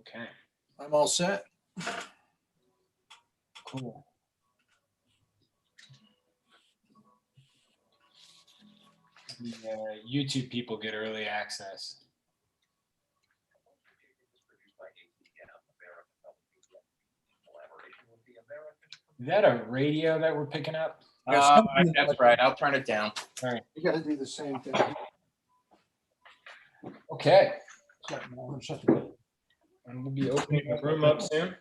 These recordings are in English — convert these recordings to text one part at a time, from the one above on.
Okay, I'm all set. cool. The YouTube people get early access. Is that a radio that we're picking up? That's right. I'll turn it down. All right. You got to do the same thing. Okay. Shut the- And we'll be opening the room up soon.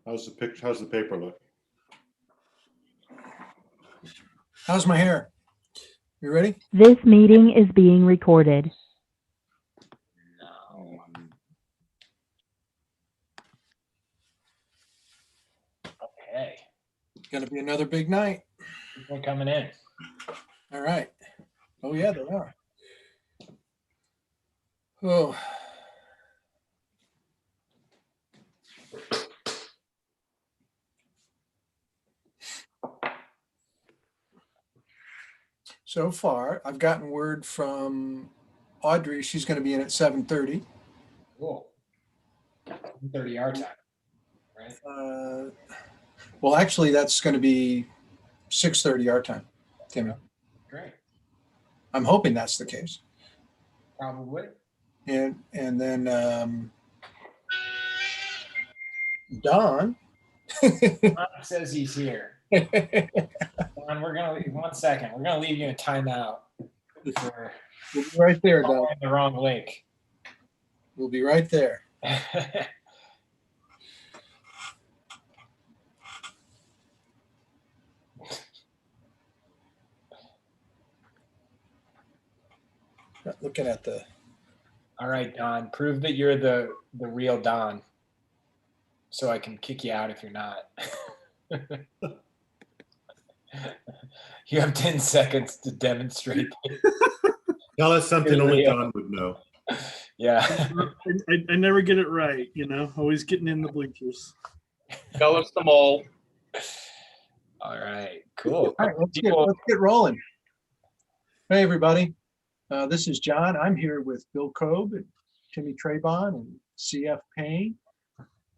How's the picture? How's the paper look? How's my hair? You ready? This meeting is being recorded. No. Okay. Going to be another big night. People are coming in. All right. Oh, yeah, they are. Oh. So far, I've gotten word from Audrey. She's going to be in at 7:30. Cool. 30 our time, right? Well, actually, that's going to be 6:30 our time, Timmy. Great. I'm hoping that's the case. Probably. And then Don. Don says he's here. Don, we're gonna leave 1 second. We're gonna leave you in timeout. For We'll be right there, Don. following the wrong link. We'll be right there. Looking at the. All right, Don. Prove that you're the real Don, so I can kick you out if you're not. You have 10 seconds to demonstrate. Tell us something only Don would know. Yeah. I never get it right, always getting in the bleachers. Tell us the mole. All right. Cool. All right, let's get rolling. Hey, everybody. This is John. I'm here with Bill Cobe and Timmy Trabon and CF Payne,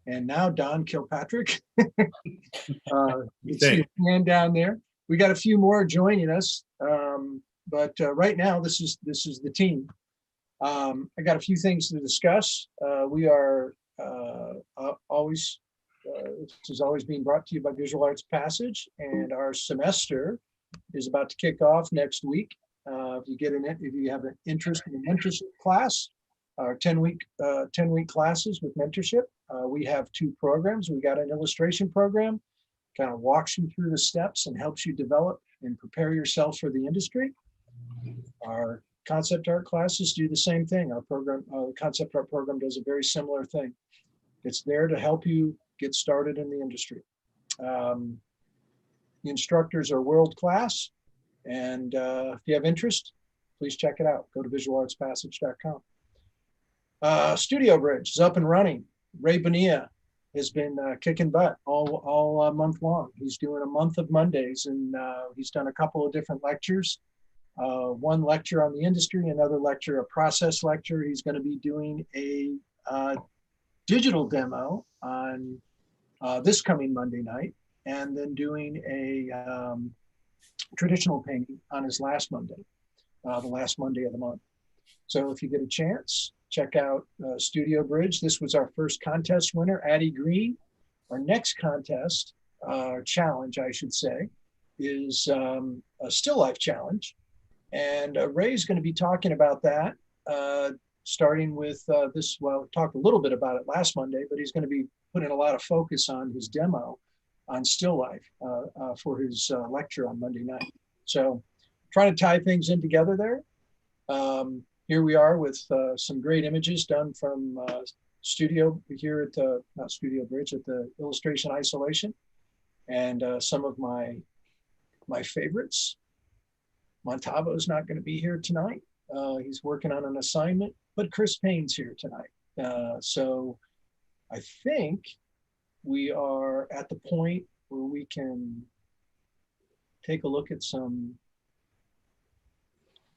and now Don Kilpatrick. You see his hand down there. We got a few more joining us, but right now this is the team. I got a few things to discuss. We are always. This is always being brought to you by Visual Arts Passage, and our semester is about to kick off next week. If you have an interest in a mentorship class, our 10-week classes with mentorship, we have two programs. We got an illustration program, kind of walks you through the steps and helps you develop and prepare yourself for the industry. Our concept art classes do the same thing. Our program, the concept art program, does a very similar thing. It's there to help you get started in the industry. The instructors are world class. And if you have interest, please check it out. Go to visualartspassage.com. Studio Bridge is up and running. Ray Bonilla has been kicking butt all month long. He's doing a month of Mondays, and he's done a couple of different lectures. One lecture on the industry, another lecture, a process lecture. He's going to be doing a digital demo on this coming Monday night, and then doing a traditional painting on his last Monday, the last Monday of the month. So if you get a chance, check out Studio Bridge. This was our first contest winner, Addie Green. Our next contest, challenge, I should say, is a still life challenge. And Ray's going to be talking about that, starting with this. Well, we talked a little bit about it last Monday, but he's going to be putting a lot of focus on his demo on still life for his lecture on Monday night. So trying to tie things in together there. Here we are with some great images done from studio here at the, not Studio Bridge, at the Illustration Isolation. And some of my favorites. Montalvo's not going to be here tonight. He's working on an assignment, but Chris Payne's here tonight. So I think we are at the point where we can take a look at some,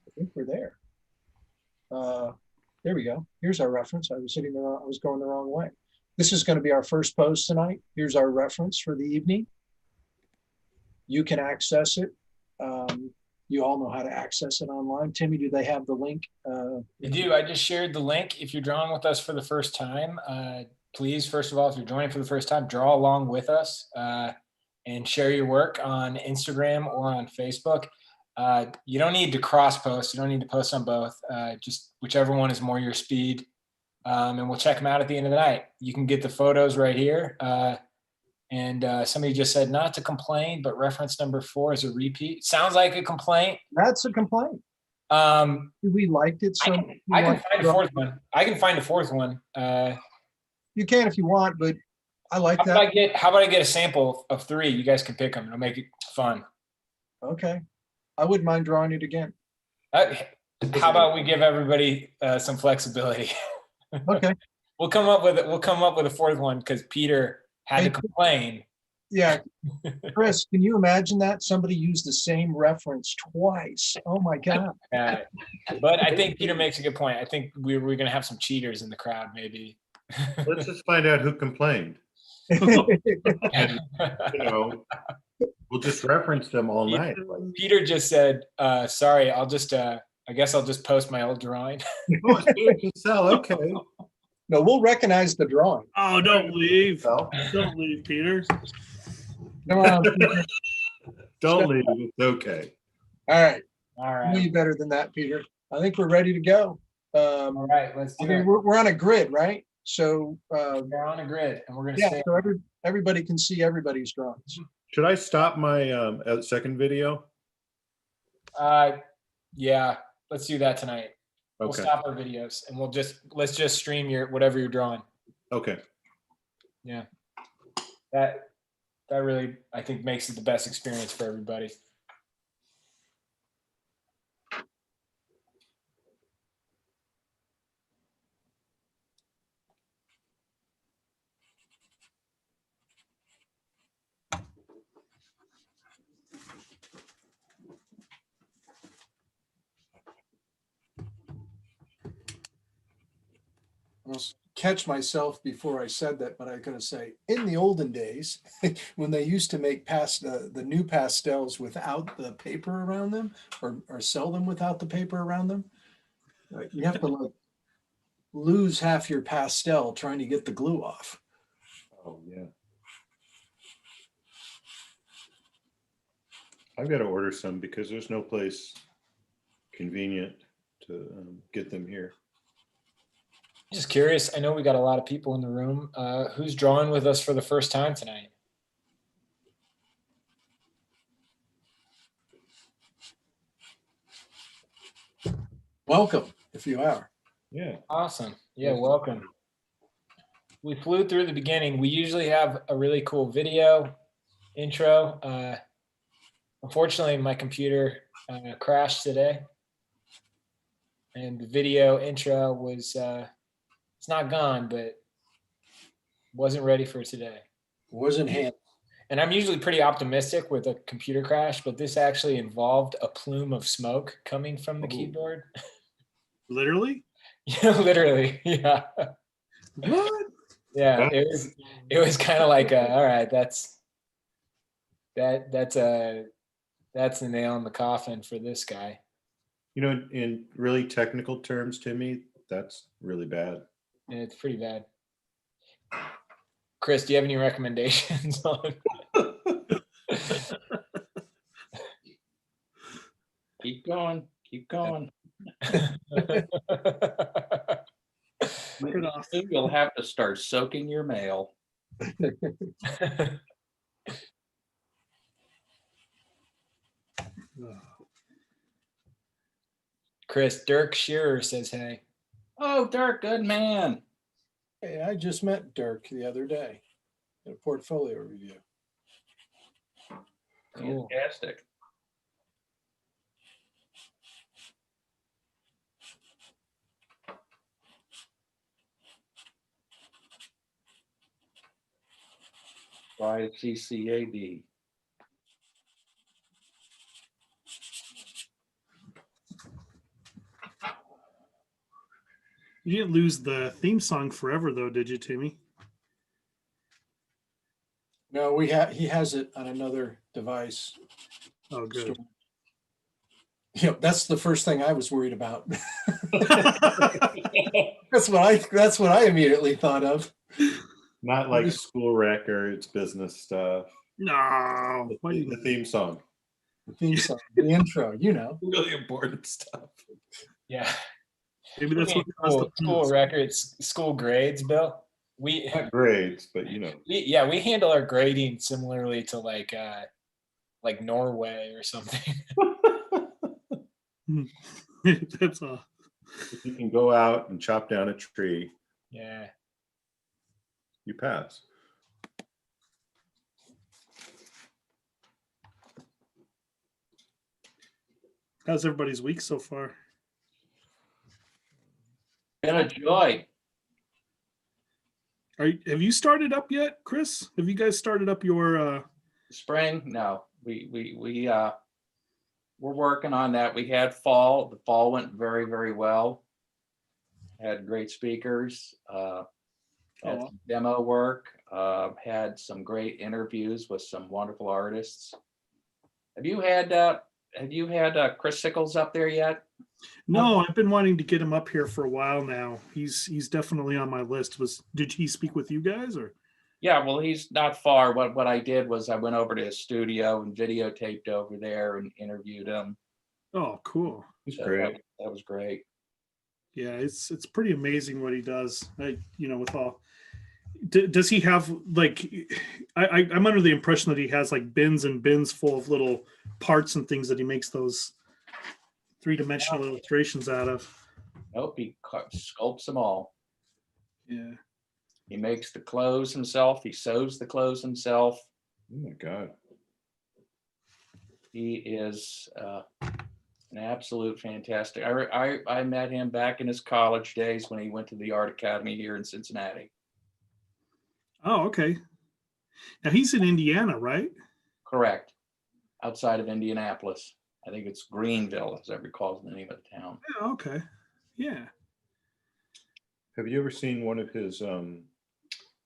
I think we're there. There we go. Here's our reference. I was going the wrong way. This is going to be our first post tonight. Here's our reference for the evening. You can access it. You all know how to access it online. Timmy, do they have the link? I do. I just shared the link. If you're drawing with us for the first time, please, first of all, if you're joining for the first time, draw along with us and share your work on Instagram or on Facebook. You don't need to cross post. You don't need to post on both. Just whichever one is more your speed. And we'll check them out at the end of the night. You can get the photos right here. And somebody just said not to complain, but reference number 4 is a repeat. Sounds like a complaint. That's a complaint. We liked it. So I can find a fourth one. I can find a fourth one. You can if you want, but I like how that. how about I get a sample of 3? You guys can pick them. It'll make it fun. Okay. I wouldn't mind drawing it again. How about we give everybody some flexibility? Okay. We'll come up with a fourth one because Peter had to complain. Yeah. Chris, can you imagine that? Somebody used the same reference twice. Oh my God. But I think Peter makes a good point. I think we're going to have some cheaters in the crowd, maybe. Let's just find out who complained. You know, we'll just reference them all night. Peter just said, sorry, I guess I'll just post my old drawing. Oh, it's good to sell. Okay. No, we'll recognize the drawing. Oh, don't leave. So, Don't leave, Peter. Come on. Peter. don't leave. It's okay. All right. All I know right. you better than that, Peter. I think we're ready to go. All right, let's do it. We're on a grid, right? So We're on a grid and we're going to yeah, stay. so everybody can see everybody's drawings. Should I stop my second video? Yeah, let's do that tonight. We'll Okay. stop our videos and let's just stream whatever you're drawing. Okay. Yeah. That really, I think, makes it the best experience for everybody. I'll catch myself before I said that, but I'm going to say in the olden days, when they used to make the new pastels without the paper around them or sell them without the paper around them, you have to like lose half your pastel trying to get the glue off. Oh, yeah. I've got to order some because there's no place convenient to get them here. Just curious, I know we got a lot of people in the room. Who's drawing with us for the first time tonight? Welcome, if you are. Yeah. Awesome. Yeah, welcome. We flew through the beginning. We usually have a really cool video intro. Unfortunately, my computer crashed today. And the video intro was, it's not gone, but wasn't ready for today. Wasn't hand. And I'm usually pretty optimistic with a computer crash, but this actually involved a plume of smoke coming from the keyboard. Literally? Yeah, literally. Yeah. What? Yeah, it was kind of like all right, that's the nail in the coffin for this guy. You know, in really technical terms, Timmy, that's really bad. And it's pretty bad. Chris, do you have any recommendations on? Keep going. Keep going. Knock it off. You'll have to start soaking your mail. Chris, Dirk Shearer says, hey. Oh, Dirk, good man. Hey, I just met Dirk the other day at a portfolio review. Cool. Fantastic. YCCAD. You didn't lose the theme song forever, though, did you, Timmy? No, he has it on another device. Oh, good. Yep, that's the first thing I was worried about. That's what I immediately thought of. Not like school records, business stuff. No. The theme song. The theme song, the intro, you know. Really important stuff. Yeah. Maybe that's what School records, school grades, Bill. Not grades, but you know. We handle our grading similarly to like Norway or something. That's all. If you can go out and chop down a tree, Yeah. you pass. How's everybody's week so far? Been a joy. Have you started up yet, Chris? Have you guys started up your Spring? No, we're working on that. We had fall. The fall went very, very well. Had great speakers. Had some demo work. Had some great interviews with some wonderful artists. Have you had Chris Sickles up there yet? No, I've been wanting to get him up here for a while now. He's definitely on my list. Did he speak with you guys or? Yeah, well, he's not far. What I did was I went over to his studio and videotaped over there and interviewed him. Oh, cool. He's So great. That was great. Yeah, it's pretty amazing what he does. With all. Does he have like? I'm under the impression that he has like bins and bins full of little parts and things that he makes those three-dimensional illustrations out of. Nope, he sculpts them all. Yeah. He makes the clothes himself. He sews the clothes himself. Oh my God. He is an absolute fantastic. I met him back in his college days when he went to the Art Academy here in Cincinnati. Oh, okay. Now he's in Indiana, right? Correct. Outside of Indianapolis. I think it's Greenville, as I recall the name of the town. Yeah, okay. Yeah. Have you ever seen one of his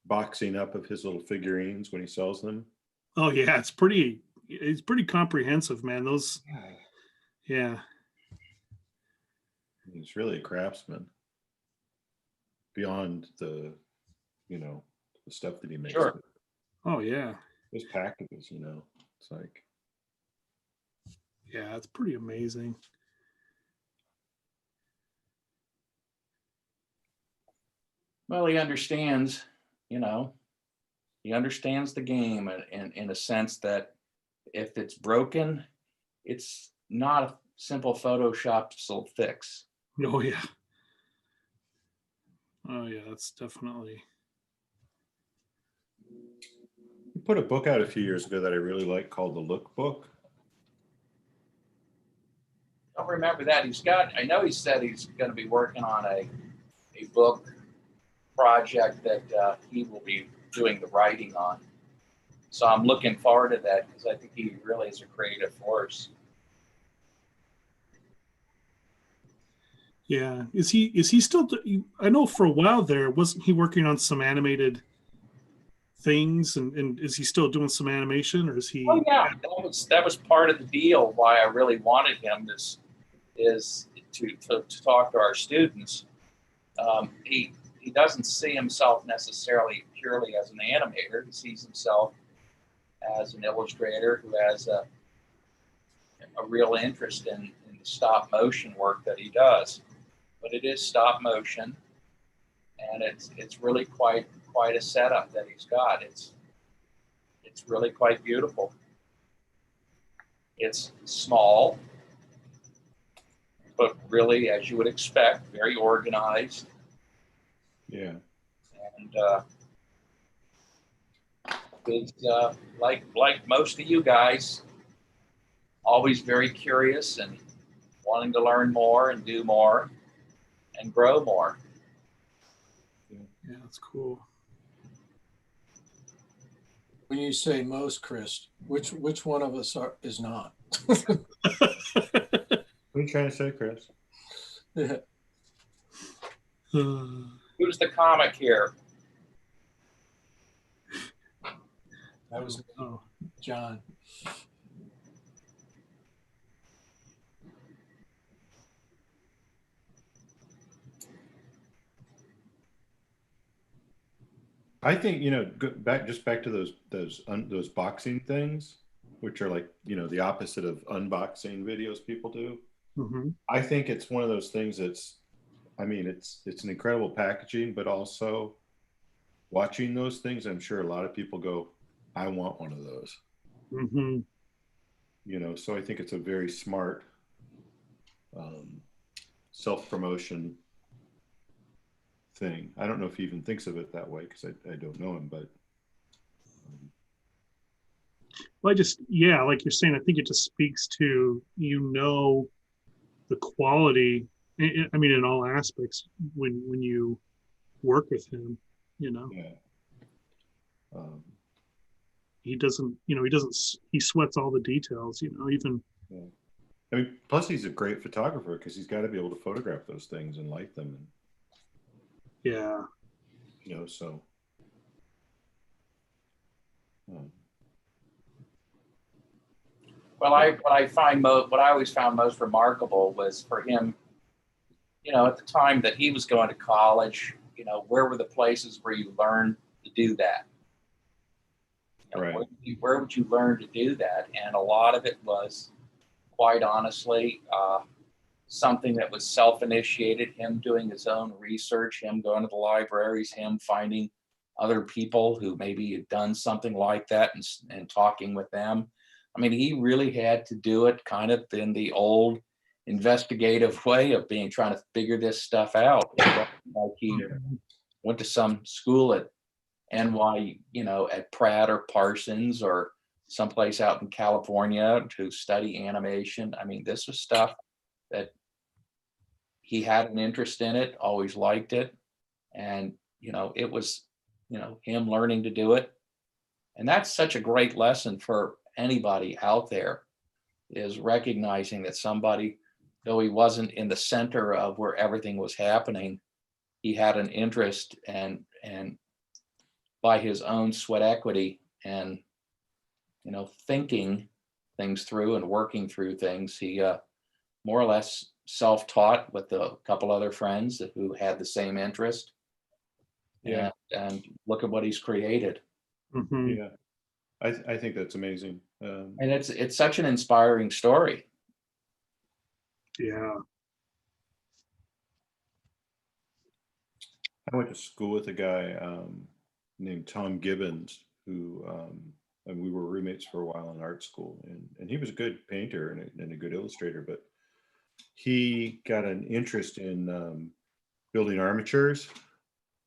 boxing up of his little figurines when he sells them? Oh yeah, it's pretty comprehensive, man. Those yeah. He's really a craftsman. Beyond the stuff that he makes. Sure. Oh yeah. His packages, it's like. Yeah, it's pretty amazing. Well, he understands, he understands the game in a sense that if it's broken, it's not a simple Photoshop fix. Oh yeah. Oh yeah, that's definitely. He put a book out a few years ago that I really like called The Look Book. I don't remember that. I know he said he's going to be working on a book project that he will be doing the writing on. So I'm looking forward to that because I think he really is a creative force. Yeah. Is he still, I know for a while there, wasn't he working on some animated things and is he still doing some animation or is he? Oh yeah, that was part of the deal why I really wanted him is to talk to our students. He doesn't see himself necessarily purely as an animator. He sees himself as an illustrator who has a real interest in the stop motion work that he does. But it is stop motion, and it's really quite a setup that he's got. It's really quite beautiful. It's small, but really, as you would expect, very organized. Yeah. And it's like most of you guys, always very curious and wanting to learn more and do more and grow more. Yeah, that's cool. When you say most, Chris, which one of us is not? What are you trying to say, Chris? Yeah. Who's the comic here? That was Oh, John. I think, back to those boxing things, which are like, the opposite of unboxing videos people do. mhm. I think it's one of those things that's, it's an incredible packaging, but also watching those things, I'm sure a lot of people go, I want one of those. Mhm. So I think it's a very smart self-promotion thing. I don't know if he even thinks of it that way because I don't know him, but Well, yeah, like you're saying, I think it just speaks to, the quality, in all aspects when you work with him, yeah. Um, he sweats all the details, even, yeah. Plus he's a great photographer because he's got to be able to photograph those things and light them, yeah. and so. Well, what I always found most remarkable was for him, at the time that he was going to college, where were the places where you learned to do that? Right. Where would you learn to do that? And a lot of it was, quite honestly, something that was self-initiated, him doing his own research, him going to the libraries, him finding other people who maybe had done something like that and talking with them. He really had to do it kind of in the old investigative way of trying to figure this stuff out. Like he went to some school at NY, at Pratt or Parsons or someplace out in California to study animation. This was stuff that he had an interest in it, always liked it. And, it was, him learning to do it. And that's such a great lesson for anybody out there, is recognizing that somebody, though he wasn't in the center of where everything was happening, he had an interest and by his own sweat equity and, thinking things through and working through things, he more or less self-taught with a couple other friends who had the same interest. Yeah. And look at what he's created. Mhm. Yeah. I think that's amazing. And it's such an inspiring story. Yeah. I went to school with a guy named Tom Gibbons, who and we were roommates for a while in art school, and he was a good painter and a good illustrator, but he got an interest in building armatures,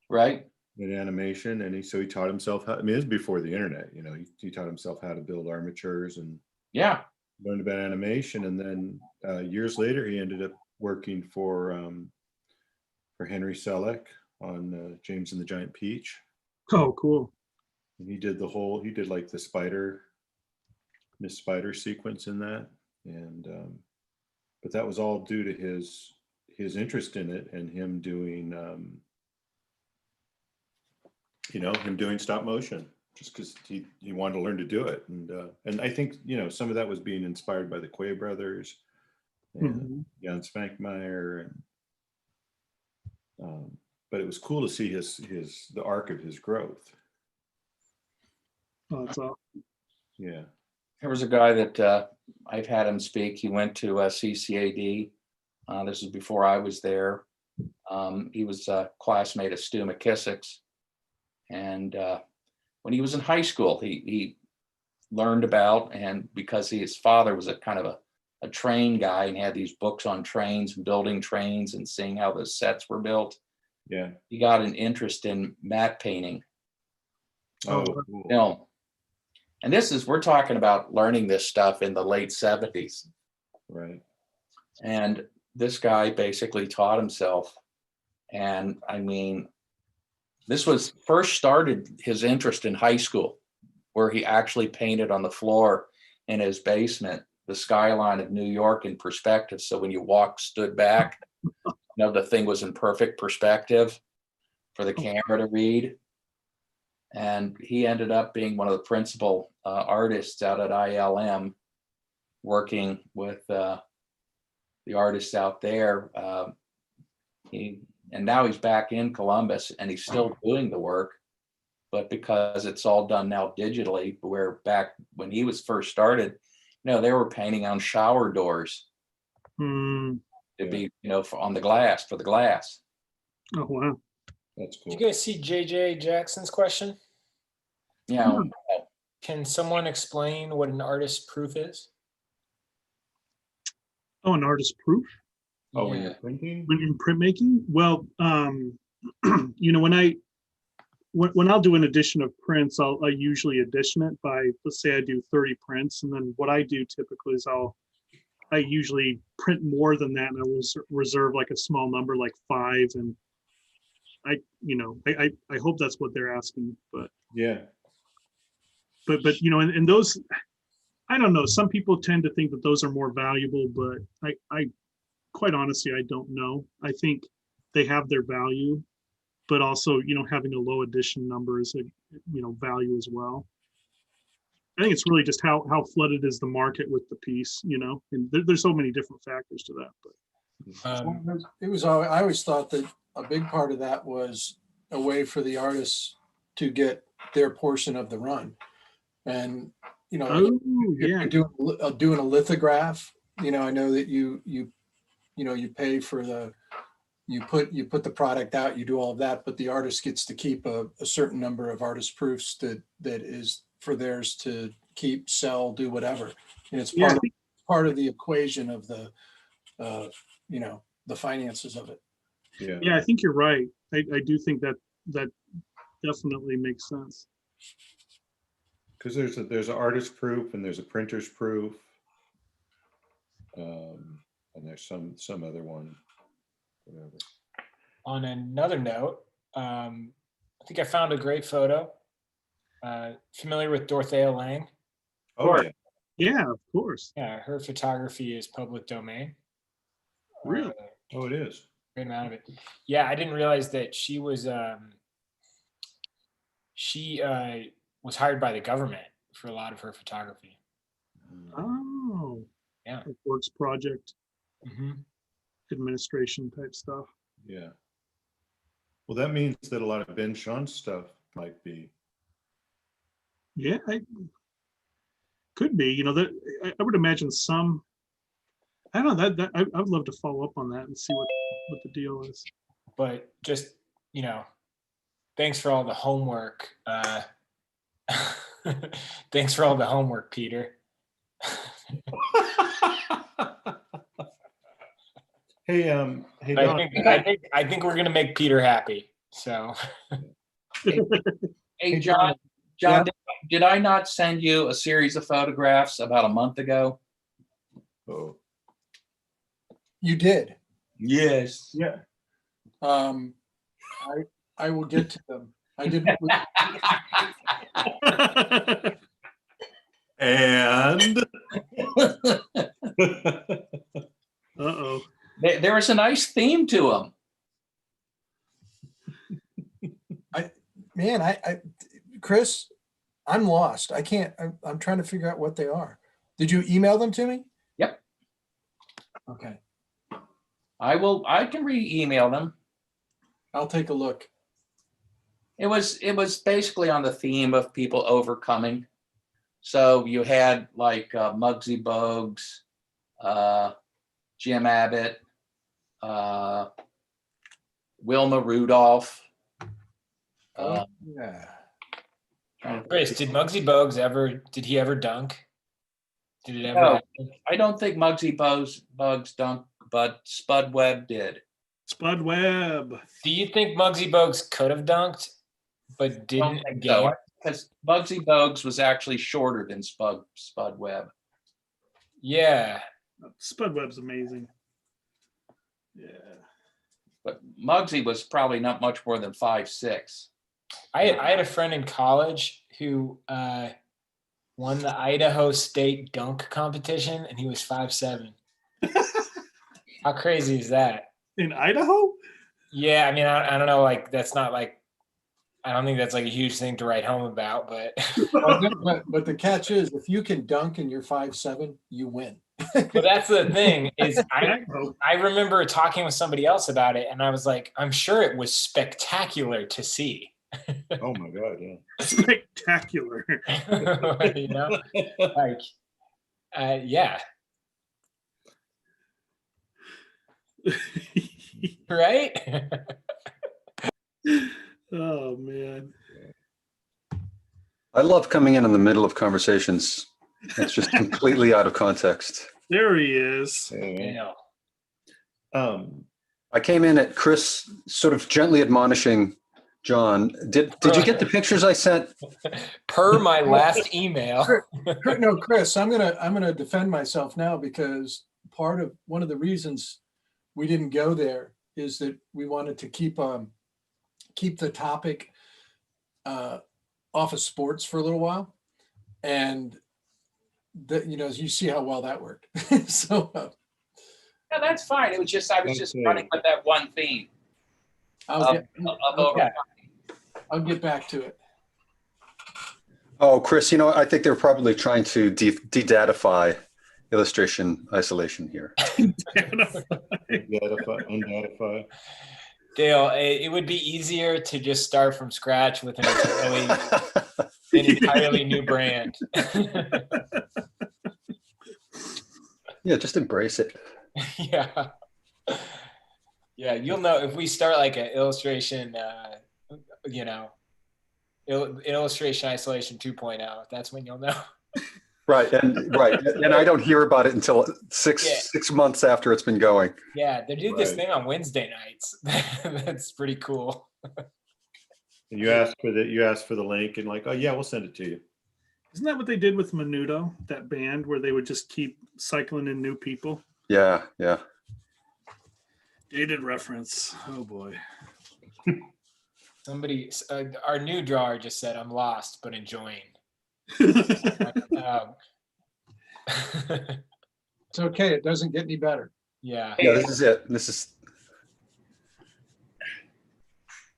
Right. in animation, and he taught himself how. It was before the internet, he taught himself how to build armatures and Yeah. learned about animation, and then years later he ended up working for Henry Selick on James and the Giant Peach. Oh, cool. And he did like the Miss Spider sequence in that. And, but that was all due to his interest in it and him doing, him doing stop motion just because he wanted to learn to do it. And I think, some of that was being inspired by the Quay brothers and Jan Spankmeyer but it was cool to see the arc of his growth. Oh, that's awesome. Yeah. There was a guy that I've had him speak. He went to CCAD. This is before I was there. He was a classmate of Stu McKissick's. And when he was in high school, he learned about, and because his father was a kind of a train guy and had these books on trains and building trains and seeing how the sets were built. Yeah. He got an interest in matte painting. Oh, cool. Film. And we're talking about learning this stuff in the late 70s. Right. And this guy basically taught himself. And this was first started his interest in high school, where he actually painted on the floor in his basement the skyline of New York in perspective. So when you stood back, the thing was in perfect perspective for the camera to read. And he ended up being one of the principal artists out at ILM, working with the artists out there. And now he's back in Columbus and he's still doing the work, but because it's all done now digitally, where back when he was first started, they were painting on shower doors to be, on the glass, for the glass. Oh, wow. That's cool. Did you guys see JJ Jackson's question? Yeah. Can someone explain what an artist proof is? Oh, an artist proof? Oh, when you're printing? When in printmaking? Well, when I'll do an edition of prints, I usually edition it by, let's say I do 30 prints. And then what I do typically is I usually print more than that, and I will reserve like a small number, like 5. And I hope that's what they're asking, but Yeah. but and those, I don't know, some people tend to think that those are more valuable, but I quite honestly, I don't know. I think they have their value, but also, having a low edition number is a, value as well. I think it's really just how flooded is the market with the piece, and there's so many different factors to that. But It was, I always thought that a big part of that was a way for the artists to get their portion of the run. And, oh if yeah, you're doing a lithograph, I know that you pay for you put the product out, you do all of that, but the artist gets to keep a certain number of artist proofs that is for theirs to keep, sell, do whatever. And it's part of the equation of the finances of it. yeah, I think you're right. I do think that definitely makes sense. Because there's an artist proof and there's a printer's proof. And there's some other one. Whatever. On another note, I think I found a great photo. Familiar with Dorothea Lange? Oh, yeah. Yeah, of course. Yeah, her photography is public domain. Really? Oh, it is. Great amount of it. Yeah, I didn't realize that she was hired by the government for a lot of her photography. Oh, Yeah. like works project Mm-hmm. administration type stuff. Yeah. Well, that means that a lot of Ben Shon's stuff might be. Yeah, could be. That I would imagine some. I don't know that I would love to follow up on that and see what the deal is. But just, thanks for all the homework. Thanks for all the homework, Peter. Hey, Don. I think we're gonna make Peter happy. So. Hey, John, did I not send you a series of photographs about a month ago? Oh. You did. Yes. Yeah. I will get to them. I didn't. And Uh-oh. There was a nice theme to them. Chris, I'm lost. I can't. I'm trying to figure out what they are. Did you email them to me? Yep. Okay. I can re-email them. I'll take a look. It was basically on the theme of people overcoming. So you had like Muggsy Bogues, Jim Abbott, Wilma Rudolph. Yeah. Chris, did Muggsy Bogues ever dunk? Did it ever No, happen? I don't think Muggsy Bogues dunked, but Spud Webb did. Spud Webb. Do you think Muggsy Bogues could have dunked, but didn't again? Because Muggsy Bogues was actually shorter than Spud Webb. Yeah. Spud Webb's amazing. Yeah. But Muggsy was probably not much more than 5'6". I had a friend in college who won the Idaho State dunk competition, and he was 5'7". How crazy is that? In Idaho? Yeah, I mean, I don't know, like that's not like I don't think that's like a huge thing to write home about, but But the catch is, if you can dunk and you're 5'7", you win. but that's the thing is Idaho. I remember talking with somebody else about it, and I was like, I'm sure it was spectacular to see. Oh my God, yeah. Spectacular. You know, like, yeah, right. Oh man. I love coming in the middle of conversations. It's just completely out of context. There he is. Yeah. I came in at Chris sort of gently admonishing John. Did you get the pictures I sent? Per my last email. No, Chris, I'm gonna defend myself now, because one of the reasons we didn't go there is that we wanted to keep the topic off of sports for a little while, and that, you know, you see how well that worked. So Yeah, that's fine. It was just I was just Okay. running with that one theme I'll of I'll get back to it. Oh, Chris, you know, I think they're probably trying to de-datify illustration isolation here. Undatify. Dale, it would be easier to just start from scratch with an entirely new brand. Yeah, just embrace it. Yeah. Yeah, you'll know if we start like an illustration, you know, illustration isolation 2.0, that's when you'll know. Right, and I don't hear about it until six months after it's been going. Yeah, they do this Right. thing on Wednesday nights. That's pretty cool. And you asked for the link, and like, oh yeah, we'll send it to you. Isn't that what they did with Menudo, that band where they would just keep cycling in new people? Yeah. Dated reference. Oh boy. Somebody, our new drawer just said, "I'm lost but enjoying." It's okay. It doesn't get any better. Yeah. Yeah, this is it.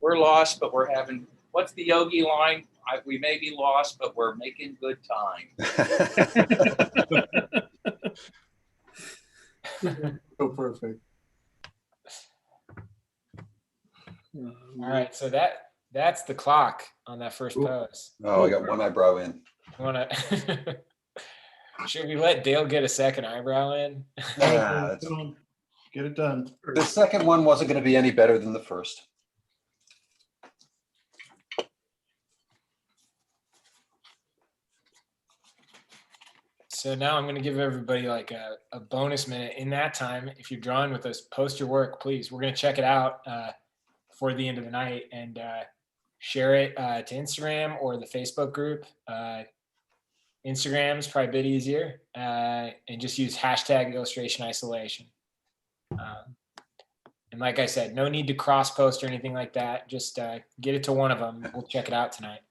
we're lost, but we're having what's the Yogi line? We may be lost, but we're making good time. So perfect. All right, so that's the clock on that first pose. Oh, I got one eyebrow in. Wanna should we let Dale get a second eyebrow in? Yeah, Get it done. the second one wasn't going to be any better than the first. So now I'm going to give everybody like a bonus minute. In that time, if you're drawing with us, post your work, please. We're going to check it out before the end of the night and share it to Instagram or the Facebook group. Instagram is probably a bit easier, and just use hashtag illustration isolation. And like I said, no need to cross post or anything like that. Just get it to one of them. We'll check it out tonight.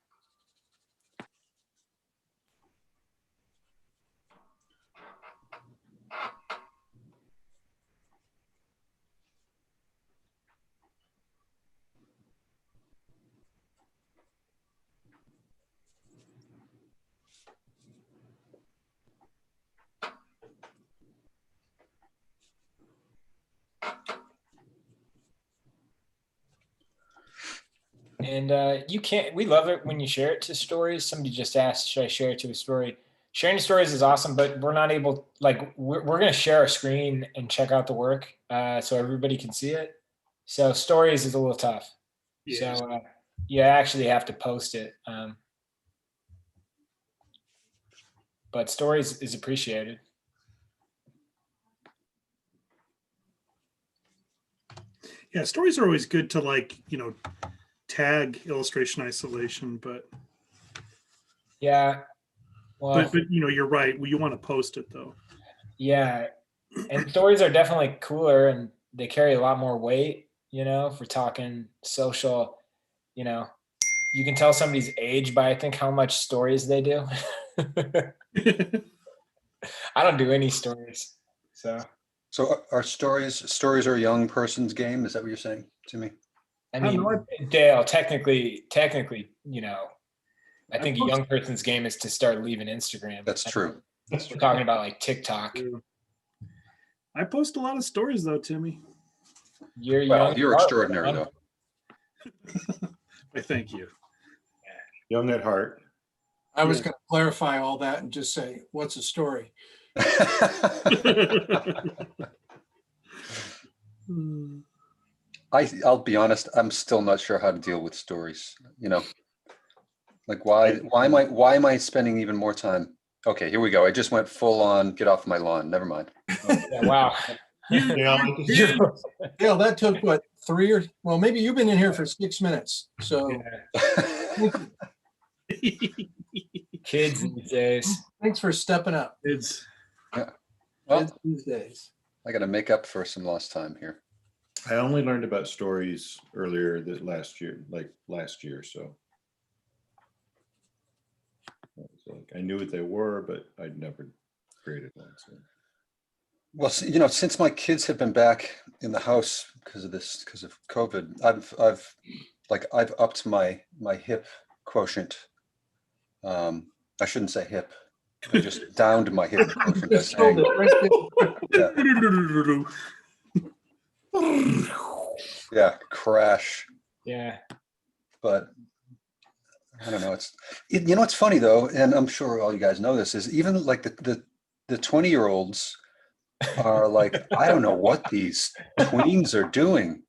And we love it when you share it to stories. Somebody just asked, should I share it to a story? Sharing stories is awesome, but we're not able, like, we're going to share our screen and check out the work so everybody can see it. So stories is a little tough. Yeah. So you actually have to post it. But stories is appreciated. Yeah, stories are always good to, like, you know, tag illustration isolation, but Yeah. Well, but you know, you're right. You want to post it though. yeah. And stories are definitely cooler and they carry a lot more weight, you know, for talking social, you know. You can tell somebody's age by, I think, how much stories they do. I don't do any stories. So So are stories are a young person's game? Is that what you're saying to me? I don't mean, know. Dale, technically, you know, I think a post- young person's game is to start leaving Instagram. That's true. That's We're true. talking about like TikTok. I post a lot of stories though, Timmy. You're Well, young. you're at heart, extraordinary man. though. I thank you. Young at heart. I was Yeah. going to clarify all that and just say, what's a story? I'll be honest, I'm still not sure how to deal with stories, you know. Like why am I spending even more time? Okay, here we go. I just went full on get off my lawn. Never mind. Yeah, wow. Dale, that took what, well, maybe you've been in here for 6 minutes. So Kids these days. thanks for stepping up. It's Well, Kids these days. I got to make up for some lost time here. I only learned about stories earlier last year, so. It's like, I knew what they were, but I'd never created one. So. Well, you know, since my kids have been back in the house because of COVID, I've upped my hip quotient. I shouldn't say hip. I just downed my hip quotient by Just hold saying, it right there. yeah, crash. Yeah. But I don't know. You know, it's funny though, and I'm sure all you guys know this, is even like the 20-year-olds are like, I don't know what these tweens are doing.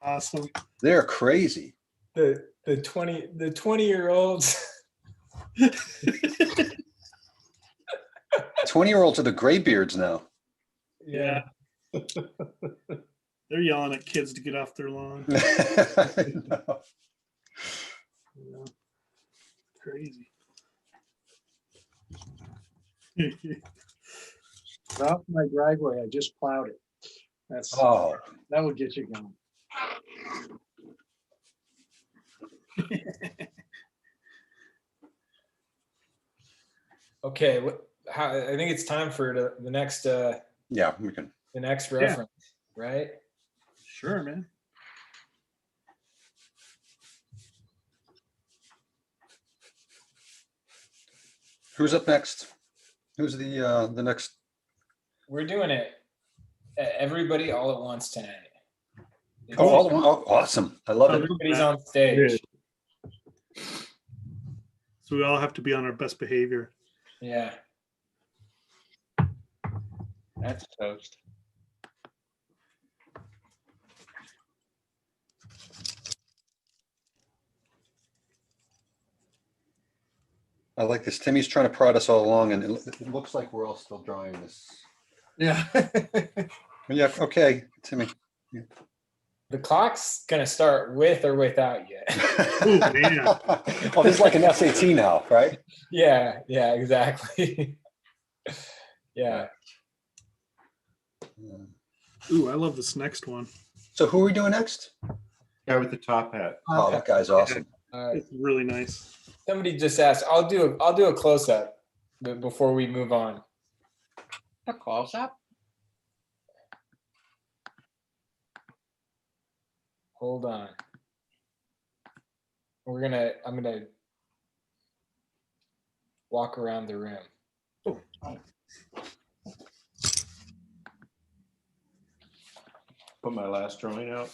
awesome. They're crazy. The 20-year-olds. 20-year-olds are the graybeards now. Yeah. They're yelling at kids to get off their lawn. I know. Yeah. Crazy. Off my driveway, I just plowed it. Oh, That would get you going. Okay. I think it's time for the next yeah, we can. the next reference, right? Sure, man. Who's up next? Who's the next? We're doing it. Everybody all at once tonight. Oh, awesome. I love it. Everybody's on stage. So we all have to be on our best behavior. Yeah. That's toast. I like this. Timmy's trying to prod us all along, and it looks like we're all still drawing this. Yeah. Yeah, okay, Timmy. The clock's gonna start with or without you. Ooh, man. Oh, this is like an SAT now, right? Yeah, exactly. Yeah. Ooh, I love this next one. So who are we doing next? Guy with the top hat. Oh, that guy's awesome. It's really nice. Somebody just asked. I'll do a close up before we move on. A close up. Hold on. I'm gonna walk around the room. Put my last drawing out.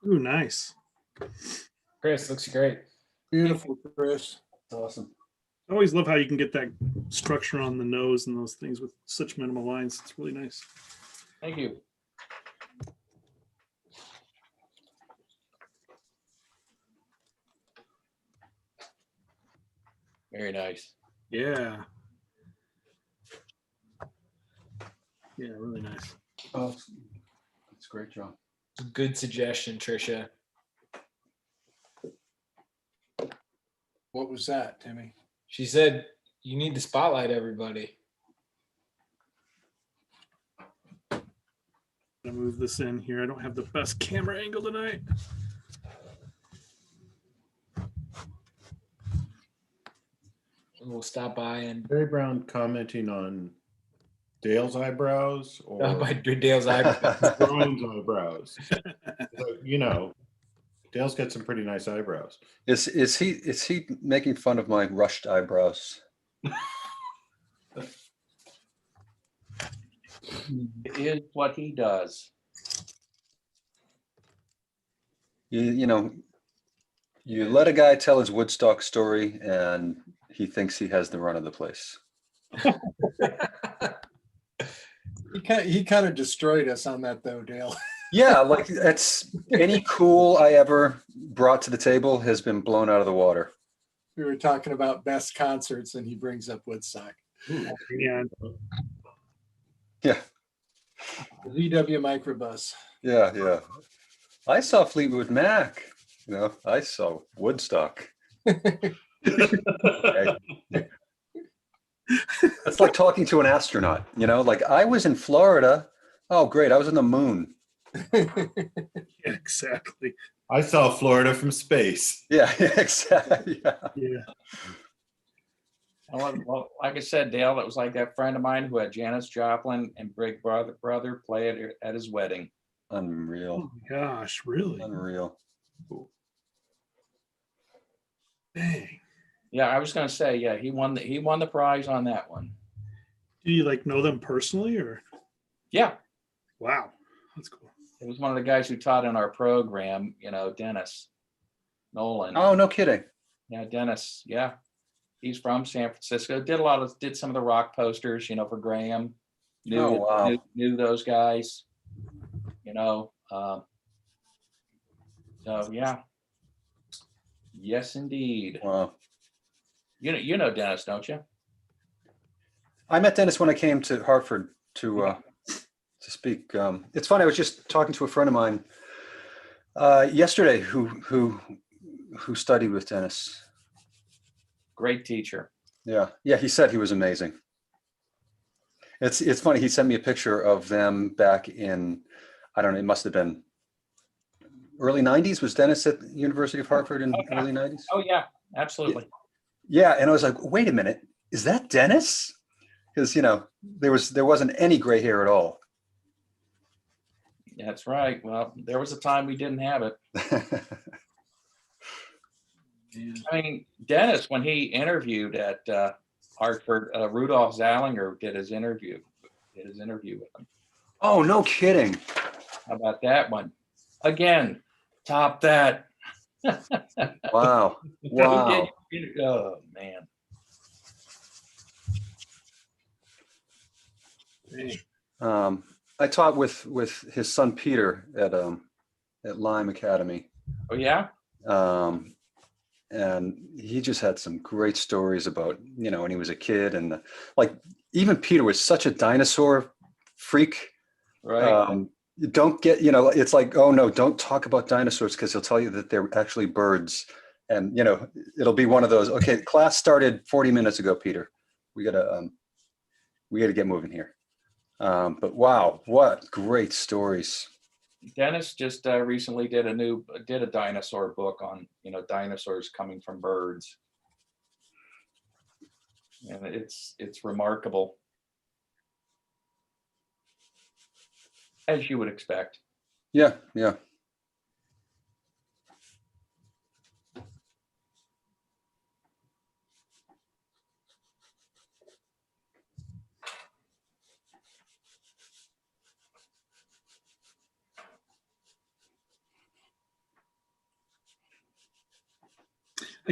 Ooh, nice. Chris, looks great. Beautiful, Chris. Awesome. I always love how you can get that structure on the nose and those things with such minimal lines. It's really nice. Thank you. Very nice. Yeah. Yeah, really nice. Oh, it's a great job. Good suggestion, Trisha. What was that, Timmy? She said you need to spotlight everybody. I'm gonna move this in here. I don't have the best camera angle tonight. we'll stop by and Barry Brown commenting on Dale's eyebrows or stop by Dale's eyebrows. Brian's eyebrows. So, you know, Dale's got some pretty nice eyebrows. Is he making fun of my rushed eyebrows? It is what he does. You know, you let a guy tell his Woodstock story and he thinks he has the run of the place. He kind of destroyed us on that though, Dale. Yeah, like that's any cool I ever brought to the table has been blown out of the water. We were talking about best concerts and he brings up Woodstock. And Yeah, The VW microbus. yeah. I saw Fleetwood Mac. You know, I saw Woodstock. Okay. It's like talking to an astronaut, you know, like I was in Florida. Oh, great. I was on the moon. yeah, exactly. I saw Florida from space. Yeah, exactly. Yeah. Yeah. Well, like I said, Dale, it was like that friend of mine who had Janis Joplin and Big Brother play at his wedding. Unreal. Oh my gosh, really? Unreal. Dang. Yeah, I was gonna say, yeah, he won the prize on that one. Do you like know them personally or? Yeah, Wow, that's cool. it was one of the guys who taught in our program, you know, Dennis Nolan. Oh, no kidding. Yeah, Dennis. Yeah, he's from San Francisco. Did some of the rock posters, you know, for Graham. Oh, wow. Knew those guys. You know, so yeah. Yes, indeed. Wow. You know Dennis, don't you? I met Dennis when I came to Hartford to speak. It's funny. I was just talking to a friend of mine yesterday who studied with Dennis. Great teacher. Yeah. He said he was amazing. It's funny. He sent me a picture of them back in, I don't know, it must have been early 90s. Was Dennis at the University of Hartford in early 90s? Oh yeah, absolutely. Yeah, and I was like, wait a minute, is that Dennis? Because you know there wasn't any gray hair at all. That's right. Well, there was a time we didn't have it. I mean, Dennis, when he interviewed at Hartford, Rudolph Zallinger did his interview with him. Oh, no kidding! How about that one? Again, top that. Wow, wow. Oh man. I taught with his son Peter at Lyme Academy. Oh yeah. And he just had some great stories about, you know, when he was a kid and like even Peter was such a dinosaur freak. Right. You don't get, you know, it's like, oh no, don't talk about dinosaurs because he'll tell you that they're actually birds. And, you know, it'll be one of those, okay, class started 40 minutes ago, Peter. We gotta get moving here. But wow, what great stories. Dennis just recently did a dinosaur book on, you know, dinosaurs coming from birds. And it's remarkable. As you would expect. Yeah. I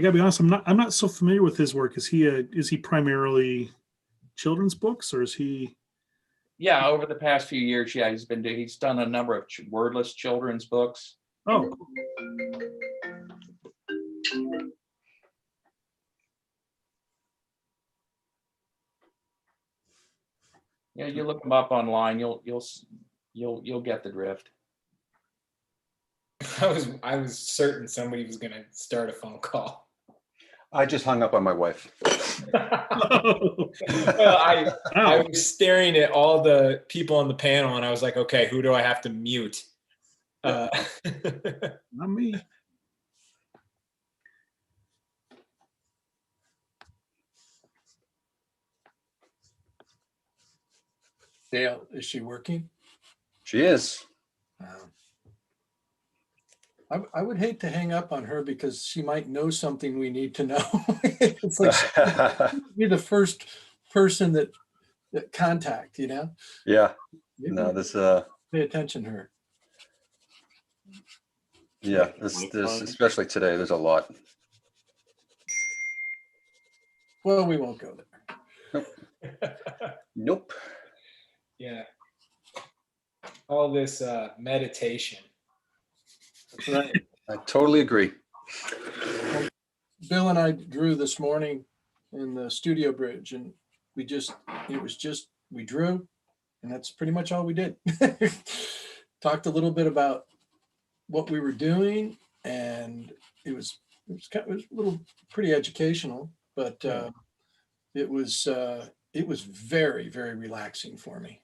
gotta be honest, I'm not so familiar with his work. Is he primarily children's books or is he? Yeah, over the past few years, yeah, he's done a number of wordless children's books. Oh, Yeah, you look them up online, you'll get the drift. I was certain somebody was gonna start a phone call. I just hung up on my wife. Well, I was staring at all the people on the panel and I was like, okay, who do I have to mute? not me. Dale, is she working? She is. I would hate to hang up on her because she might know something we need to know. It's like you're the first person that contact, you know? Yeah. Maybe No, this pay attention to her. yeah, this especially today, there's a lot. Well, we won't go there. Nope. Yeah. All this meditation. Right. I totally agree. Bill and I drew this morning in the studio bridge, and we drew, and that's pretty much all we did. Talked a little bit about what we were doing, and it was a little pretty educational, but it was very, very relaxing for me.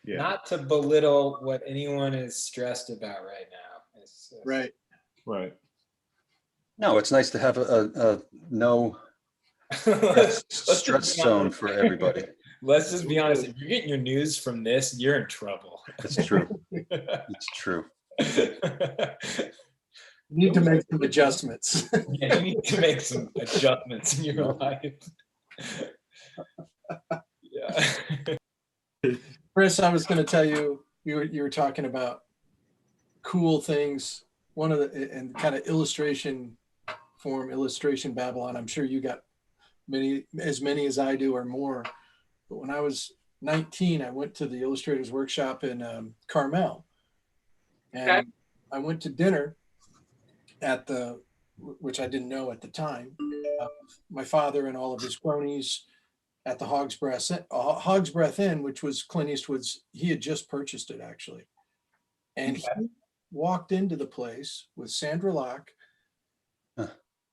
Yeah. Not to belittle what anyone is stressed about right now. Right. Right. No, it's nice to have a no Let's just stress be zone honest. for everybody. Let's just be honest. If you're getting your news from this, you're in trouble. It's true. It's true. You need to make some adjustments. Yeah, you need to make some adjustments in your life. Yeah. Chris, I was going to tell you, you were talking about cool things. One of the, and kind of illustration Babylon. I'm sure you got as many as I do or more. But when I was 19, I went to the illustrators workshop in Carmel, and Okay. I went to dinner at which I didn't know at the time, my father and all of his cronies at the Hog's Breath Inn, which was Clint Eastwood's. He had just purchased it actually, and he walked into the place with Sandra Locke,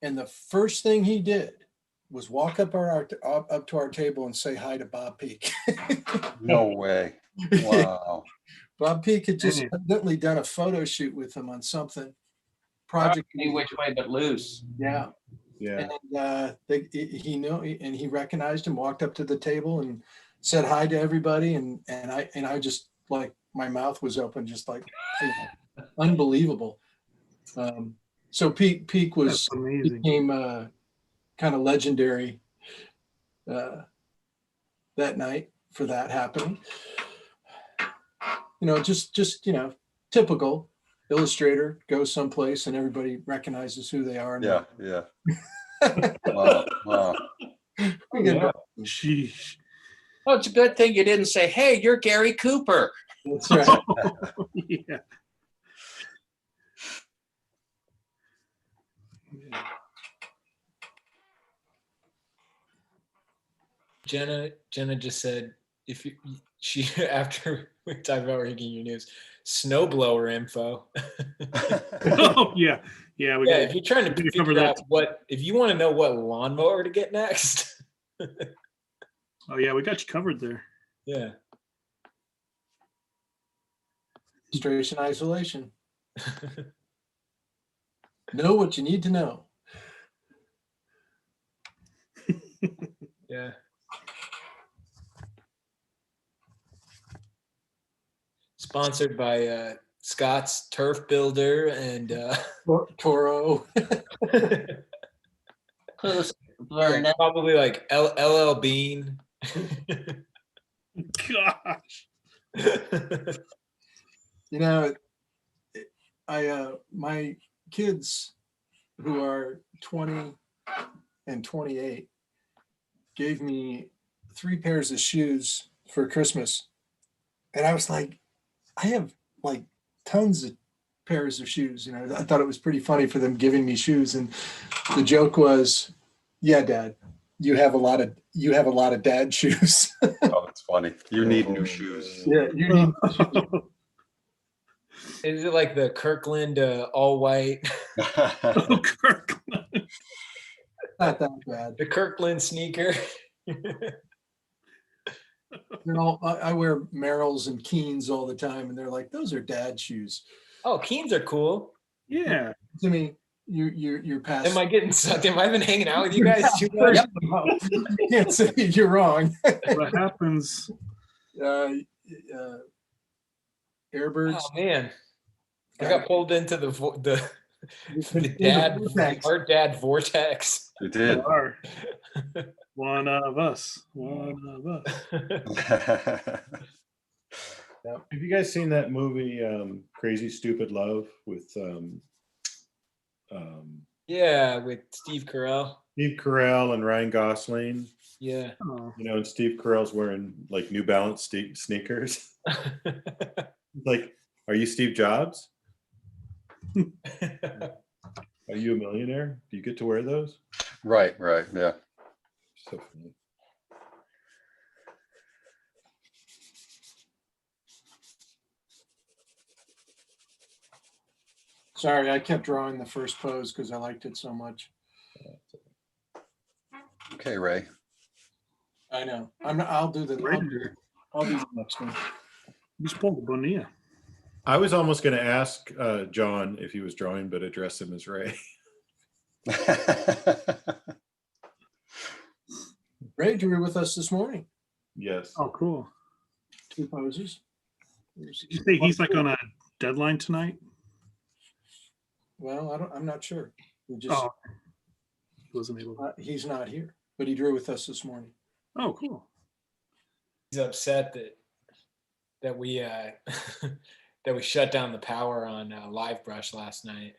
and the first thing he did was walk up to our table and say hi to Bob Peak. No way. Wow. Bob Peak had just evidently done a photo shoot with him on something project. Any which way but loose. Yeah. Yeah. And he knew, and he recognized him, walked up to the table and said hi to everybody. And I just, like, my mouth was open, just like, unbelievable. So Peak That's amazing. became kind of legendary that night for that happening. Just typical illustrator, goes someplace and everybody recognizes who they are. Yeah. Yeah. Wow. Sheesh. Well, it's a good thing you didn't say, "Hey, you're Gary Cooper." That's right. Yeah. Jenna just said she after we talked about reading your news, snowblower info. Oh yeah. Yeah. Yeah, if you're trying to figure out if you want to know what lawnmower to get next. Oh yeah, we got you covered there. Yeah. Illustration isolation. Know what you need to know. Yeah. Sponsored by Scott's Turf Builder and Toro. probably like LL Bean. Gosh. My kids who are 20 and 28 gave me 3 pairs of shoes for Christmas. And I was like, I have like tons of pairs of shoes. I thought it was pretty funny for them giving me shoes. And the joke was, yeah, Dad, you have a lot of dad shoes. Oh, that's funny. You need new shoes. Yeah, you need Is it like the Kirkland all white? Oh, Kirkland. not that bad. The Kirkland sneaker. I wear Merrills and Keens all the time, and they're like, those are dad shoes. Oh, Keens are cool. Yeah. To me, you're past. Am I getting sucked? Am I been hanging out with you guys too much? You can't say you're wrong. What happens? uh, Airbirds. Oh man, I got pulled into the Vortex. our dad vortex. You You did. are one of us. One of us. Have you guys seen that movie, Crazy Stupid Love, with Yeah, with Steve Carell. Steve Carell and Ryan Gosling? Yeah. Oh, You know, and Steve Carell's wearing like New Balance sneakers. Like, are you Steve Jobs? Are you a millionaire? Do you get to wear those? Right, yeah. So funny. Sorry, I kept drawing the first pose because I liked it so much. Okay, Ray. I know. I'll do the next one. you just pulled the Bonilla. I was almost going to ask John if he was drawing, but address him as Ray. Ray drew with us this morning. Yes. Oh, cool. 2 poses. Did you say he's like on a deadline tonight? Well, I'm not sure. We just Oh, he wasn't able to. he's not here, but he drew with us this morning. Oh, cool. He's upset that we that we shut down the power on Live Brush last night.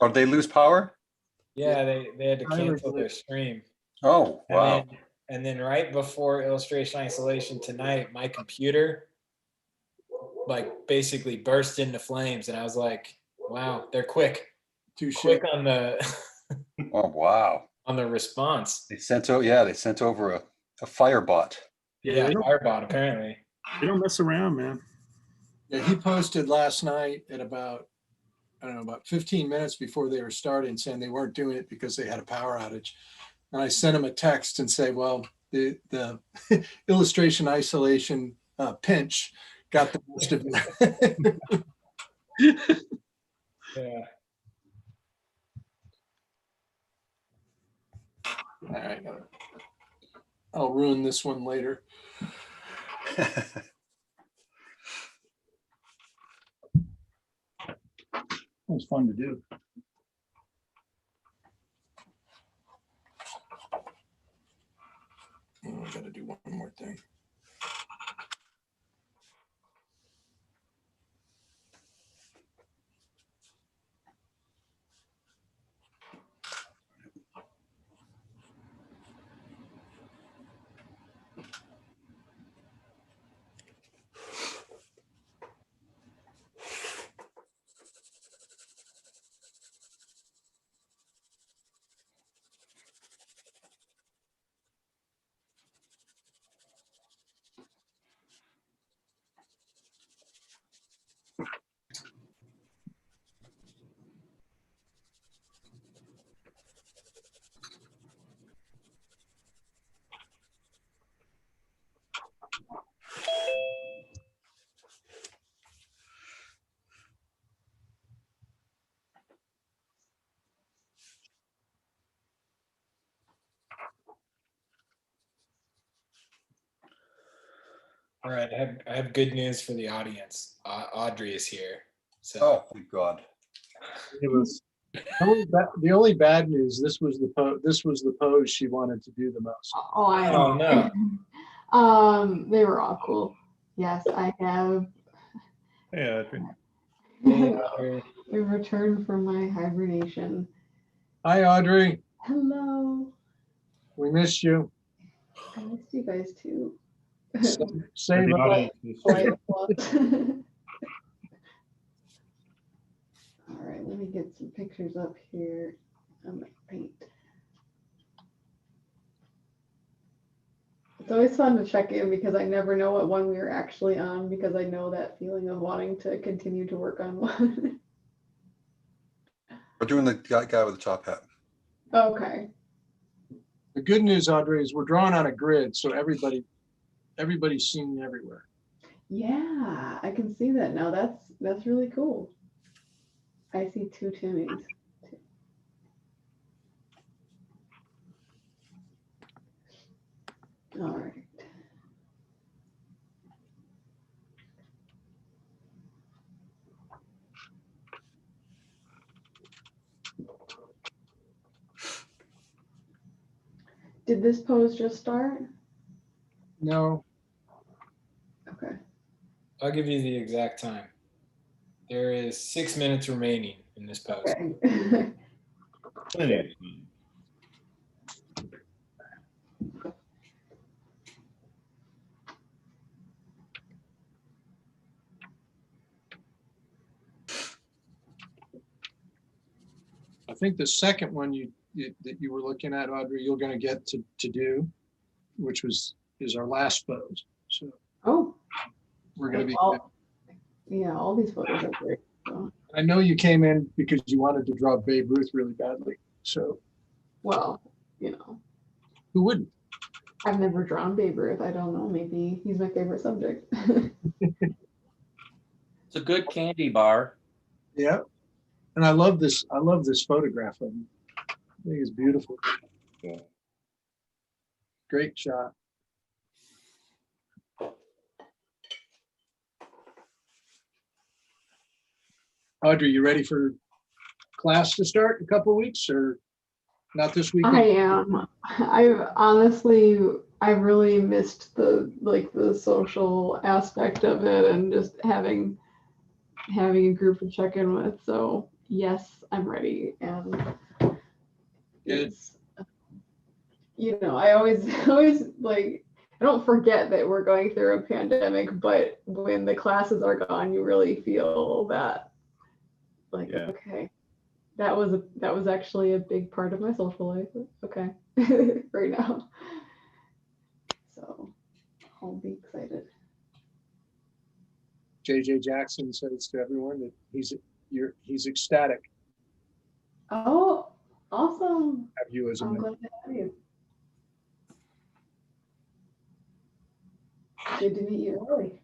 Oh, did they lose power? Yeah, they had to I cancel agree. their stream. Oh, wow. And then right before illustration isolation tonight, my computer like basically burst into flames, and I was like, "Wow, they're quick Touche. on the Oh, wow. on the response." They sent over a firebot. Yeah, they Firebot apparently. don't mess around, man. Yeah, he posted last night at about 15 minutes before they were starting, saying they weren't doing it because they had a power outage. And I sent him a text and say, well, the illustration isolation pinch got the most of it. Yeah. All right. I'll ruin this one later. It was fun to do. Oh, I got to do one more thing. All right, I have good news for the audience. Audrey is here. So Oh, thank God. It was. The only bad news, this was the pose she wanted to do the most. Oh, I Oh, know. no. They were all cool. Yes, I have. Hey, Audrey. Hey, Audrey. We returned from my hibernation. Hi, Audrey. Hello. We missed you. I missed you guys too. Save The us. audience is- All right, let me get some pictures up here on my paint. It's always fun to check in because I never know what one we are actually on because I know that feeling of wanting to continue to work on one. We're doing the guy with the top hat. Okay. The good news, Audrey, is we're drawing on a grid, so everybody's seen everywhere. Yeah, I can see that now. That's really cool. I see 2 Timmys. All right. Did this pose just start? No, Okay. I'll give you the exact time. There is 6 minutes remaining in this pose. Okay. Plenty of time. I think the second one that you were looking at, Audrey, you're going to get to do, which is our last pose. So Oh, we're going to be. yeah, all these photos are great. So. I know you came in because you wanted to draw Babe Ruth really badly. So Well, you know, who wouldn't? I've never drawn Babe Ruth. I don't know. Maybe he's my favorite subject. It's a good candy bar. Yeah. And I love this. I love this photograph of him. I think it's beautiful. Yeah. Great shot. Audrey, you ready for class to start in a couple of weeks or not this weekend? I am. I've really missed the social aspect of it and just having a group to check in with. So yes, I'm ready. And it's, you know, I always like, I don't forget that we're going through a pandemic, but when the classes are gone, you really feel that like, Yeah. okay, that was actually a big part of my social life. Okay. Right now. So I'll be excited. JJ Jackson says to everyone that he's ecstatic Oh, awesome. to have you as a I'm member. glad to have you. Good to meet you early.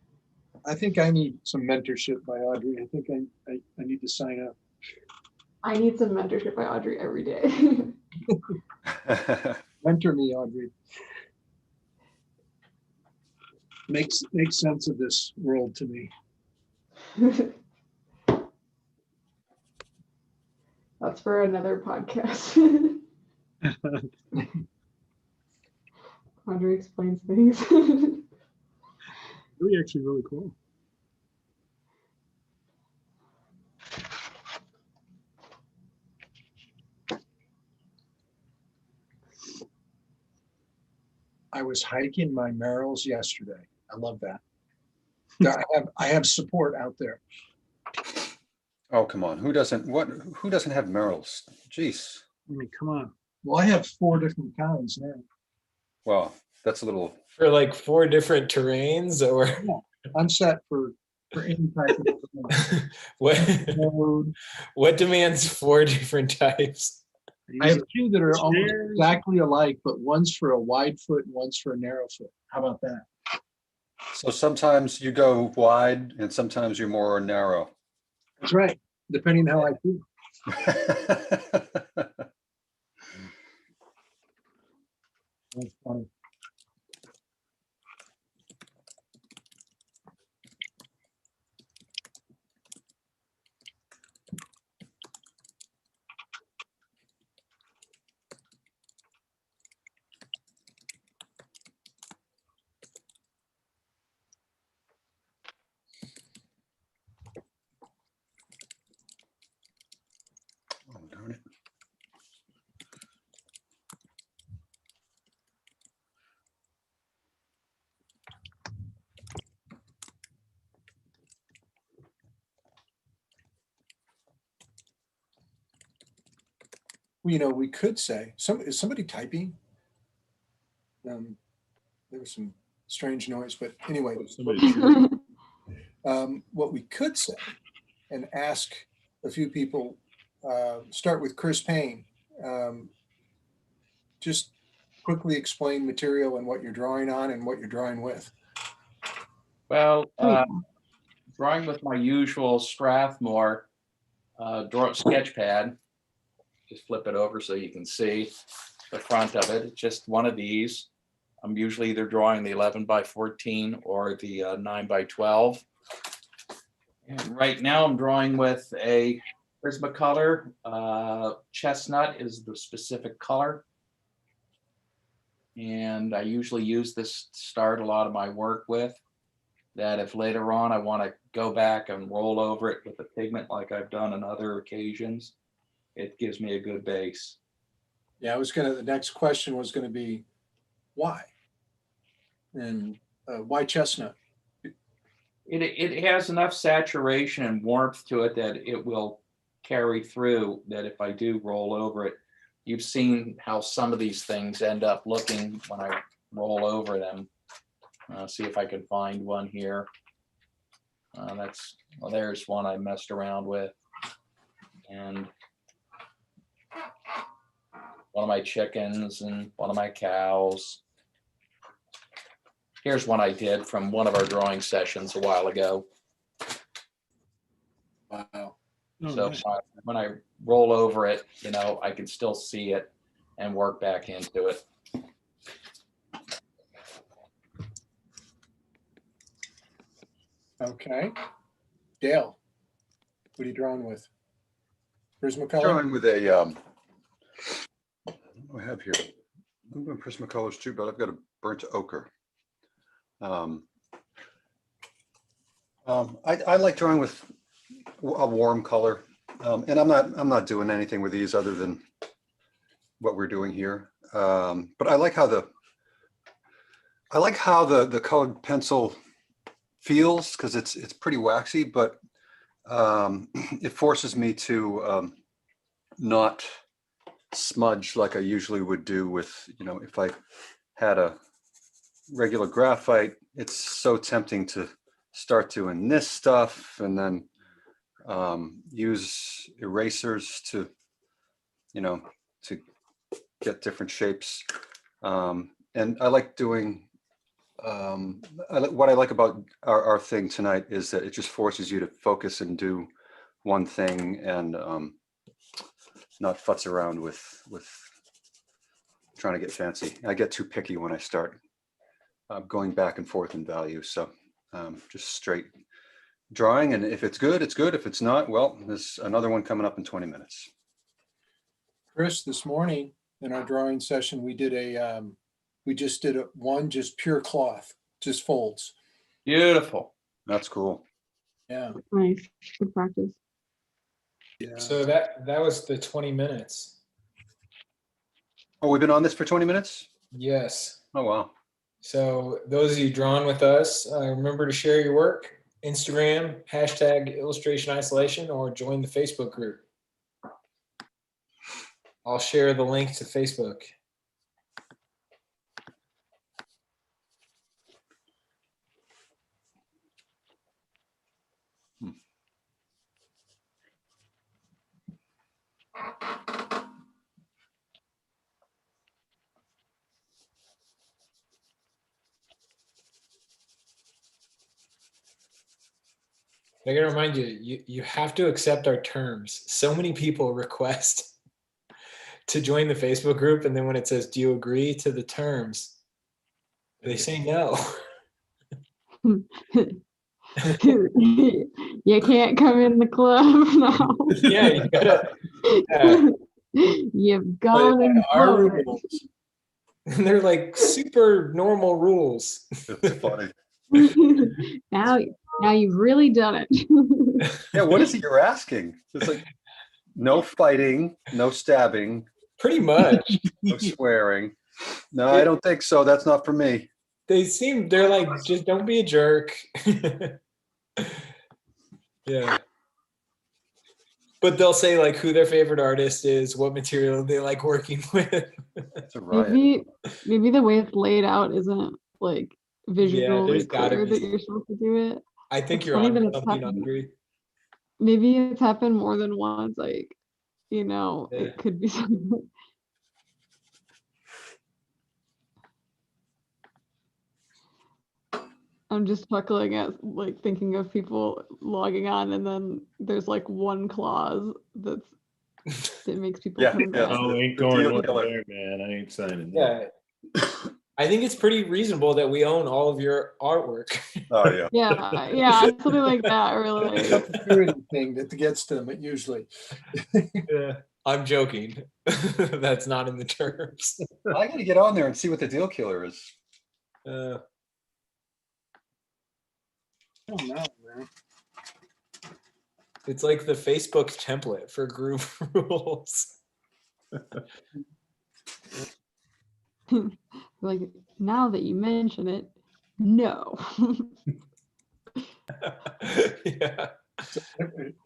I think I need some mentorship by Audrey. I think I need to sign up. I need some mentorship by Audrey every day. Mentor me, Audrey. Makes sense of this world to me. That's for another podcast. Audrey explains things. Really, actually, really cool. I was hiking my Merrills yesterday. I love that. I have support out there. Oh, come on. Who doesn't have Merrills? Jeez. I mean, come on. Well, I have 4 different kinds now. Wow, that's a little. For like 4 different terrains, or I'm set for any type of what demands 4 different types? I have 2 that are almost exactly alike, but one's for a wide foot and one's for a narrow foot. How about that? So sometimes you go wide and sometimes you're more narrow. That's right. Depending on how I feel. That's funny. Oh, darn it. Well, you know, we could say, is somebody typing? There was some strange noise, but anyway, what we could say and ask a few people, start with Chris Payne. Just quickly explain material and what you're drawing on and what you're drawing with. Well, drawing with my usual Strathmore sketch pad. Just flip it over so you can see the front of it. It's just one of these. I'm usually either drawing the 11 by 14 or the 9 by 12. And right now I'm drawing with a Prismacolor. Chestnut is the specific color. And I usually use this to start a lot of my work with, that if later on I want to go back and roll over it with the pigment like I've done on other occasions, it gives me a good base. Yeah, the next question was gonna be, why? And why chestnut? It has enough saturation and warmth to it that it will carry through, that if I do roll over it, you've seen how some of these things end up looking when I roll over them. See if I can find one here. There's one I messed around with. And one of my chickens and one of my cows. Here's one I did from one of our drawing sessions a while ago. Wow. Oh, So nice. when I roll over it, I can still see it and work back into it. Okay. Dale, what are you drawing with? Prismacolor? Drawing with a, what do I have here? I'm doing Prismacolors too, but I've got a burnt ochre. I like drawing with a warm color, and I'm not doing anything with these other than what we're doing here. But I like how the colored pencil feels, because it's pretty waxy, but it forces me to not smudge like I usually would do with, if I had a regular graphite. It's so tempting to start doing this stuff and then use erasers to get different shapes. And I like doing, what I like about our thing tonight is that it just forces you to focus and do one thing, and not futz around with trying to get fancy. I get too picky when I start going back and forth in value. So just straight drawing, and if it's good, it's good. If it's not, well, there's another one coming up in 20 minutes. Chris, this morning in our drawing session, we just did one just pure cloth, just folds. Beautiful. That's cool. Yeah. Nice. Good practice. Yeah. So that was the 20 minutes. Oh, we've been on this for 20 minutes? Yes. Oh, wow. So those of you drawn with us, remember to share your work, Instagram, #illustration isolation, or join the Facebook group. I'll share the link to Facebook. I gotta remind you, you have to accept our terms. So many people request to join the Facebook group, and then when it says, do you agree to the terms? They say no. You can't come in the club now. Yeah, you gotta. You've gone and Our voted. rules. They're like super normal rules. That's funny. now you've really done it. Yeah, what is it you're asking? It's like no fighting, no stabbing, Pretty much. no swearing. No, I don't think so. That's not for me. They're like, just don't be a jerk. Yeah. But they'll say like who their favorite artist is, what material they like working with. That's a riot. Maybe the way it's laid out isn't like visually there's gotta clear be. that you're supposed to do it. I think It's you're funny on that it's something, happened. Audrey. Maybe it's happened more than once. Like, Yeah. it could be something. I'm just chuckling at like thinking of people logging on, and then there's like one clause that makes people Yeah, turn yeah. back. Oh, ain't The going deal over killer. there, man. I ain't signing that. Yeah. I think it's pretty reasonable that we own all of your artwork. Oh, yeah. Yeah, something like that, or like Security thing that gets them usually. Yeah. I'm joking. That's not in the terms. I gotta get on there and see what the deal killer is. Uh, Oh no, man. it's like the Facebook template for group rules. Like, now that you mention it, no. Yeah.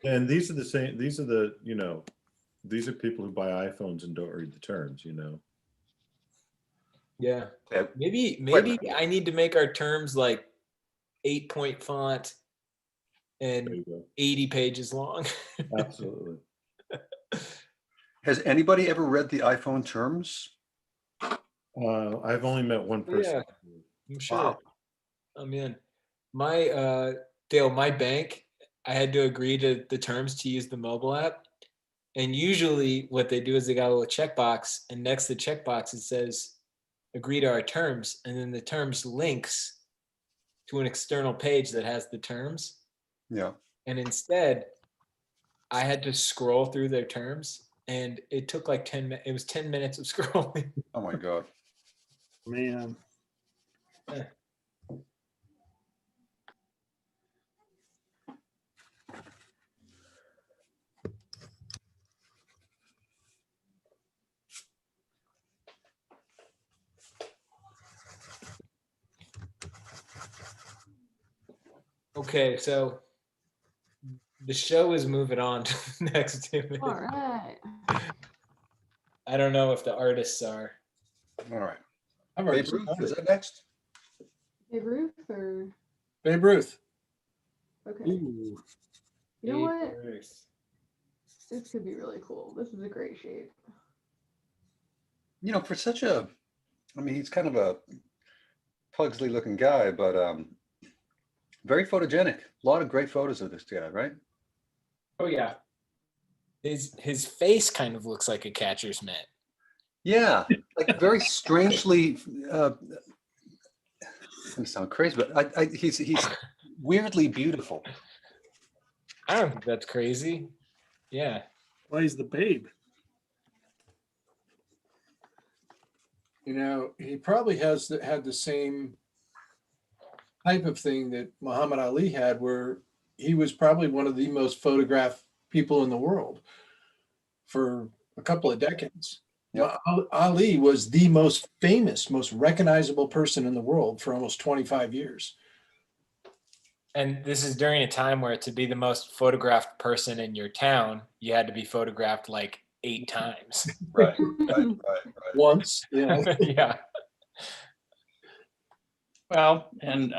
And these are the same, these are the, these are people who buy iPhones and don't read the terms, Yeah. Okay. Maybe I need to make our terms like 8-point font There and you go. 80 pages long. Absolutely. Has anybody ever read the iPhone terms? I've only met one person. Yeah. I'm sure. Wow. I'm in. My Dale, my bank, I had to agree to the terms to use the mobile app. And usually what they do is they got a little checkbox, and next to the checkbox it says agree to our terms, and then the terms links to an external page that has the terms. Yeah. And instead I had to scroll through their terms, and it took like 10 minutes. It was 10 minutes of scrolling. Oh my God. Man. Okay, so the show is moving on to the next 2 minutes. All right. I don't know if the artists are. All right. I've already Babe Ruth, started. is that next? Hey, Ruth, or Babe Ruth. okay. Ooh. You know what? Ruth. This could be really cool. This is a great shape. For such a, he's kind of a Pugsley looking guy, but very photogenic. A lot of great photos of this guy, right? Oh yeah. His face kind of looks like a catcher's mitt. Yeah, like very strangely, it's gonna sound crazy, but he's weirdly beautiful. I don't think that's crazy. Yeah. Why is the babe? He probably had the same type of thing that Muhammad Ali had, where he was probably one of the most photographed people in the world for a couple of decades. Yep. Ali was the most famous, most recognizable person in the world for almost 25 years. And this is during a time where to be the most photographed person in your town, you had to be photographed like 8 times. Right. Once, Yeah. Well, and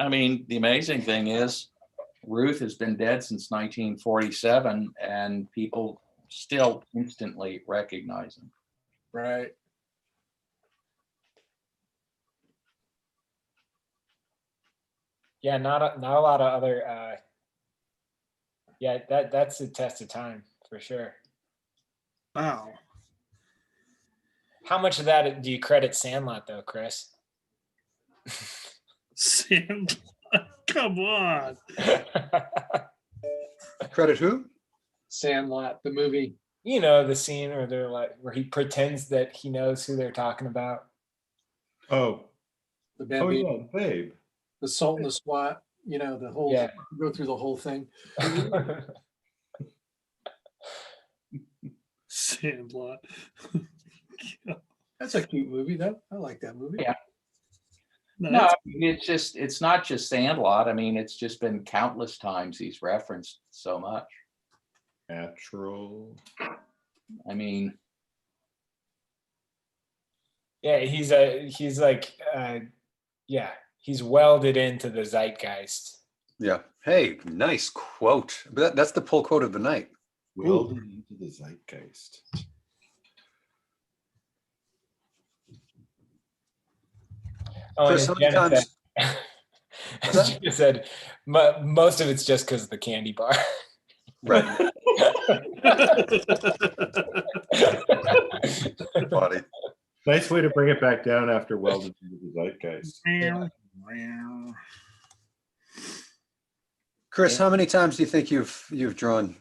the amazing thing is Ruth has been dead since 1947, and people still instantly recognize him. Right. Yeah, not a lot of other yeah, that's a test of time for sure. Wow. How much of that do you credit Sandlot though, Chris? Sam, come on. Credit who? Sandlot, the movie. You know, the scene where they're like, where he pretends that he knows who they're talking about. Oh, The oh Bambino, yeah, Babe. the Salt and the Swat, the whole, Yeah. go through the whole thing. Sandlot. That's a cute movie, though. I like that movie. Yeah. No, No, that's- it's not just Sandlot. It's just been countless times he's referenced so much. Natural. Yeah, he's he's welded into the zeitgeist. Yeah. Hey, nice quote. But that's the pull quote of the night. Welded into the zeitgeist. Oh, Chris, and how many Jenna times? said, Jenna said most of it's just because of the candy bar. Right. Funny. Nice way to bring it back down after welded into the zeitgeist. Chris, how many times do you think you've drawn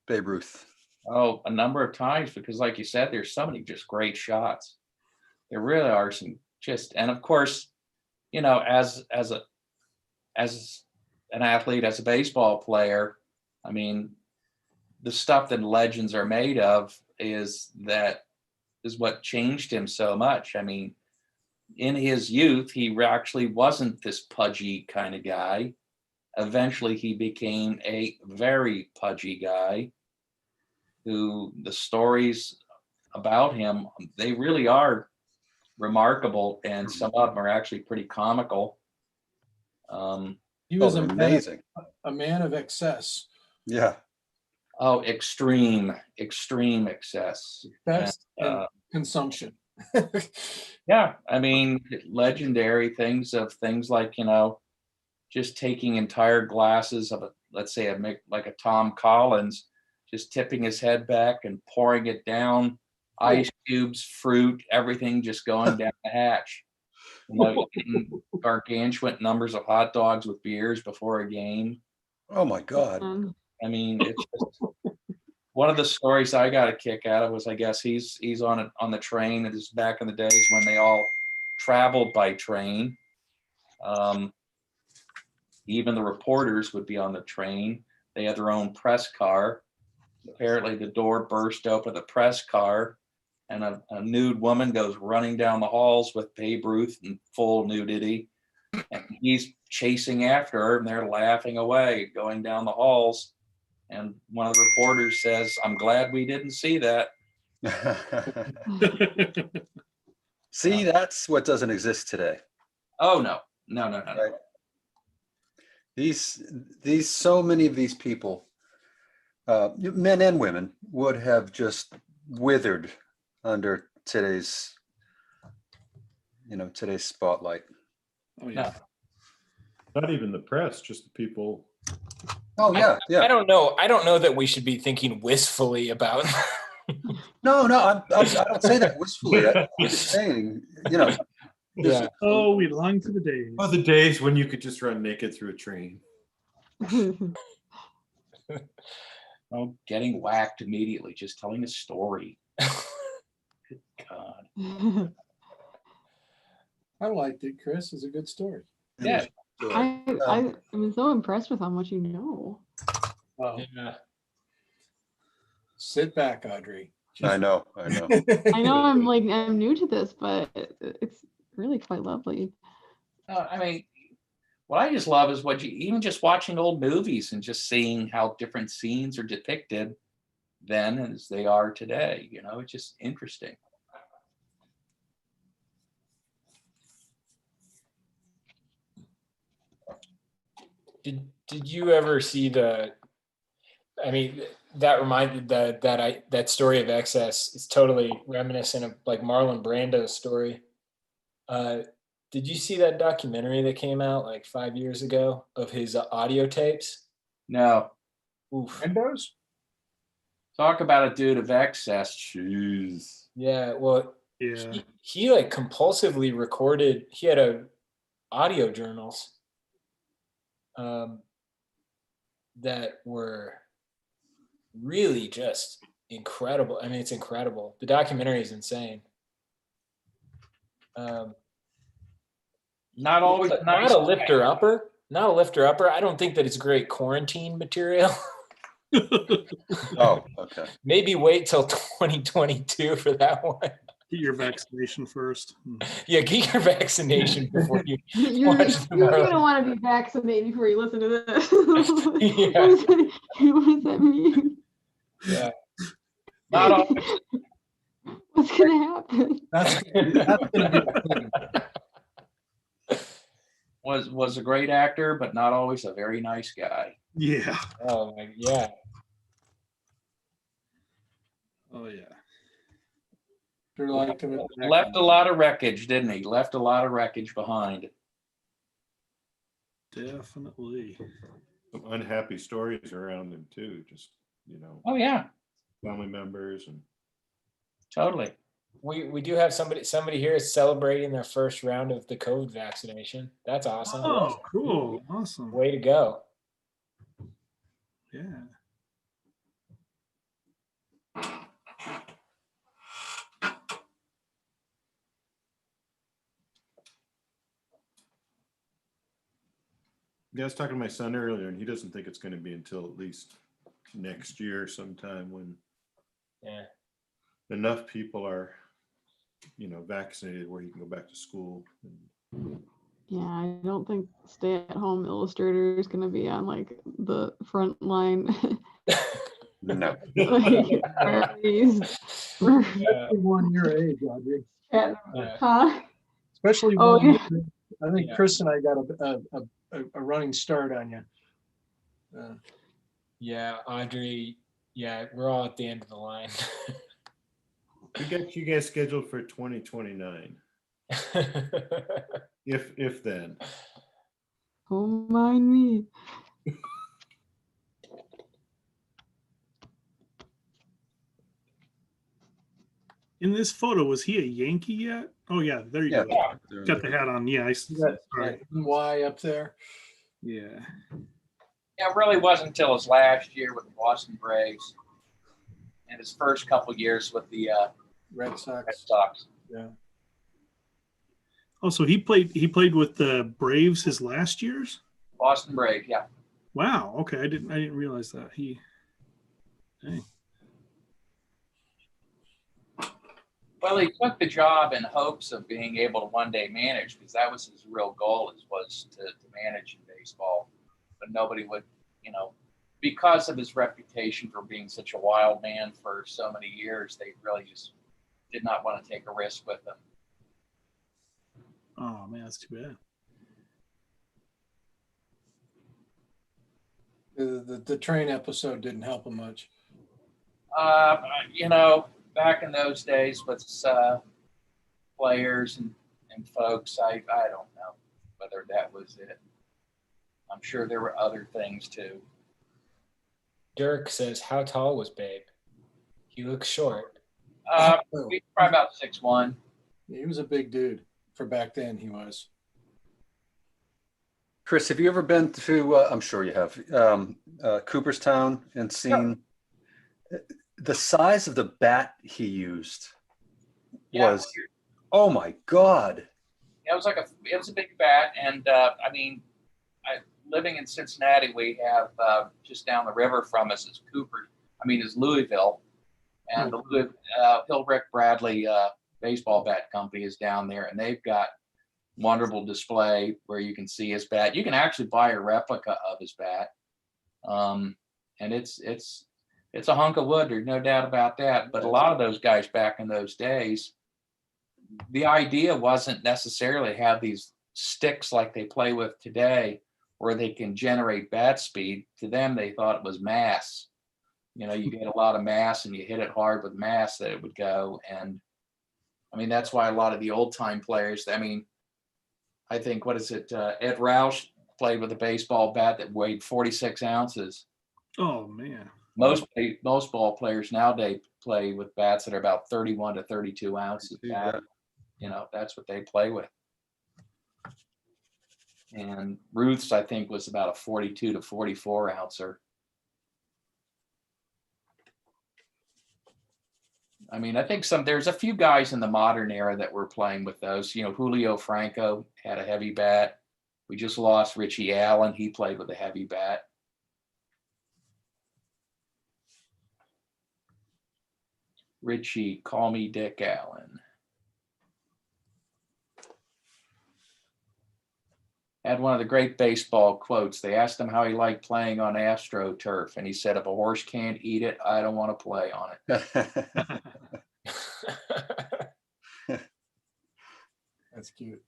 Babe Ruth? Oh, a number of times, because like you said, there's so many just great shots. There really are some just, and of course, you know, as an athlete, as a baseball player, I mean, the stuff that legends are made of is what changed him so much. I mean, in his youth, he actually wasn't this pudgy kind of guy. Eventually, he became a very pudgy guy who the stories about him, they really are remarkable, and some of them are actually pretty comical. He was Oh, amazing. a man of excess. Yeah. Oh, extreme excess. Best And, and consumption. yeah, I mean, legendary things like, you know, just taking entire glasses of let's say like a Tom Collins, just tipping his head back and pouring it down, ice cubes, fruit, everything just going down the hatch. You know, eating gargantuan numbers of hot dogs with beers before a game. Oh my God. I mean, it's just, one of the stories I got a kick out of was, I guess he's on the train. It is back in the days when they all traveled by train. Even the reporters would be on the train. They had their own press car. Apparently the door burst open the press car, and a nude woman goes running down the halls with Babe Ruth in full nudity. And he's chasing after her, and they're laughing away, going down the halls. And one of the reporters says, "I'm glad we didn't see that." See, that's what doesn't exist today. Oh, no. Right. These so many of these people, men and women, would have just withered under today's spotlight. Oh yeah. Not even the press, just the people. Oh yeah, I don't know that we should be thinking wistfully about. No, I don't say that wistfully. I'm just saying, Yeah. Oh, we long to the days. Oh, the days when you could just run naked through a train. Oh, getting whacked immediately, just telling a story. Good God. I liked it, Chris. It's a good story. Yeah. I'm so impressed with how much you know. Well, Yeah. sit back, Audrey. I know. I know I'm new to this, but it's really quite lovely. I mean, what I just love is even just watching old movies and just seeing how different scenes are depicted then as they are today. You know, it's just interesting. Did you ever see that reminded that story of excess is totally reminiscent of like Marlon Brando's story. Did you see that documentary that came out like 5 years ago of his audio tapes? No. Oof. Windows? Talk about a dude of excess. Jeez. Yeah, well, Yeah. he like compulsively recorded. He had audio journals that were really just incredible. I mean, it's incredible. The documentary is insane. Not always nice. Not a lifter upper. Not a lifter upper. I don't think that it's great quarantine material. Oh, okay. Maybe wait till 2022 for that one. Get your vaccination first. Yeah, get your vaccination before you You're watch the going to want to be vaccinated before you listen to this. Yeah. What does that mean? Yeah. Not always. What's going to happen? That's gonna be the thing. Was a great actor, but not always a very nice guy. Yeah. Oh my, yeah. Oh yeah. Sure liked him at the neck. Left a lot of wreckage, didn't he? Left a lot of wreckage behind. Definitely. Some unhappy stories around him too. Just, Oh yeah, family members and. totally. We do have somebody here is celebrating their first round of the COVID vaccination. That's awesome. Oh, cool. Awesome. Way to go. Yeah. Yeah, I was talking to my son earlier, and he doesn't think it's going to be until at least next year sometime when Yeah. enough people are, vaccinated where he can go back to school. Yeah, I don't think stay-at-home illustrator is going to be on like the front line. No. Like, priorities for Yeah. 1 year age, Audrey. Chatham. Yeah. Huh? Especially Oh, when yeah. I think Yeah. Chris and I got a running start on you. Yeah, Audrey. Yeah, we're all at the end of the line. We got you guys scheduled for 2029, if then. Don't mind me. In this photo, was he a Yankee yet? Oh yeah, there you Yeah. go. Got the hat on. Yeah, You got sorry. that Y up there. Yeah. Yeah, it really wasn't until his last year with the Boston Braves and his first couple years with the Red Red Sox. Sox. Yeah. Oh, so he played with the Braves his last years? Boston Braves, yeah. Wow. Okay, I didn't realize that. Dang. Well, he took the job in hopes of being able to one day manage, because that was his real goal, was to manage in baseball. But nobody would, because of his reputation for being such a wild man for so many years, they really just did not want to take a risk with him. Oh man, that's too bad. The train episode didn't help him much. Back in those days with players and folks, I don't know whether that was it. I'm sure there were other things too. Dirk says, "How tall was Babe? He looks short." He's probably about 6'1". He was a big dude for back then. He was. Chris, have you ever been to, I'm sure you have, Cooperstown and seen the size of the bat he used was, oh my God. It was a big bat. And living in Cincinnati, we have just down the river from us is Louisville. And the Hillbreck Bradley baseball bat company is down there, and they've got wonderful display where you can see his bat. You can actually buy a replica of his bat, and it's a hunk of wood. There's no doubt about that. But a lot of those guys back in those days, the idea wasn't necessarily have these sticks like they play with today, where they can generate bat speed. To them, they thought it was mass. You get a lot of mass and you hit it hard with mass that it would go. And that's why a lot of the old time players, I think, Ed Roush played with a baseball bat that weighed 46 ounces. Oh man. Most ball players nowadays play with bats that are about 31 to 32 ounces. That's what they play with. And Ruth's, I think, was about a 42 to 44 ouncer. I think there's a few guys in the modern era that were playing with those. Julio Franco had a heavy bat. We just lost Richie Allen. He played with a heavy bat. Richie, call me Dick Allen. Had one of the great baseball quotes. They asked him how he liked playing on AstroTurf, and he said, "If a horse can't eat it, I don't want to play on it." That's cute.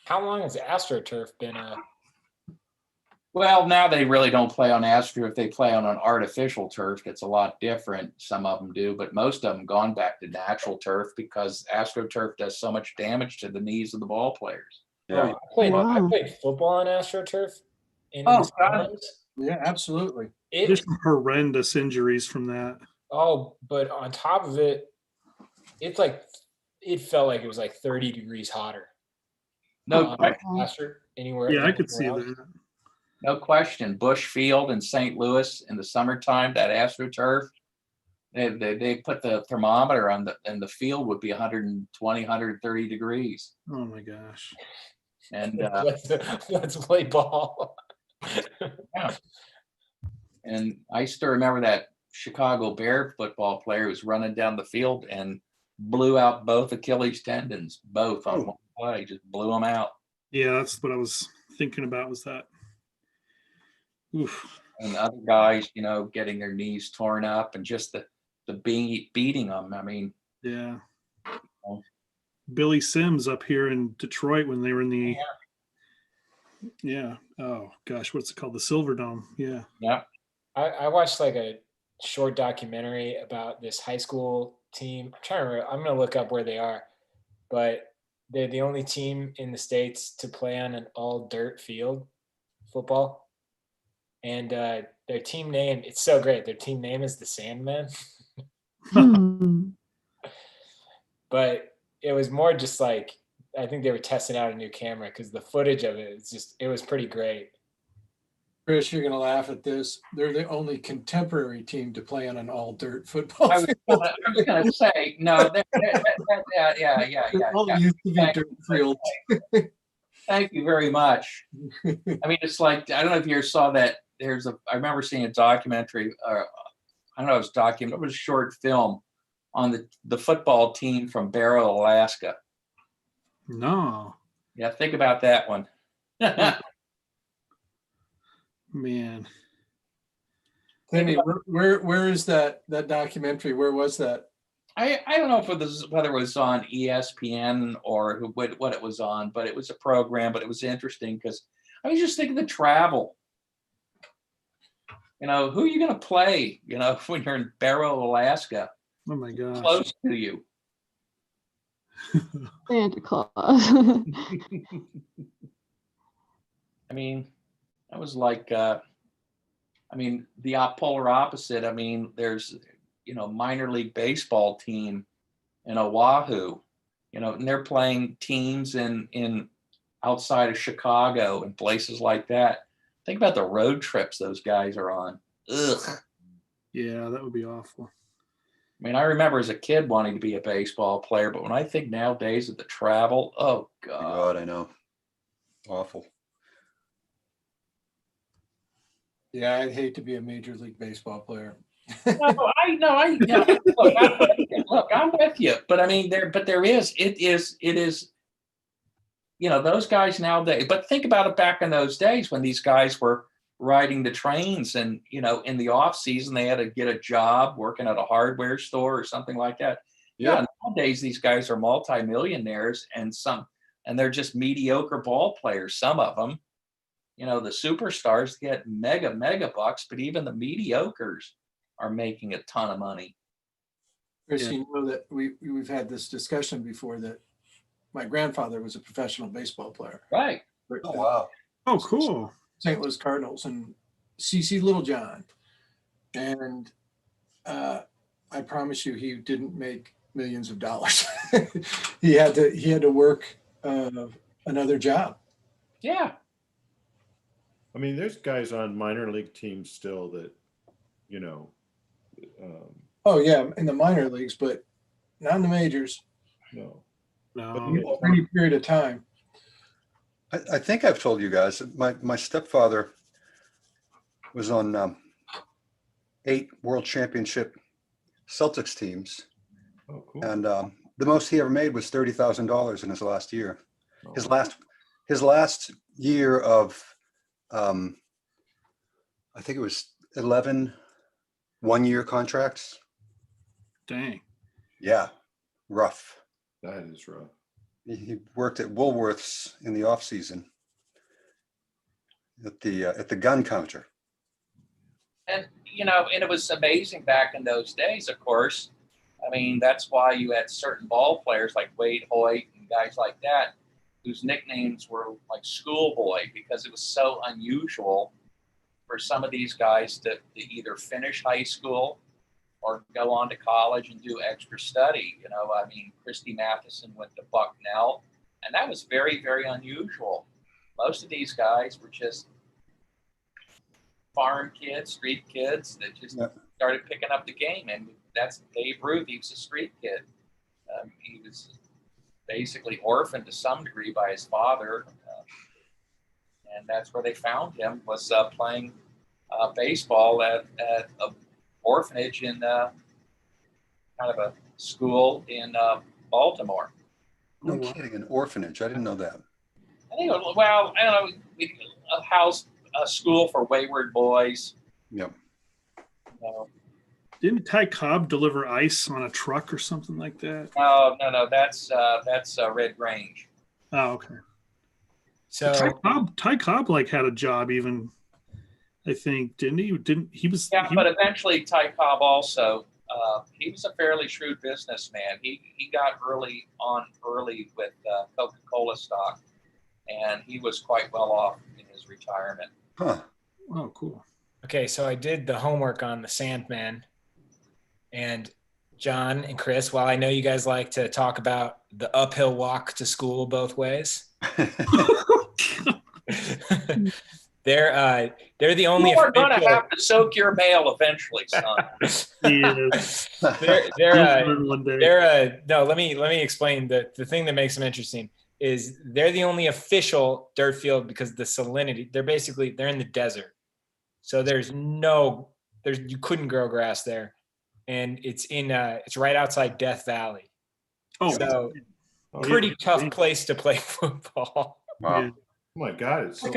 How long has AstroTurf been Well, now they really don't play on AstroTurf. They play on an artificial turf that's a lot different. Some of them do, but most of them gone back to natural turf because AstroTurf does so much damage to the knees of the ball players. Yeah. I played football on AstroTurf. Oh, God. Yeah, absolutely. There's some horrendous injuries from that. But on top of it, it felt like it was like 30 degrees hotter. No question. Anywhere. Yeah, I could see that. No question. Bush Field in St. Louis in the summertime, that AstroTurf, they put the thermometer on and the field would be 120, 130 degrees. Oh my gosh. And Let's play ball. yeah. And I still remember that Chicago Bear football player who was running down the field and blew out both Achilles tendons, both on one play, just blew them out. Yeah, that's what I was thinking about, was that. Oof. And other guys, getting their knees torn up and just the beating them. I mean, Yeah. Oh. Billy Sims up here in Detroit when they were in the oh gosh, what's it called? The Silver Dome. Yeah. Yeah. I watched like a short documentary about this high school team. I'm trying to remember, I'm gonna look up where they are, but they're the only team in the States to play on an all dirt field football. And their team name, it's so great. Their team name is the Sandmen. But it was more just like, I think they were testing out a new camera because the footage of it is just, it was pretty great. Chris, you're going to laugh at this. They're the only contemporary team to play on an all dirt football I was field. going to say, no, yeah. All used to be dirt fields. Thank you very much. I mean, it's like, I don't know if you ever saw that. I remember seeing a documentary, I don't know, it was it was a short film on the football team from Barrow, Alaska. No. Yeah, think about that one. Man. Clinty, where is that documentary? Where was that? I don't know whether it was on ESPN or what it was on, but it was a program, but it was interesting because I was just thinking the travel. Who are you going to play, when you're in Barrow, Alaska? Oh my gosh. Close to you. Santa Claus. I mean, that was like, the polar opposite. I mean, there's, minor league baseball team in Oahu, and they're playing teams in outside of Chicago and places like that. Think about the road trips those guys are on. Ugh. Yeah, that would be awful. I mean, I remember as a kid wanting to be a baseball player, but when I think nowadays of the travel, oh God. I know. Awful. Yeah, I'd hate to be a Major League Baseball player. Look, I'm with you, but I mean, it is, those guys nowadays, but think about it back in those days when these guys were riding the trains and, in the off season, they had to get a job working at a hardware store or something like that. Yeah. Nowadays, these guys are multimillionaires and they're just mediocre ball players. Some of them, the superstars get mega bucks, but even the mediocres are making a ton of money. Chris, you know that we've had this discussion before that my grandfather was a professional baseball player. Right. Oh, wow. Oh, cool. St. Louis Cardinals and CC Littlejohn. And I promise you, he didn't make millions of dollars. he had to work another job. Yeah. I mean, there's guys on minor league teams still that, Oh yeah, in the minor leagues, but not in the majors. no. No. For any period of time. I think I've told you guys, my stepfather was on 8 World Championship Celtics teams. Oh, cool. And the most he ever made was $30,000 in his last year. Oh. His last year of, I think it was 11 one-year contracts. Dang. Yeah, rough. That is rough. He worked at Woolworths in the off season at the gun counter. And, and it was amazing back in those days, of course. I mean, that's why you had certain ball players like Wade Hoyt and guys like that, whose nicknames were like Schoolboy, because it was so unusual for some of these guys to either finish high school or go on to college and do extra study. I mean, Christy Matheson went to Bucknell, and that was very, very unusual. Most of these guys were just farm kids, street kids that just started picking up the game. And that's Dave Ruth. He was a street kid. He was basically orphaned to some degree by his father. that's where they found him, was playing baseball at a orphanage in kind of a school in Baltimore. No Oh, wow. kidding, an orphanage. I didn't know that. I think, well, I don't know, a school for wayward boys. Yep. Didn't Ty Cobb deliver ice on a truck or something like that? No, that's Red Grange. Oh, okay. So Ty Cobb like had a job even, I think, didn't he? He was? Yeah, but eventually Ty Cobb also, he was a fairly shrewd businessman. He got early with Coca-Cola stock, and he was quite well off in his retirement. Huh. Oh, cool. okay, so I did the homework on the Sandman, and John and Chris, while I know you guys like to talk about the uphill walk to school both ways, they're the only You are going to official. have to soak your mail eventually, son. He is. One day. No, let me explain the thing that makes them interesting is they're the only official dirt field because the salinity, they're in the desert. So you couldn't grow grass there. And it's right outside Death Valley. Oh, So Oh, pretty yeah. tough place to play football. Wow. Yeah. Oh my God. It's so,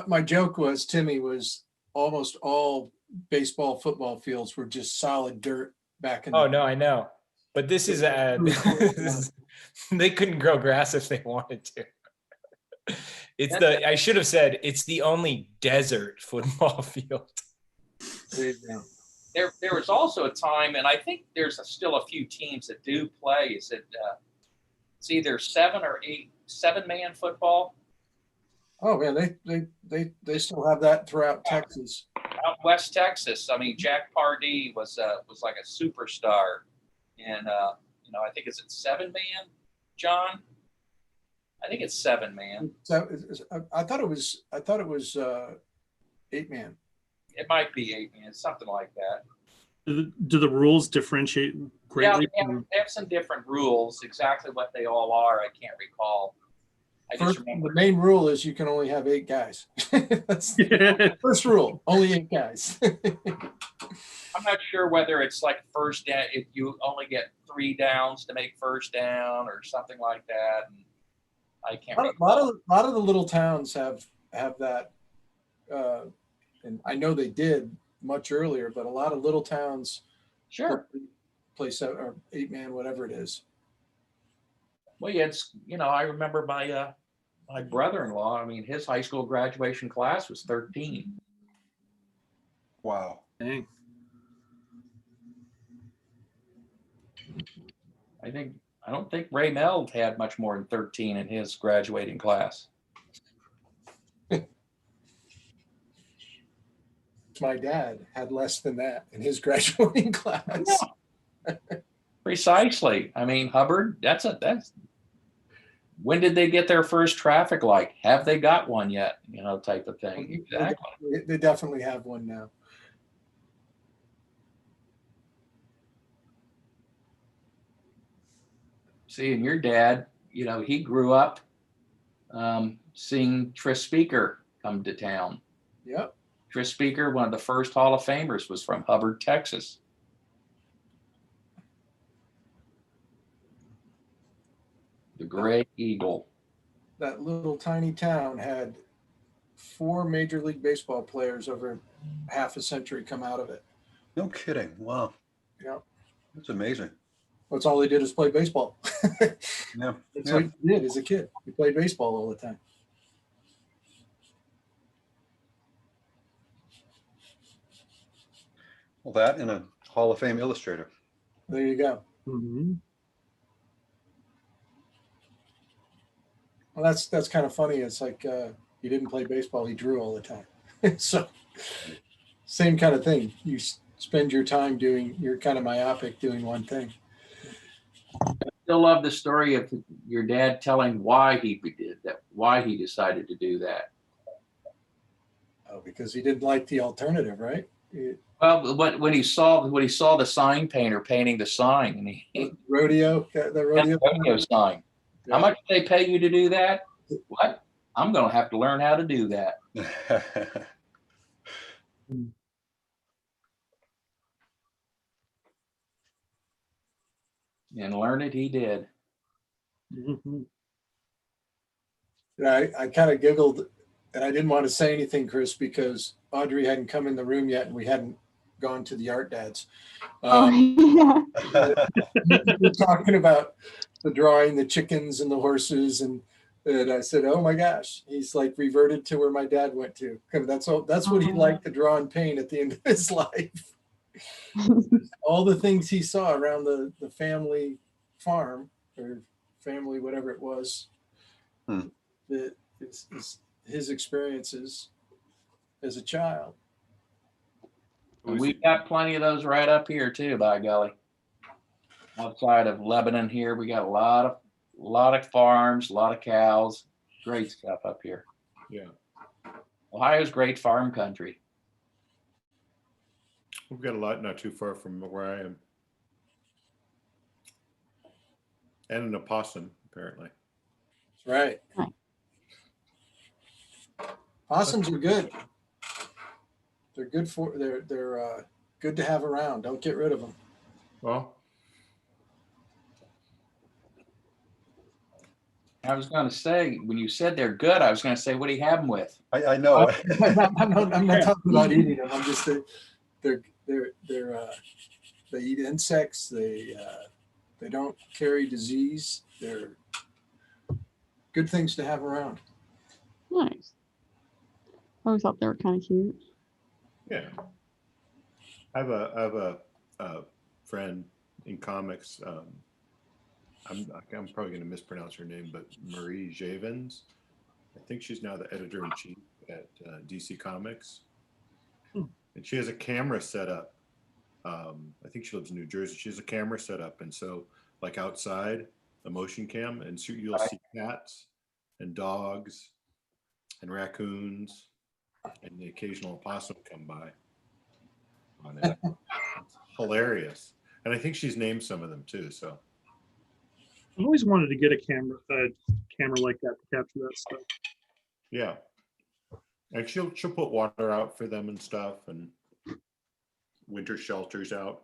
My joke was Timmy was almost all baseball, football fields were just solid dirt back in. Oh no, I know. But this is they couldn't grow grass if they wanted to. I should have said it's the only desert football field. There was also a time, and I think there's still a few teams that do play. Is it? It's either 7 or 8 7-man football. Oh man, they still have that throughout Texas. Out West Texas. I mean, Jack Pardee was like a superstar, and I think it's 7-man, John. I think it's 7-man. So I thought it was 8-man. It might be 8-man, something like that. Do the rules differentiate greatly? Yeah, they have some different rules. Exactly what they all are, I can't recall. I just remember The main rule is you can only have 8 guys. That's Yeah. first rule, only 8 guys. I'm not sure whether it's like first down, if you only get 3 downs to make first down or something like that. And I can't A lot of the little towns have that, and I know they did much earlier, but a lot of little towns Sure. play 7 or 8-man, whatever it is. Well, yeah, I remember my brother-in-law, I mean, his high school graduation class was 13. Wow. Dang. I don't think Ray Meld had much more than 13 in his graduating class. My dad had less than that in his graduating class. Yeah. Precisely. I mean, Hubbard, that's when did they get their first traffic light? Have they got one yet? Type of thing. Exactly. They definitely have one now. See, and your dad, he grew up seeing Tris Speaker come to town. Yep. Tris Speaker, one of the first Hall of Famers, was from Hubbard, Texas. The Gray Eagle. That little tiny town had 4 Major League Baseball players over half a century come out of it. No kidding. Wow. Yeah. That's amazing. That's all they did is play baseball. Yeah. That's what he did as a kid. He played baseball all the time. Well, that and a Hall of Fame illustrator. There you go. Mm-hmm. Well, that's kind of funny. It's like he didn't play baseball. He drew all the time. So same kind of thing. You spend your time you're kind of myopic doing one thing. I still love the story of your dad telling why he did that, why he decided to do that. Oh, because he didn't like the alternative, right? Well, when he saw the sign painter painting the sign, and the rodeo rodeo sign. Yeah. How much did they pay you to do that? What? I'm going to have to learn how to do that. And learn it he did. Mhm. And I kind of giggled, and I didn't want to say anything, Chris, because Audrey hadn't come in the room yet, and we hadn't gone to the art dads. Oh, yeah. We're talking about the drawing, the chickens and the horses, and I said, "Oh my gosh, he's like reverted to where my dad went to." That's all. That's what he liked to draw and paint at the end of his life. All the things he saw around the family farm or family, whatever it was. That is his experiences as a child. And we've got plenty of those right up here too, by golly. Outside of Lebanon here, we got a lot of farms, a lot of cows. Great stuff up here. Yeah. Ohio's great farm country. We've got a lot not too far from where I am. And an opossum, apparently. Right. Possums are good. They're good for they're good to have around. Don't get rid of them. Well, I was going to say, when you said they're good, I was going to say, what do you have them with? I know. I'm not talking about eating them. I'm just they're they eat insects. They don't carry disease. They're good things to have around. Nice. I always thought they were kind of cute. yeah. I have a friend in comics. I'm probably going to mispronounce her name, but Marie Javins. I think she's now the editor-in-chief at DC Comics. And she has a camera set up. I think she lives in New Jersey. She has a camera set up. And so like outside, a motion cam, and so you'll see cats and dogs and raccoons and the occasional opossum come by on it. It's hilarious. And I think she's named some of them too, so. I've always wanted to get a camera like that to capture that stuff. Yeah. And she'll put water out for them and stuff, and winter shelters out.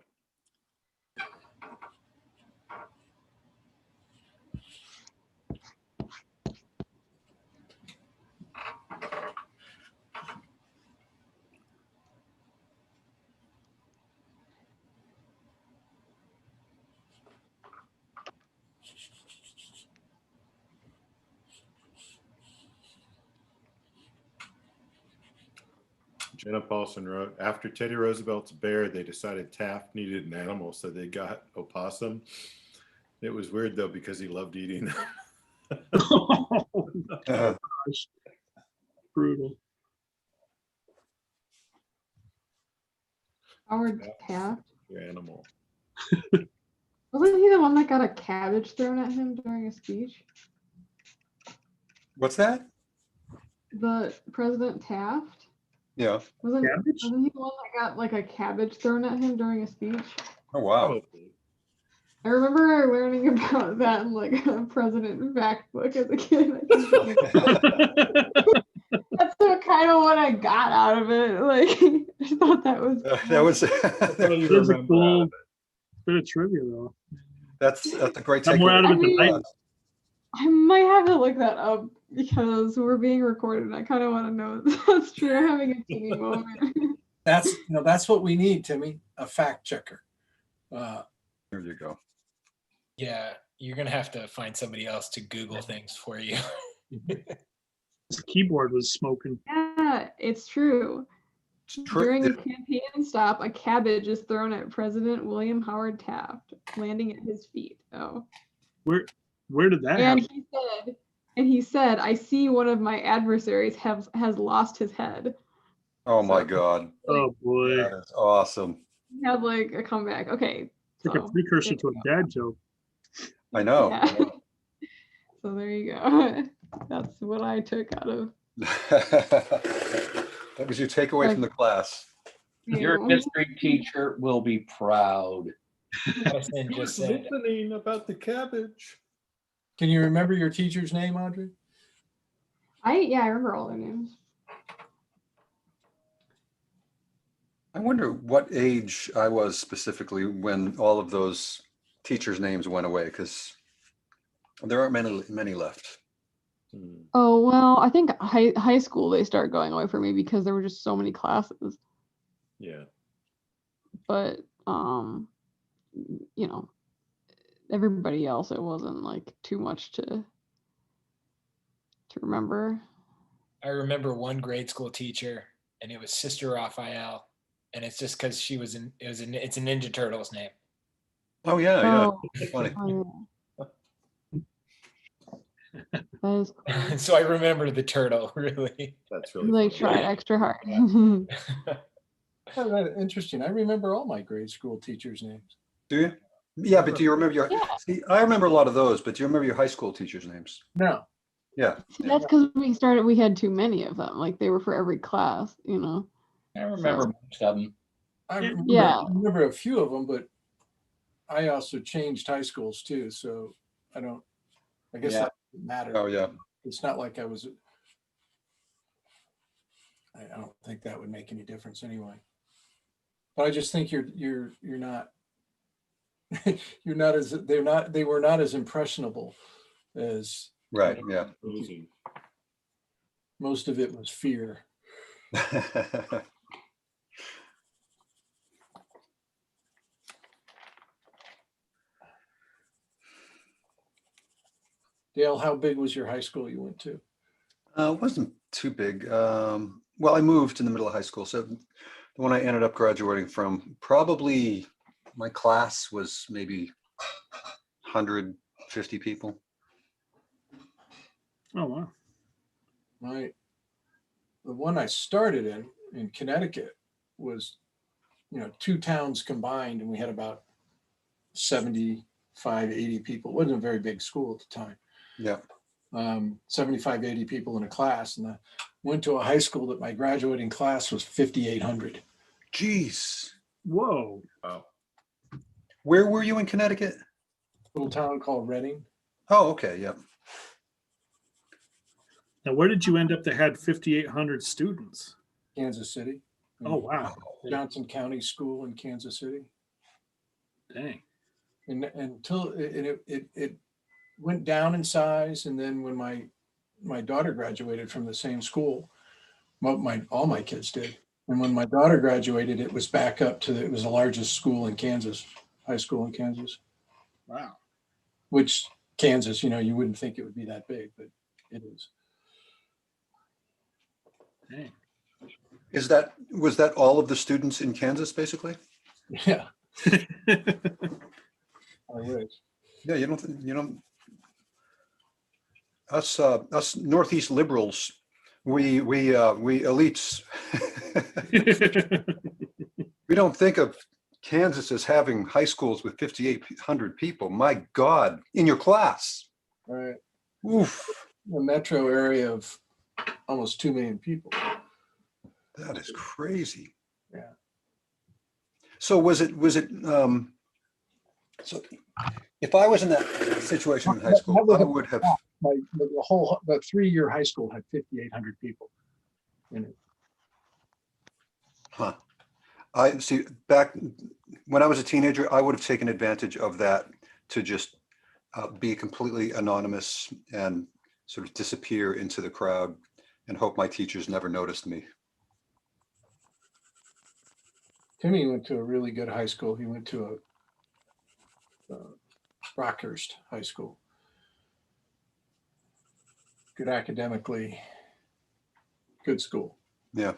Jenna Paulson wrote, after Teddy Roosevelt's bear, they decided Taft needed an animal, so they got opossum. It was weird though, because he loved eating them. Oh, gosh. Brutal. Howard Taft. Your animal. Wasn't he the one that got a cabbage thrown at him during a speech? What's that? The President Taft? Yeah. Wasn't Cabbage? he the one that got like a cabbage thrown at him during a speech? Oh, wow. Probably. I remember learning about that in like a president fact book as a kid. That's kind of what I got out of it. Like, I thought that was. That was. There's a cool bit of trivia though. That's a great Got more out of it than I did. I might have to look that up because we're being recorded and I kind of want to know if that's true. I'm having a teeny moment. That's what we need, Timmy, a fact checker. There you go. Yeah, you're gonna have to find somebody else to Google things for you. His keyboard was smoking. Yeah, it's true. During a campaign stop, a cabbage is thrown at President William Howard Taft, landing at his feet. Oh. Where did that And happen? he said, I see one of my adversaries has lost his head. Oh my God. Oh boy. That is awesome. He had like a comeback. Okay. It's like a precursor to a dad joke. I know. Yeah. So there you go. That's what I took out of. That was your takeaway from the class. Your history teacher will be proud. Madison just said, Listening about the cabbage. Can you remember your teacher's name, Audrey? I remember all their names. I wonder what age I was specifically when all of those teachers' names went away, because there aren't many left. Hmm. Oh well, I think high school they started going away for me because there were just so many classes. Yeah. But you know, everybody else, it wasn't like too much to remember. I remember one grade school teacher, and it was Sister Raphael, and it's just because she was it's a Ninja Turtles name. Oh yeah, Oh, yeah. Funny. oh yeah. That is cool. So I remember the turtle really. That's really Like funny. tried extra hard. Oh, that's interesting. I remember all my grade school teachers' names. Do you? Yeah, but do you remember your? Yeah. See, I remember a lot of those, but do you remember your high school teachers' names? No. Yeah. See, that's because we had too many of them. Like they were for every class, you know. I remember So- most of them. Yeah. I remember a few of them, but I also changed high schools too, so I guess Yeah. that doesn't matter. Oh yeah. It's not like I don't think that would make any difference anyway. But I just think you're not they were not as impressionable as Right. Yeah. Losing. most of it was fear. Dale, how big was your high school you went to? It wasn't too big. Well, I moved in the middle of high school, so the one I ended up graduating from, probably my class was maybe 150 people. Oh wow. The one I started in Connecticut was, 2 towns combined, and we had about 75, 80 people. It wasn't a very big school at the time. Yeah. 75, 80 people in a class, and I went to a high school that my graduating class was 5,800. Jeez. Whoa. Wow. Where were you in Connecticut? Little town called Reading. Oh, okay. Yeah. Now, where did you end up that had 5,800 students? Kansas City. Oh wow. Johnson County School in Kansas City. Dang. And until it went down in size, and then when my daughter graduated from the same school, all my kids did. And when my daughter graduated, it was back up to it was the largest school in Kansas, high school in Kansas. Wow. Which Kansas, you wouldn't think it would be that big, but it is. Dang. Was that all of the students in Kansas, basically? Yeah, I wish. Yeah, you don't. Us Northeast liberals, we elites, we don't think of Kansas as having high schools with 5,800 people. My God, in your class. All right. Oof. The metro area of almost 2 million people. That is crazy. Yeah. So was it so if I was in that situation in high school, I would have. The 3-year high school had 5,800 people in it. Huh. I see, back when I was a teenager, I would have taken advantage of that to just be completely anonymous and sort of disappear into the crowd and hope my teachers never noticed me. Timmy went to a really good high school. He went to a Rockhurst High School. Good academically, good school. Yeah.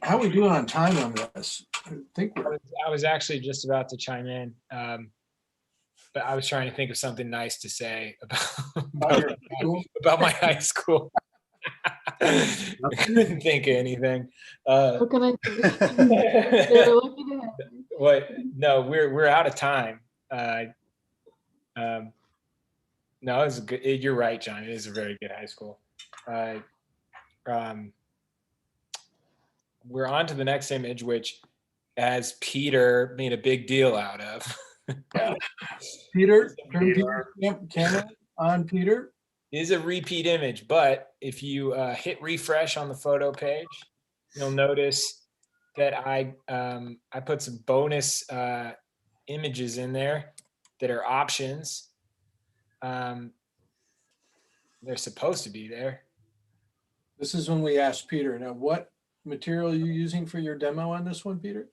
How we doing on time on this? I think I was actually just about to chime in, but I was trying to think of something nice to say about my high school. I couldn't think of anything. What can I do? They're looking to have me. What? No, we're out of time. No, it's good. You're right, John. It is a very good high school. We're on to the next image, which, as Peter made a big deal out of, Peter, turn Peter's camera on, Peter. It is a repeat image, but if you hit refresh on the photo page, you'll notice that I put some bonus images in there that are options. They're supposed to be there. This is when we asked Peter, now what material are you using for your demo on this one, Peter?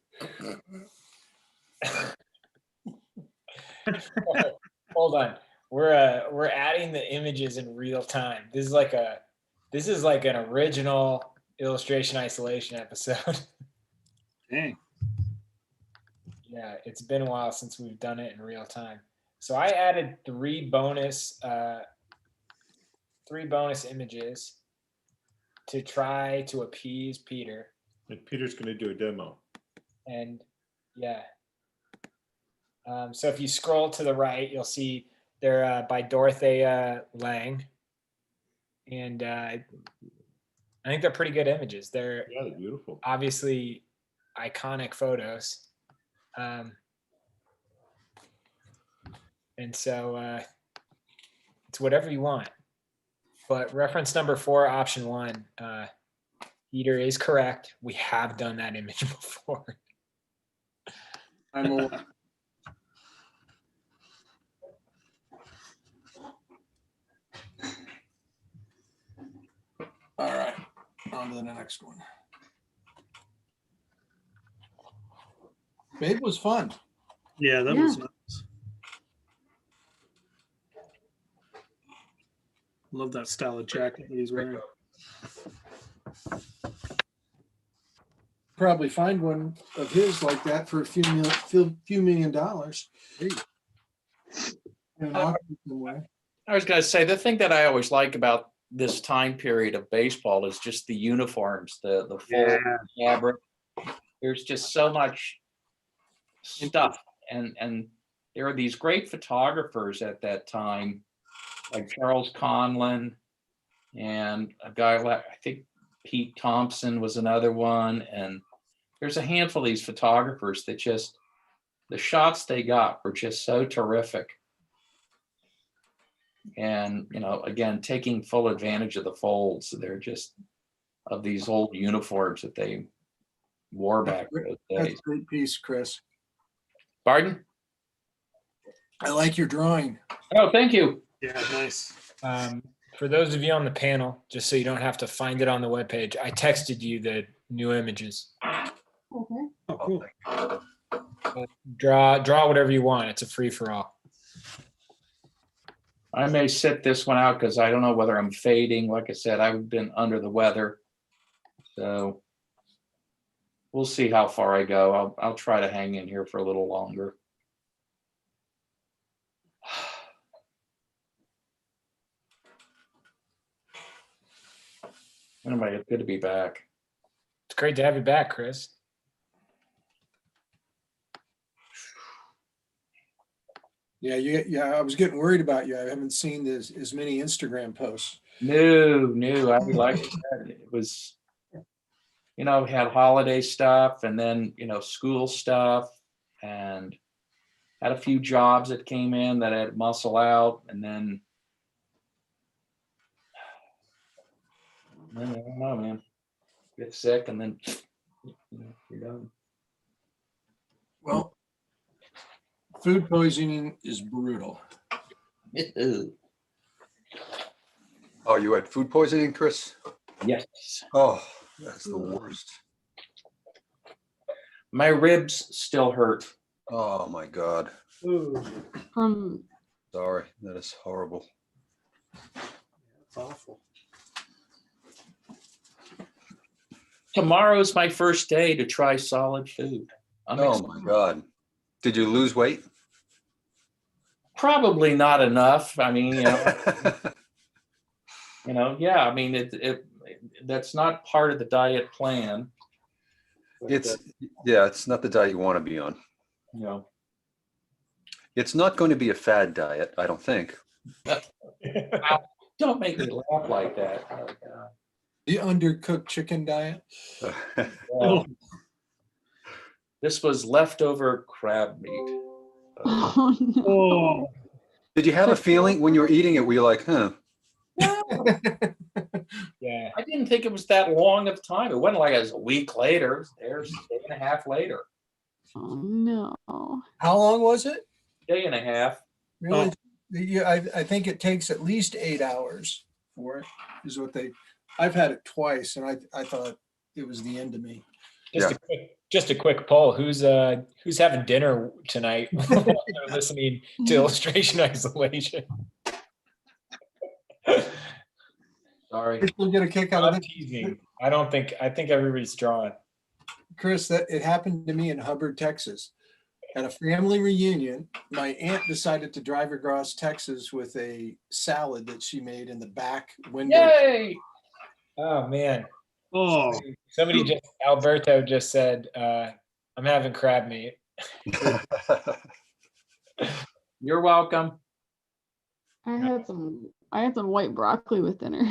Hold on. We're adding the images in real time. This is like an original illustration isolation episode. Dang. Yeah, it's been a while since we've done it in real time. So I added three bonus images to try to appease Peter. And Peter's going to do a demo. And yeah. So if you scroll to the right, you'll see they're by Dorothea Lange. And I think they're pretty good images. They're beautiful. Obviously iconic photos. And so it's whatever you want. But reference number 4, option 1, Peter is correct. We have done that image before. I'm aware. All right, on to the next one. Babe was fun. Yeah, that was nice. Love that style of jacket that he's wearing. Probably find one of his like that for a few million dollars. In an auction somewhere. I was going to say, the thing that I always like about this time period of baseball is just the uniforms, the full fabric. There's just so much stuff, and there are these great photographers at that time, like Charles Conlon, and a guy like, I think Pete Thompson was another one, and there's a handful of these photographers that just, the shots they got were just so terrific. And, you know, again, taking full advantage of the folds. They're just of these old uniforms that they wore back in those That's days. a great piece, Chris. Pardon? I like your drawing. Oh, thank you. Yeah, nice. For those of you on the panel, just so you don't have to find it on the webpage, I texted you the new images. Okay. Oh, cool. Draw whatever you want. It's a free for all. I may sit this one out because I don't know whether I'm fading. Like I said, I've been under the weather. So we'll see how far I go. I'll try to hang in here for a little longer. Anyway, it's good to be back. It's great to have you back, Chris. Yeah, I was getting worried about you. I haven't seen as many Instagram posts. No, I like that. It was, you know, had holiday stuff and then, you know, school stuff, and had a few jobs that came in that I had to muscle out, and then I don't know, man. Get sick and then you're done. Well, food poisoning is brutal. Oh, you had food poisoning, Chris? Yes. Oh, that's the worst. My ribs still hurt. Oh my God. From Sorry, that is horrible. It's awful. Tomorrow's my first day to try solid food. I'm Oh my God. Did you lose weight? Probably not enough. I mean, yeah. I mean, it that's not part of the diet plan. But, it's not the diet you want to be on. you know, It's not going to be a fad diet, I don't think. don't make me laugh like that. Oh, God. The undercooked chicken diet. Well, this was leftover crab meat. Oh no. Oh, Did you have a feeling when you were eating it? Were you like, huh? No, Yeah. I didn't think it was that long of time. It wasn't like it was a week later. There's a day and a half later. Oh no. How long was it? Day and a half. Really? Yeah, I think it takes at least 8 hours for it, is what I've had it twice, and I thought it was the end of me. Just a quick poll. Who's having dinner tonight while they're listening to Illustration Isolation? Sorry. I still get a kick out of I'm it. teasing. I think everybody's drawing. Chris, that it happened to me in Hubbard, Texas. At a family reunion, my aunt decided to drive across Texas with a salad that she made in the back window. Yay! Oh man. oh, Alberto just said, I'm having crab meat. You're welcome. I had some white broccoli with dinner.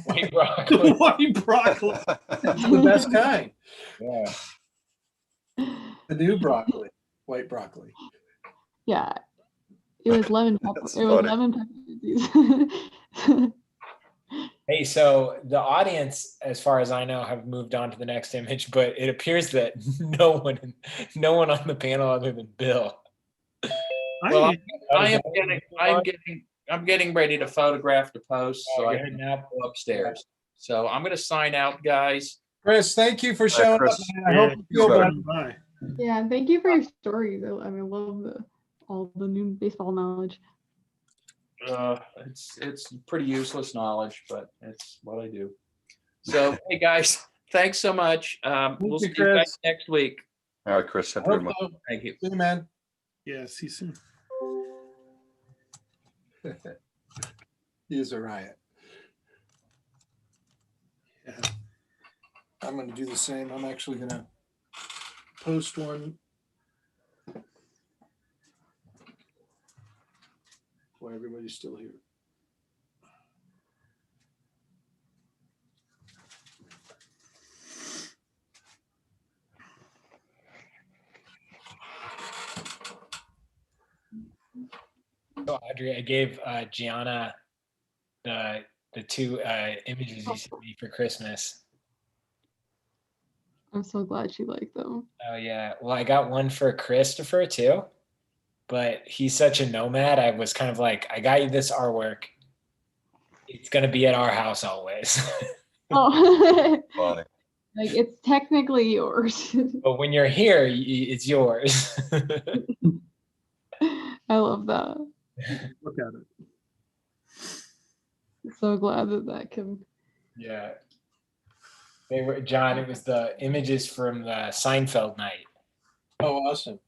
White broccoli. white broccoli. It's the best kind. Yeah. The new broccoli, white broccoli. Yeah. It was lemon pepper. That's It was funny. lemon pepper disease. Hey, so the audience, as far as I know, have moved on to the next image, but it appears that no one on the panel other than Bill. Well, I'm getting ready to photograph the post, so I can go upstairs. So I'm going to sign out, guys. Chris, thank you for showing up. Chris. Man. I hope you feel better. Bye. Yeah, and thank you for your stories. I mean, I love all the new baseball knowledge. It's pretty useless knowledge, but it's what I do. So, hey guys, thanks so much. We'll see you guys Chris. next week. All right, Chris. Have a good one. Thank you. See you, man. Yeah, see you soon. He is a riot. Yeah. I'm going to do the same. I'm actually going to post one. While everybody's still here. So Audrey, I gave Gianna the two images you sent me for Christmas. I'm so glad she liked them. Oh yeah. Well, I got one for Christopher too, but he's such a nomad. I was kind of like, I got you this artwork. It's gonna be at our house always. Oh, Funny. like it's technically yours. But when you're here, it's yours. I love that. Look at it. So glad that can. Yeah. They were John. It was the images from the Seinfeld night. Oh, awesome.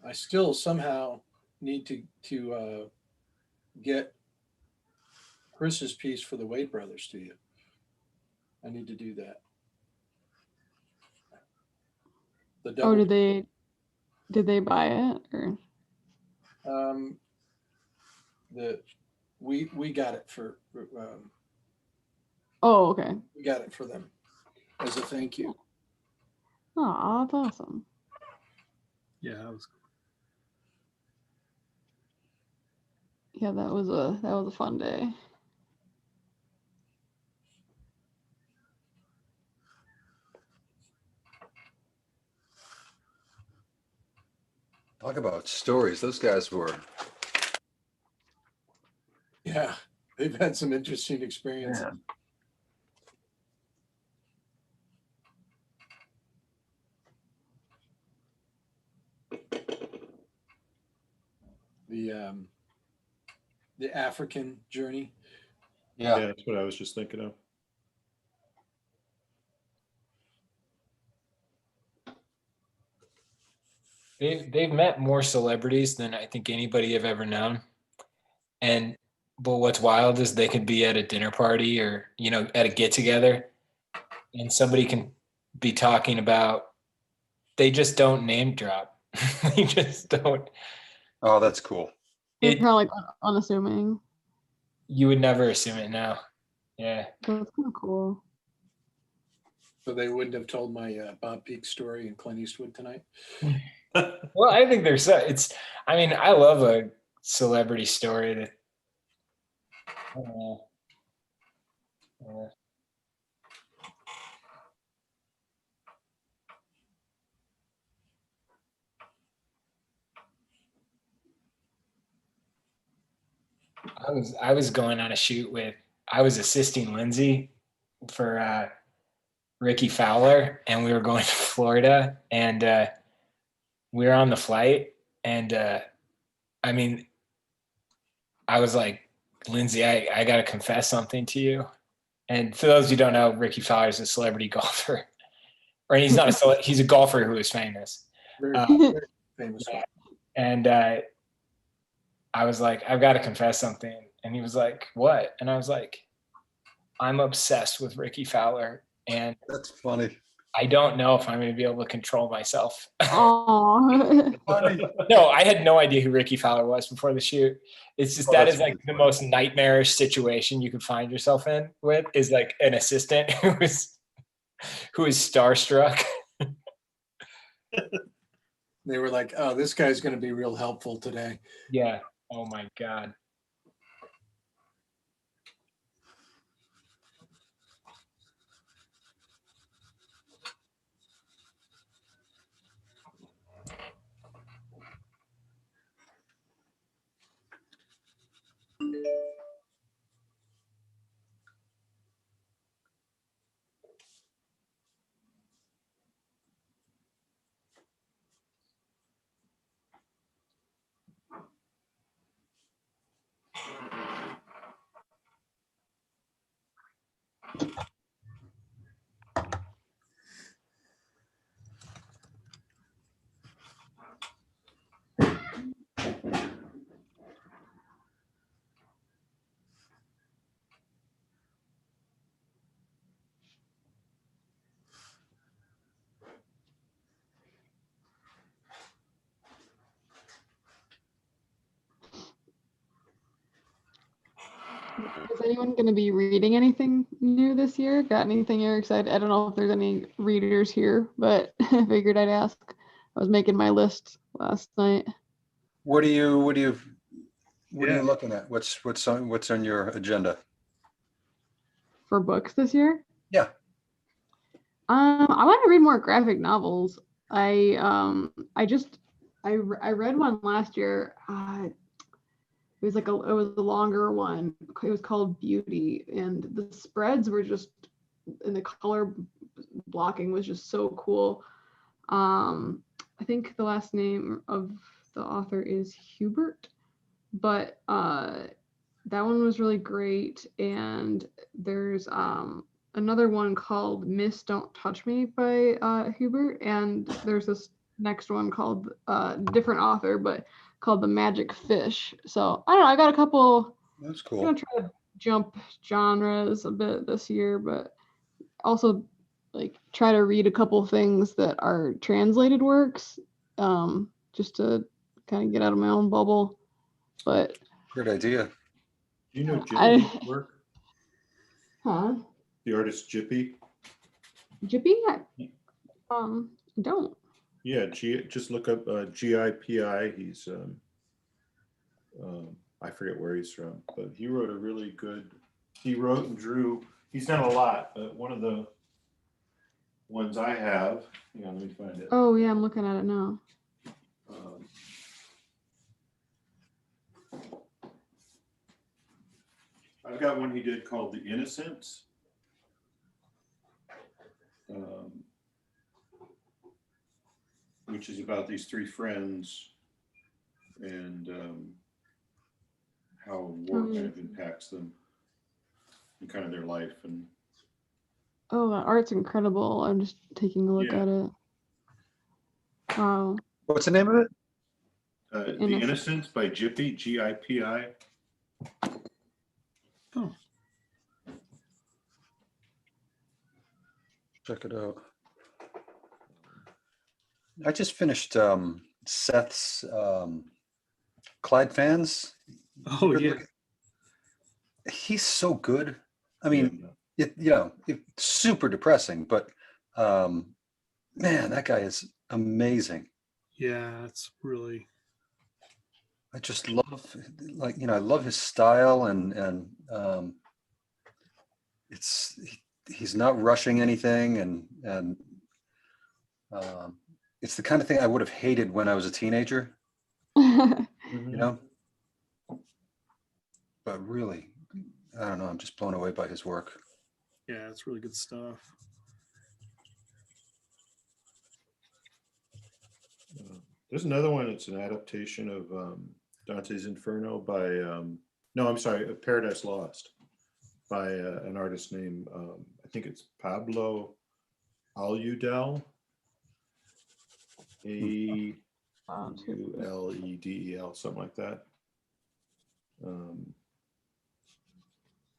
I still somehow need to get Chris's piece for the Wade brothers to you. I need to do that. The Oh, double, did they buy it or? we got it for Oh, okay. we got it for them as a thank you. Oh, that's awesome. Yeah, that was Yeah, that was a fun day. Talk about stories. Those guys were. Yeah, they've had some interesting experiences. Yeah. The African journey. Yeah. Yeah, that's what I was just thinking of. They've met more celebrities than I think anybody I've ever known. But what's wild is they could be at a dinner party or, at a get together and somebody can be talking about, they just don't name drop. They just don't. Oh, that's cool. It's kind of like unassuming. You would never assume it now. Yeah. That's kind of cool. So they wouldn't have told my Bob Peak story in Clint Eastwood tonight. Well, I think there's I mean, I love a celebrity story that. Uh, I was going on a shoot with, I was assisting Lindsay for Ricky Fowler, and we were going to Florida, and we were on the flight, and I mean, I was like, Lindsay, I got to confess something to you. And for those who don't know, Ricky Fowler is a celebrity golfer, or he's not he's a golfer who is famous. Very famous. Yeah. And I was like, I've got to confess something. And he was like, what? And I was like, I'm obsessed with Ricky Fowler. And That's funny. I don't know if I'm going to be able to control myself. Aw. No, I had no idea who Ricky Fowler was before the shoot. It's just, that that's is like really the funny. most nightmarish situation you could find yourself in with, is like an assistant who is starstruck. They were like, oh, this guy's going to be real helpful today. Yeah. Oh my God. Is anyone going to be reading anything new this year? Got anything you're excited? I don't know if there's any readers here, but I figured I'd ask. I was making my list last night. What are you Yeah. looking at? What's on your agenda? For books this year? Yeah. I want to read more graphic novels. I read one last year. It was a longer one. It was called Beauty, and the spreads were just, and the color blocking was just so cool. I think the last name of the author is Hubert, but that one was really great. And there's another one called Miss Don't Touch Me by Hubert, and there's this next one called different author, but called The Magic Fish. So I don't know, I got a couple. That's I'm cool. gonna try to jump genres a bit this year, but also like try to read a couple things that are translated works, just to kind of get out of my own bubble. But Great idea. Do you know I- Jippy's work? The artist Jippy? Jippy? Don't. Yeah, just look up GIPI. He's I forget where he's from, but he wrote a really good. He wrote and drew. He's done a lot, but one of the ones I have. Hang on, let me find it. Oh yeah, I'm looking at it now. I've got one he did called The Innocents. Which is about these three friends and how war kind of impacts them and kind of their life. And Oh, that art's incredible. I'm just taking a look Yeah. at it. Wow. What's the name of it? The Innocent. Innocents by Jippy, GIPI. Check it out. I just finished Seth's Clyde Fans. Oh yeah. He's so good. I mean, it's super depressing, but Man, that guy is amazing. Yeah, it's really. I just love, like, I love his style, and he's not rushing anything, and it's the kind of thing I would have hated when I was a teenager, Mhm. you know. But really, I don't know. I'm just blown away by his work. Yeah, it's really good stuff. There's another one. It's an adaptation of Dante's Inferno by no, I'm sorry, Paradise Lost by an artist named I think it's Pablo Aludel, Auledel, something like that.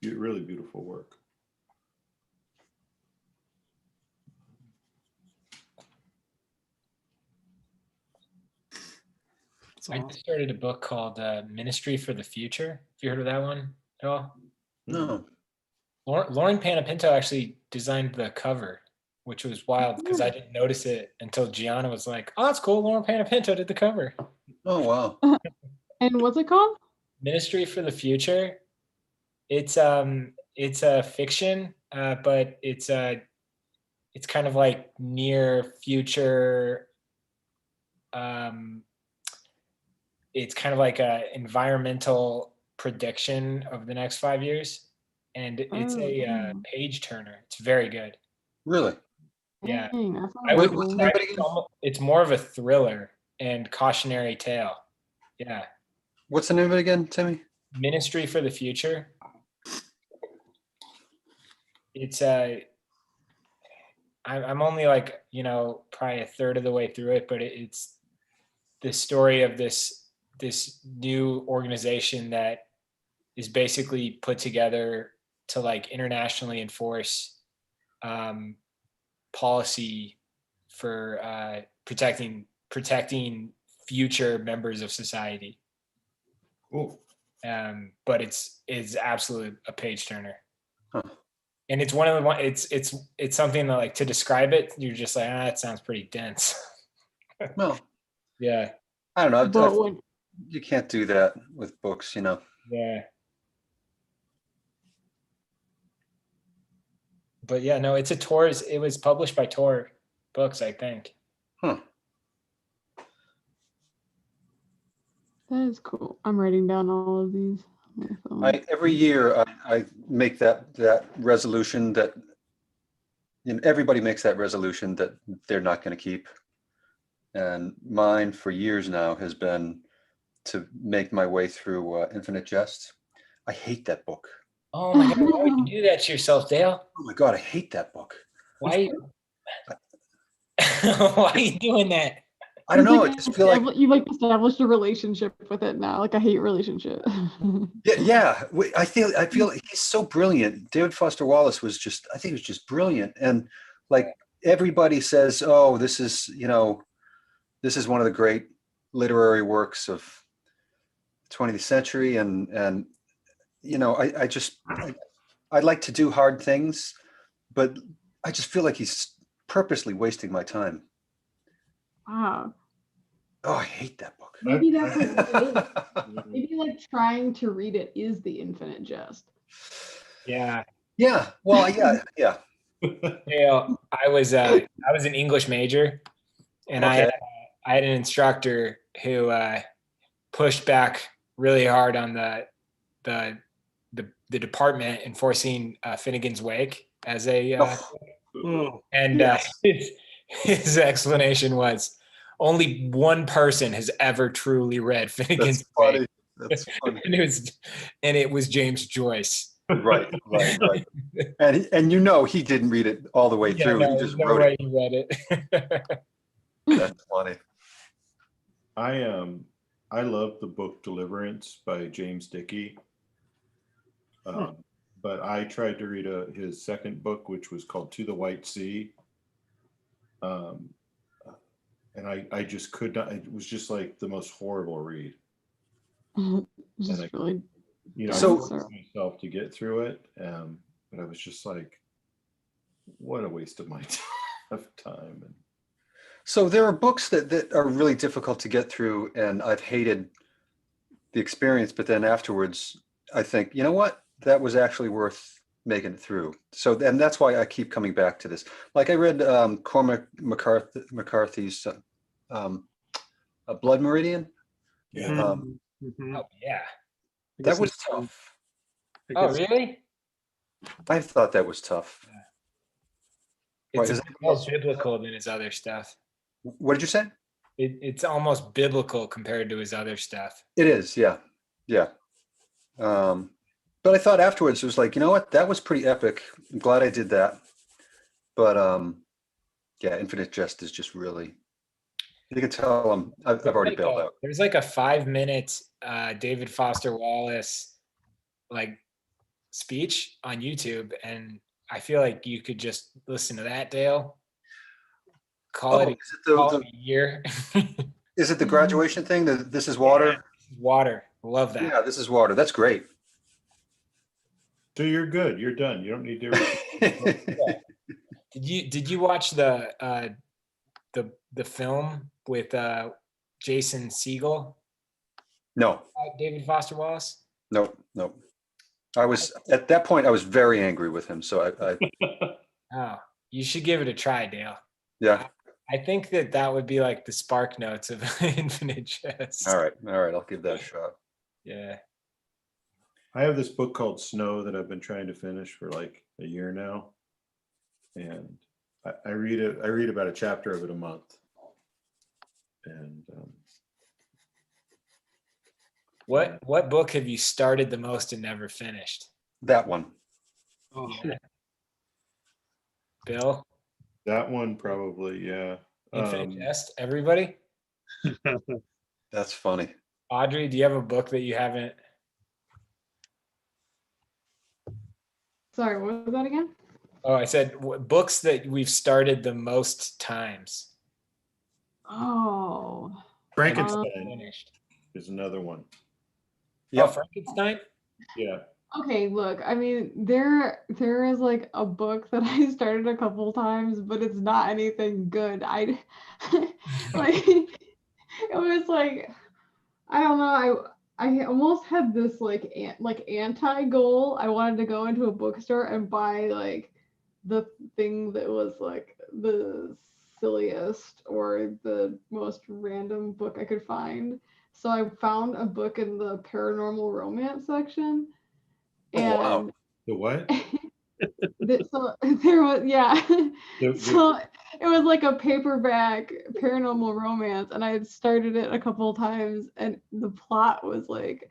Really beautiful work. I just started a book called Ministry for the Future. Have you heard of that one at all? No. Lauren Panapinto actually designed the cover, which was wild because I didn't notice it until Gianna was like, "Oh, that's cool. Lauren Panapinto did the cover." Oh, wow. And what's it called? Ministry for the Future. It's a fiction, but it's kind of like near future. It's kind of like a environmental prediction of the next 5 years, and it's a page turner. It's very good. Really? Yeah, Dang, that sounds I would cool. describe it. It's more of a thriller and cautionary tale. Yeah. What's the name of it again, Timmy? Ministry for the Future. It's I'm only like, probably a third of the way through it, but it's the story of this new organization that is basically put together to like internationally enforce policy for protecting future members of society. Cool. But it's absolutely a page turner. Huh. And it's one of the it's something that, like, to describe it, you're just like, that sounds pretty dense. Well, Yeah. I don't know. But when, You can't do that with books, Yeah. But yeah, no, it's a Tor's. It was published by Tor Books, I think. Huh. that is cool. I'm writing down all of these on my phone. Every year I make that resolution that everybody makes that resolution that they're not going to keep, and mine for years now has been to make my way through Infinite Jest. I hate that book. Oh my God, why would you do that to yourself, Dale? Oh my God, I hate that book. Why? Why are you doing that? I don't know. I just feel like you've like established a relationship with it now. Like a hate relationship. yeah. I feel he's so brilliant. David Foster Wallace was just, I think he was just brilliant. And like everybody says, oh, this is one of the great literary works of the 20th century. And I'd like to do hard things, but I just feel like he's purposely wasting my time. Wow. Oh, I hate that book. Maybe that's what it is. Maybe like trying to read it is the Infinite Jest. Yeah. Yeah. Well, yeah. Dale, I was an English major, and Okay. I had an instructor who pushed back really hard on the department enforcing Finnegan's Wake as a and Yes. his explanation was only one person has ever truly read Finnegan's That's funny. Wake. That's funny. and it was James Joyce. Right. And he didn't read it all the way through. No, He just no wrote way it. he read it. That's funny. I love the book Deliverance by James Dickey. But I tried to read his second book, which was called To the White Sea. And I just could not. It was just like the most horrible read. Just really. I forced myself to get through it, but I was just like, what a waste of my time. have time. And So there are books that are really difficult to get through, and I've hated the experience, but then afterwards I think, you know what, that was actually worth making it through. So, and that's why I keep coming back to this. Like I read Cormac McCarthy's Blood Meridian. Um, Mhm. Oh yeah. I guess that was it's- tough. I Oh guess- really? I thought that was tough. Why, It's is a bit anybody more else- biblical than his other stuff. What did you say? It's almost biblical compared to his other stuff. It is, yeah, yeah. But I thought afterwards it was like, you know what, that was pretty epic. I'm glad I did that. But yeah, Infinite Jest is just really. You can tell I've already bailed out. There's like a 5-minute David Foster Wallace like speech on YouTube, and I feel like you could just listen to that, Dale. Call Oh, it a year. is it the graduation thing? This is water? Water. Love that. Yeah, this is water. That's great. so you're good. You're done. You don't need to. Did you watch the film with Jason Segel, No, David Foster Wallace? no. I was at that point. I was very angry with him. So I Oh, you should give it a try, Dale. yeah. I think that would be like the spark notes of Infinite Jest. All right. I'll give that a shot. Yeah. I have this book called Snow that I've been trying to finish for like a year now, and I read it. I read about a chapter of it a month, and What book have you started the most and never finished? That one. Oh, Yeah. Bill, that one probably, yeah. Infinite Jest, everybody? That's funny. Audrey, do you have a book that you haven't? Sorry, what was that again? Oh, I said books that we've started the most times. Oh, Frankenstein Finished. is another one. Yeah, Frankenstein? Yeah. okay. Look, I mean, there is like a book that I started a couple times, but it's not anything good. I like it was like I don't know. I almost had this like anti goal. I wanted to go into a bookstore and buy like the thing that was like the silliest or the most random book I could find. So I found a book in the paranormal romance section. Oh, wow. And The what? so there was The- so it was like a paperback paranormal romance, and I had started it a couple of times, and the plot was like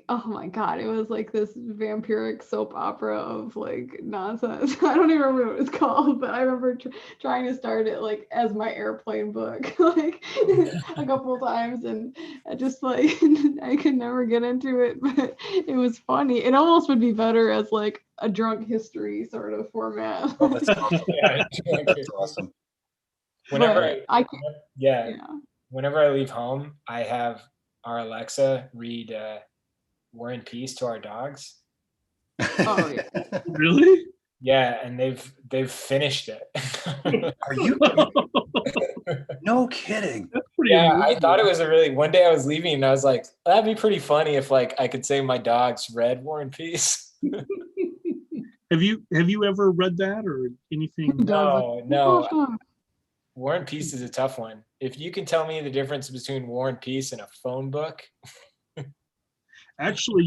oh my god, it was like this vampiric soap opera of like nonsense. I don't even remember what it was called, but I remember trying to start it like as my airplane book like a couple of times, and I just like I could never get into it, but it was funny. It almost would be better as like a drunk history sort of format. Oh, that's awesome. Yeah. That's awesome. Whenever But I could, yeah, yeah. whenever I leave home, I have our Alexa read War and Peace to our dogs. Oh, yeah. really? Yeah, and they've finished it. Are you? No kidding. That's pretty Yeah, I amazing. thought it was one day I was leaving and I was like, that'd be pretty funny if like I could say my dogs read War and Peace. Have you ever read that or anything? No. War and Peace is a tough one. If you can tell me the difference between War and Peace and a phone book. Actually,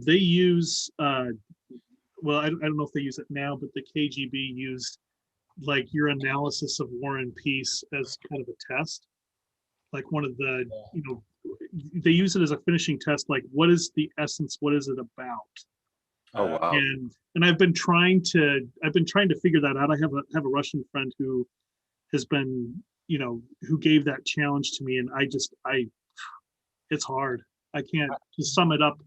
they use well, I don't know if they use it now, but the KGB used like your analysis of War and Peace as kind of a test. Like one of the, they use it as a finishing test. Like, what is the essence? What is it about? Oh, wow. And I've been trying to figure that out. I have a Russian friend who has been, who gave that challenge to me, and it's hard. I can't just sum it up,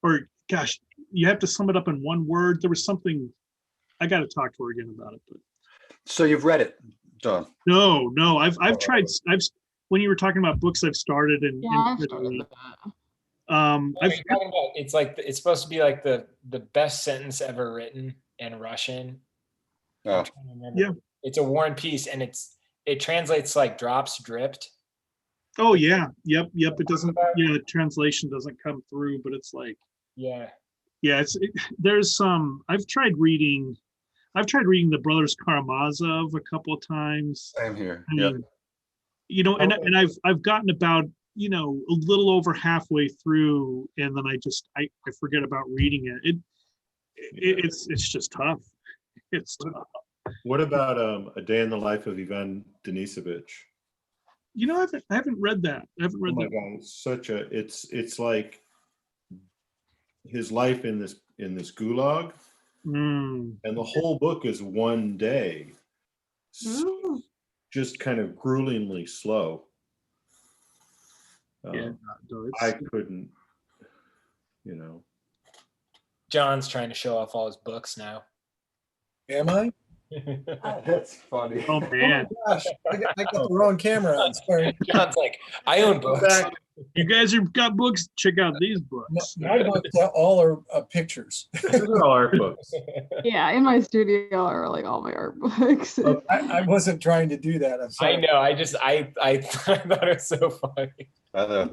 or gosh, you have to sum it up in one word. There was something, I got to talk to her again about it. But So you've read it, Don? no, I've tried. When you were talking about books I've started and I've started that. It's like it's supposed to be like the best sentence ever written in Russian. Oh, Yeah. It's a War and Peace, and it translates like drops dripped. Oh yeah, yep. It doesn't. Yeah, the translation doesn't come through, but it's like, Yeah. yeah, there's some. I've tried reading the Brothers Karamazov a couple of times. Same here. I Yeah. mean, you know, and I've gotten about, you know, a little over halfway through, and then I forget about reading it. It's just tough. It's tough. What about A Day in the Life of Ivan Denisovich? You know, I haven't read that. I haven't read Oh my that. God, it's like his life in this gulag, Mm. and the whole book is one day. Oh. Just kind of gruelingly slow. Yeah, no, I couldn't, you know. John's trying to show off all his books now. Am I? That's funny. Oh man, Gosh, I got the wrong camera on. Sorry. John's like, I own books. you guys have got books. Check out these books. My books all are pictures. Those are all art books. Yeah, in my studio are like all my art books. I wasn't trying to do that. I'm sorry. I know. I thought it was so funny. I've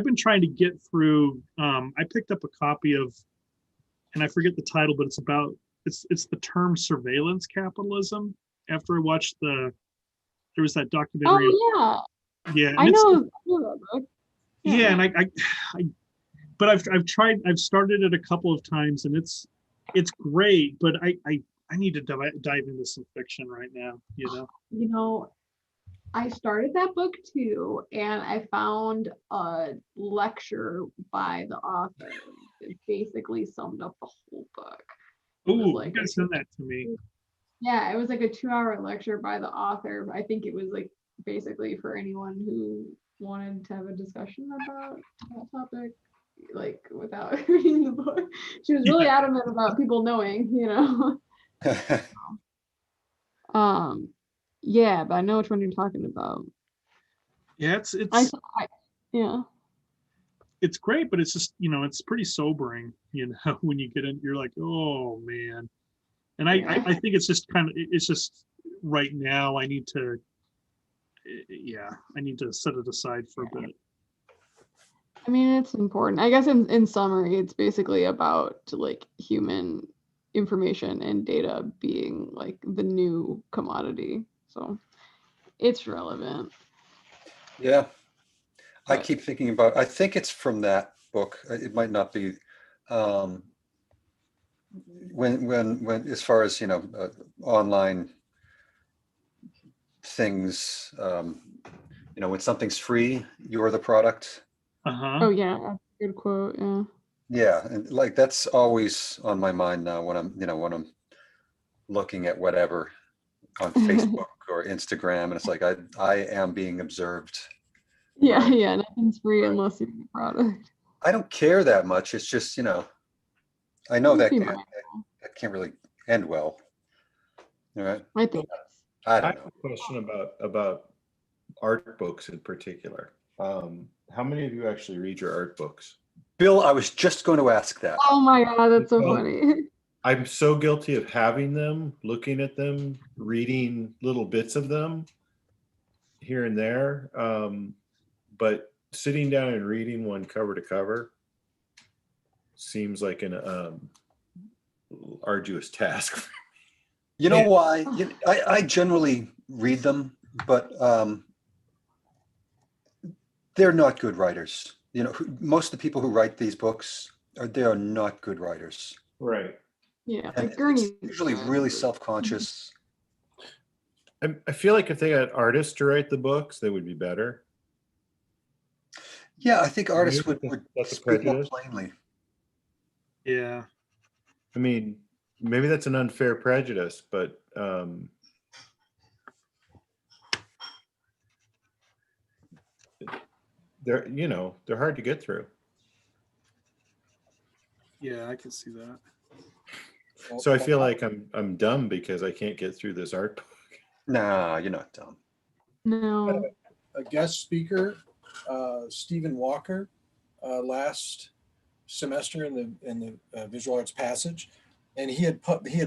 been trying to get through. I picked up a copy of, and I forget the title, but it's the term surveillance capitalism. After I watched there was that documentary. Oh yeah, I know that book. Yeah, and but I've started it a couple of times, and it's great, but I need to dive into some fiction right now. You know. I started that book too, and I found a lecture by the author that basically summed up the whole book. Ooh, like you gotta send that to me. Yeah, it was like a 2-hour lecture by the author. I think it was like basically for anyone who wanted to have a discussion about that topic, like without reading the book. She was really adamant about people knowing, you know. Yeah, but I know which one you're talking about. Yeah, yeah. It's great, but it's just, you know, it's pretty sobering, you know, when you get in, you're like, oh man. And I think it's just right now I need to set it aside for a bit. I mean, it's important. I guess in summary, it's basically about like human information and data being like the new commodity. So it's relevant. Yeah. I keep thinking about, I think it's from that book. It might not be, when as far as, you know, online things, you know, when something's free, you're the product. Oh yeah, good quote. Yeah. Yeah, and like that's always on my mind now when I'm looking at whatever on Facebook or Instagram, and it's like I am being observed. Yeah, right? yeah, nothing's free unless you're the product. I don't care that much. It's just, you know, I know that can't really end well. All right. I think I I don't have know. a question about art books in particular. How many of you actually read your art books? Bill, I was just going to ask that. Oh my God, that's so funny. I'm so guilty of having them, looking at them, reading little bits of them here and there. But sitting down and reading one cover to cover seems like an arduous task. You know why? I generally read them, but they're not good writers. You know, most of the people who write these books they are not good writers. Right. Yeah, And it's usually really self-conscious. I feel like if they got artists to write the books, they would be better. Yeah, I think artists would That's a speak more prejudice. plainly. Yeah. I mean, maybe that's an unfair prejudice, but they're hard to get through. Yeah, I can see that. So I feel like I'm dumb because I can't get through this art book. Nah, you're not dumb. No. A guest speaker, Stephen Walker, last semester in the visual arts passage, and he had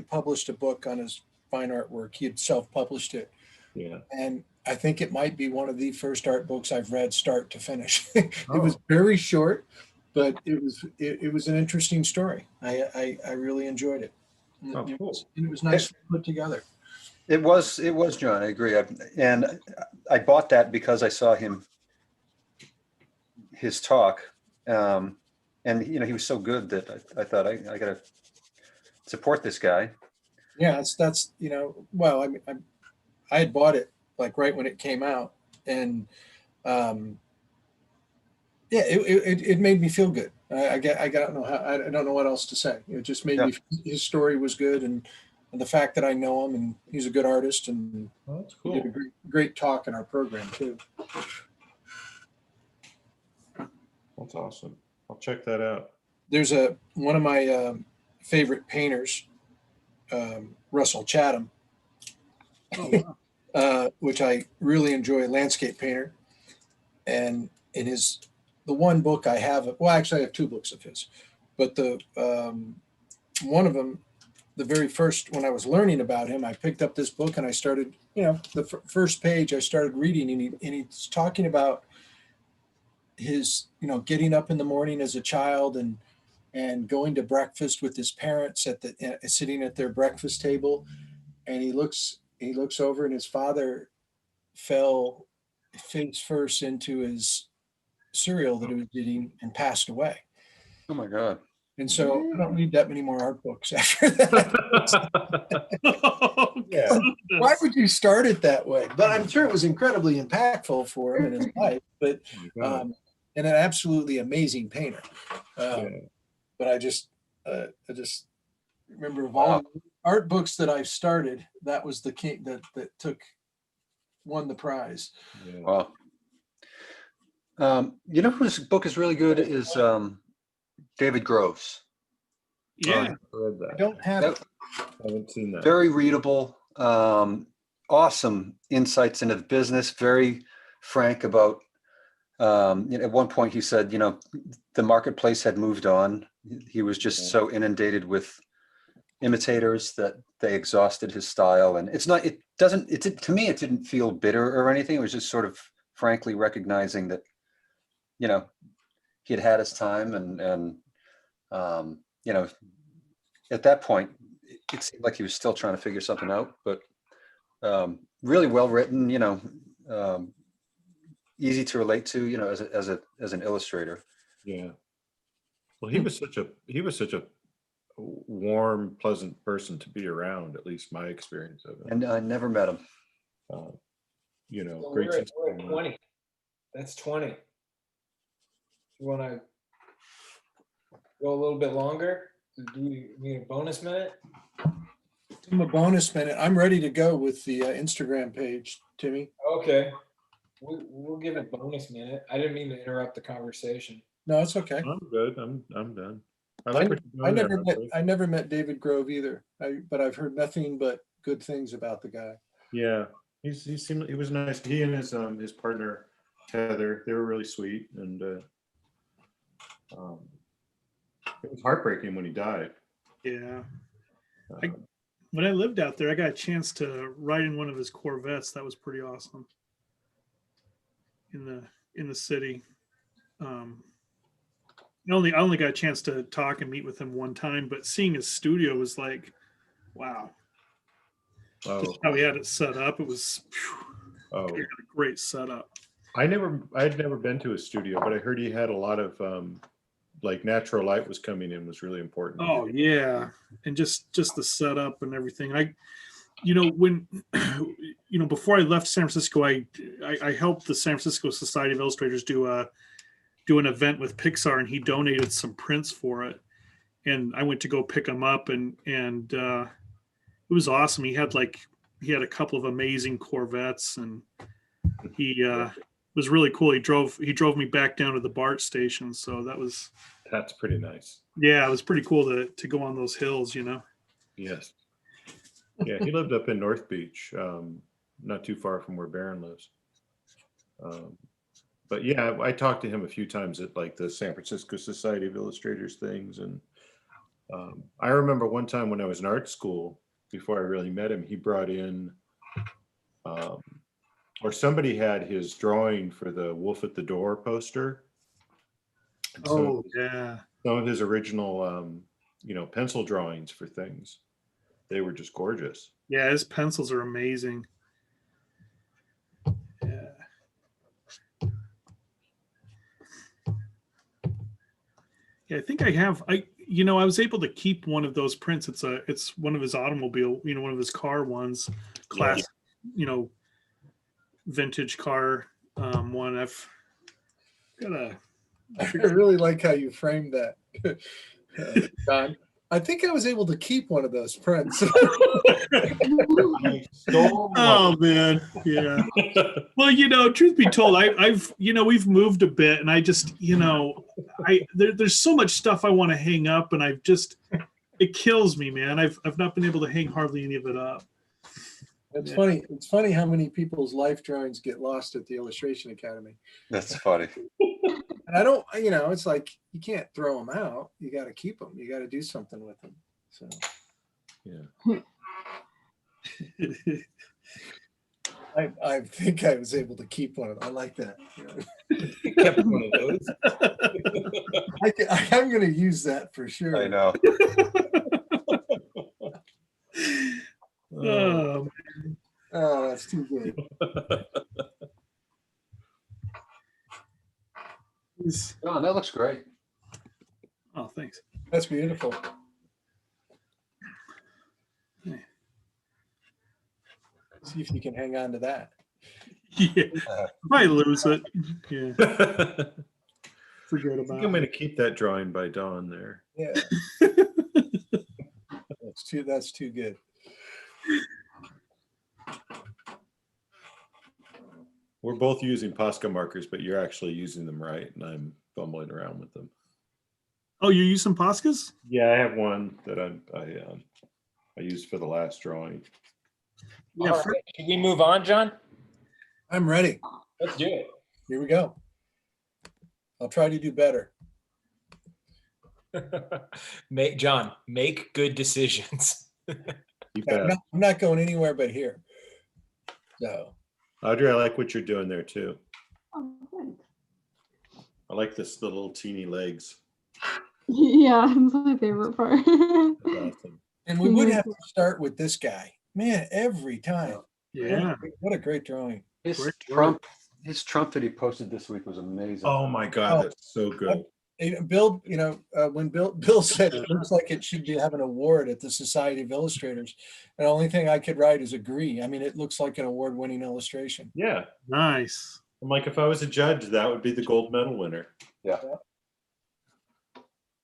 published a book on his fine artwork. He had self-published it. Yeah. And I think it might be one of the first art books I've read start to finish. It was Oh. very short, but it was an interesting story. I really enjoyed it. Oh, cool. It was nicely put together. It was John. I agree. And I bought that because I saw his talk, and he was so good that I thought I got to support this guy. Yeah, that's well, I mean, I had bought it like right when it came out, and yeah, it made me feel good. I don't know how, I don't know what else to say. It just made me. His story was good, and the fact that I know him and he's a good artist, and That's he cool. did a great talk in our program too. That's awesome. I'll check that out. There's one of my favorite painters, Russell Chatham, Oh, wow. which I really enjoy, landscape painter. And in the one book I have, well, actually I have two books of his, but the one of them, the very first, when I was learning about him, I picked up this book and I started, the first page I started reading, and he's talking about his, getting up in the morning as a child and going to breakfast with his parents sitting at their breakfast table, and he looks over and his father fell face first into his cereal that he was eating and passed away. Oh my God. And so I don't read that many more art books after that. Yeah. Why would you start it that way? But I'm sure it was incredibly impactful for him in his life. But and an absolutely amazing painter. But I just remember of all the art books that I've started, that was the king that won the prize. Yeah. Wow. Whose book is really good is David Grove's. Yeah. I read that. I don't have it. I haven't seen that. Very readable, awesome insights into the business, very frank about, at one point he said, the marketplace had moved on. He was just so inundated with imitators that they exhausted his style. And to me, it didn't feel bitter or anything. It was just sort of frankly recognizing that, he had had his time and at that point, it seemed like he was still trying to figure something out, but really well written, easy to relate to, as an illustrator. Yeah. Well, he was such a warm, pleasant person to be around, at least my experience of it. And I never met him. So great. we're at 20. That's 20. You want to go a little bit longer? Do you need a bonus minute? I'm a bonus minute. I'm ready to go with the Instagram page, Timmy. Okay. We'll give it a bonus minute. I didn't mean to interrupt the conversation. No, it's okay. I'm good. I'm done. I like what you're doing. I never met David Grove either. But I've heard nothing but good things about the guy. Yeah, he was nice. He and his partner Heather, they were really sweet, and it was heartbreaking when he died. Yeah. When I lived out there, I got a chance to ride in one of his Corvettes. That was pretty awesome. In the city. I only got a chance to talk and meet with him one time, but seeing his studio was like, wow. Just how he had it set up. It was he had a great setup. I had never been to his studio, but I heard he had a lot of like natural light was coming in was really important. Oh yeah. And just the setup and everything. When before I left San Francisco, I helped the San Francisco Society of Illustrators do an event with Pixar, and he donated some prints for it. And I went to go pick them up, and it was awesome. He had a couple of amazing Corvettes, and he was really cool. He drove me back down to the BART station, so that's pretty nice. Yeah, it was pretty cool to go on those hills, Yes. Yeah, he lived up in North Beach, not too far from where Barron lives. But yeah, I talked to him a few times at like the San Francisco Society of Illustrators things, and I remember one time when I was in art school, before I really met him, he brought in, or somebody had his drawing for the Wolf at the Door poster. And Oh, yeah. some of his original, pencil drawings for things, they were just gorgeous. Yeah, his pencils are amazing. Yeah. Yeah, I think I have. I was able to keep one of those prints. It's one of his automobile, one of his car ones, classic, vintage car one. I've got a. I really like how you framed that, Don. I think I was able to keep one of those prints. Oh man, yeah. Well, truth be told, I've we've moved a bit, and I just there's so much stuff I want to hang up, and it kills me, man. I've not been able to hang hardly any of it up. It's funny. It's funny how many people's life drawings get lost at the Illustration Academy. That's funny. And I don't, it's like you can't throw them out. You got to keep them. You got to do something with them. So, Yeah. I think I was able to keep one of them. I like that. You kept one of those. I'm going to use that for sure. I know. Oh, that's too good. Oh, that looks great. Oh, thanks. That's beautiful. See if you can hang on to that. Yeah, might lose it. Yeah, forget I about think I'm going it. to keep that drawing by Dawn there. Yeah. That's too good. We're both using Posca markers, but you're actually using them right, and I'm fumbling around with them. Oh, you're using Poscas? Yeah, I have one that I used for the last drawing. Yeah. All right. Should we move on, John? I'm ready. Let's do it. Here we go. I'll try to do better. John, make good decisions. You I'm bet. not going anywhere but here. So, Audrey, I like what you're doing there too. Oh, thanks. I like the little teeny legs. Yeah, it's my favorite part. That's awesome. and we would have to start with this guy. Man, every time. Yeah. What a great drawing. His Great Trump that he posted this week was amazing. Oh my God, Oh. that's so good. And Bill, when Bill said it looks like it should have an award at the Society of Illustrators, and the only thing I could write is agree. I mean, it looks like an award-winning illustration. Yeah. Nice. I'm like, if I was a judge, that would be the gold medal winner. Yeah.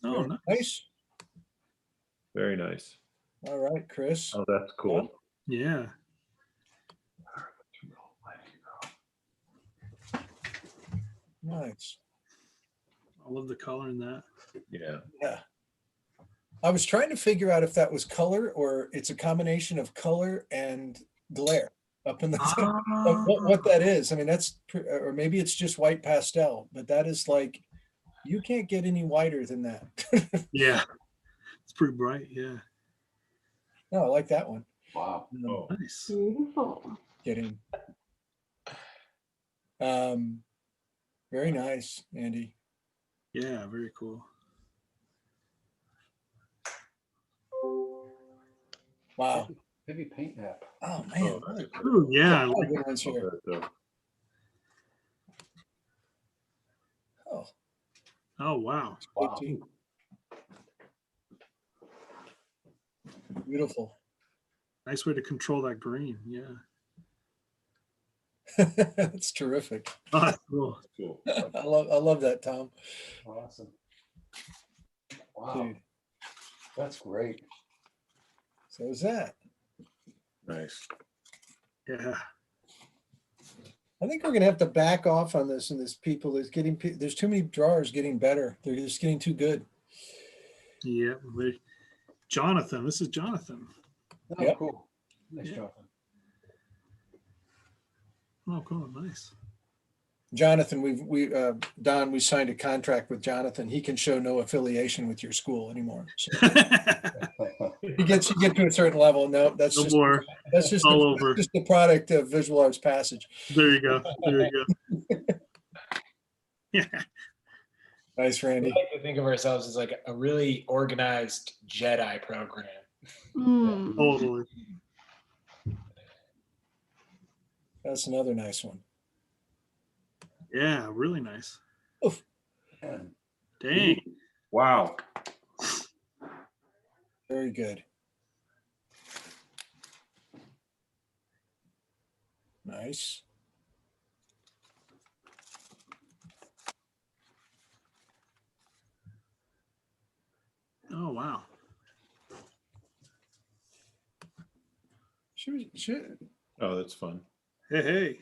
Oh, nice. Nice. Very nice. All right, Chris. Oh, that's cool. Yeah. Nice. I love the color in that. Yeah. Yeah. I was trying to figure out if that was color or it's a combination of color and glare up in the what that is. I mean, or maybe it's just white pastel, but that is like, you can't get any whiter than that. Yeah. It's pretty bright. Yeah. No, I like that one. Wow. Oh. Nice. Beautiful. Kidding. Very nice, Andy. Yeah. Very cool. Wow. Heavy paint app. Oh man. Oh, that's Ooh, yeah. I Oh, like good ones here. Oh, Oh, wow. Wow. beautiful. Nice way to control that green. Yeah. That's terrific. Oh, that's cool. cool. I love that, Tom. Awesome. Wow. Dude. That's great. So is that. Nice. Yeah. I think we're gonna have to back off on this, and there's too many drawers getting better. They're just getting too good. Yeah. Jonathan. This is Jonathan. Oh, Yep. cool. Nice Yeah. job. Oh, cool. Nice. Jonathan, Don, we signed a contract with Jonathan. He can show no affiliation with your school anymore. So, You get to a certain level. No, that's No just more. that's just All the, over. just the product of visual arts passage. There you go. There you go. Yeah. Nice, We Randy. like to think of ourselves as like a really organized Jedi program. Mm. Totally. That's another nice one. Yeah, really nice. Oof. Dang. Wow. Very good. Nice. Oh wow. Should. Oh, that's fun. Hey, hey.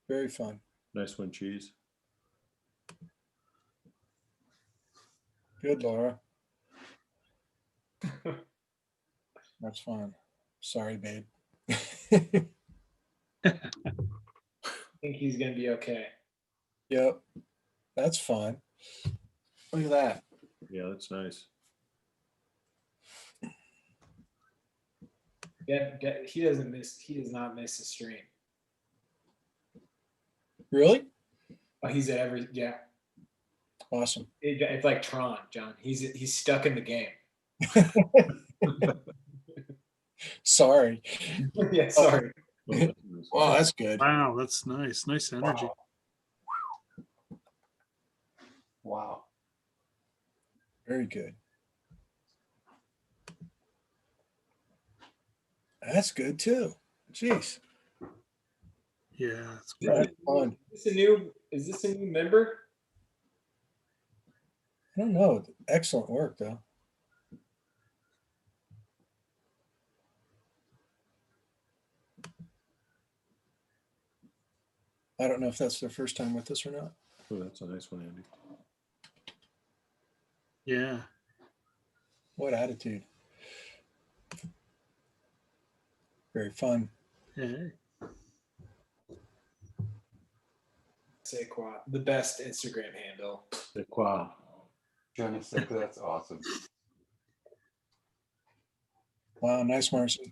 Very fun. Nice one, cheese. Good, Laura. That's fun. Sorry, babe. I think he's gonna be okay. Yep. That's fun. Look at that. Yeah, that's nice. He doesn't miss. He does not miss a stream. Really? Oh, he's at every. Yeah, Awesome. it's like Tron, John. He's stuck in the game. Sorry. Yeah, sorry. Well, that's good. Wow, that's nice. Nice energy. Wow. Very good. That's good too. Jeez. Yeah, it's That's fun. Is this a new member? I don't know. Excellent work, though. I don't know if that's their first time with us or not. Oh, that's a nice one, Andy. Yeah. What attitude. Very fun. Hey. Say quoi, the best Instagram handle. C'est quoi? Johnny said that's awesome. Wow, nice, Marcy.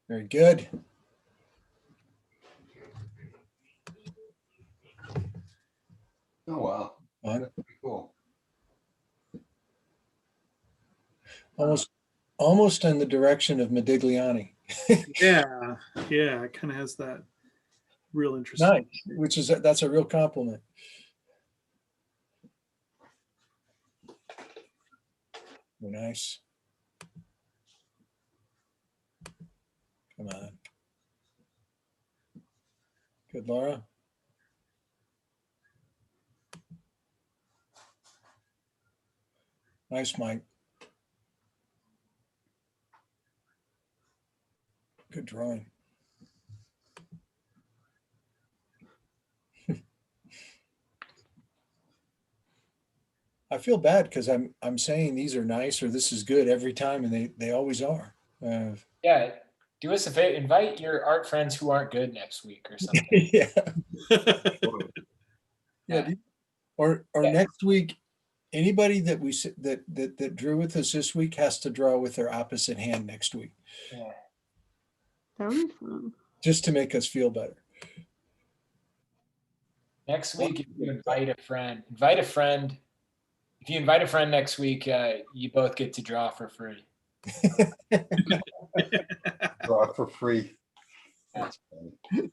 Very good. Oh wow. Fun. That's pretty cool. Almost in the direction of Modigliani. Yeah. Yeah. It kind of has that real interesting. Nice, that's a real compliment. Very nice. Come on. Good, Laura. Nice, Mike. Good drawing. I feel bad because I'm saying these are nice or this is good every time, and they always are. Yeah, do us a favor. Invite your art friends who aren't good next week or something. Yeah. Yeah. Or Yeah. next week, anybody that drew with us this week has to draw with their opposite hand next week, Yeah. That would be fun. just to make us feel better. Next week, if you invite a friend. If you invite a friend next week, you both get to draw for free. Draw for free. That's funny.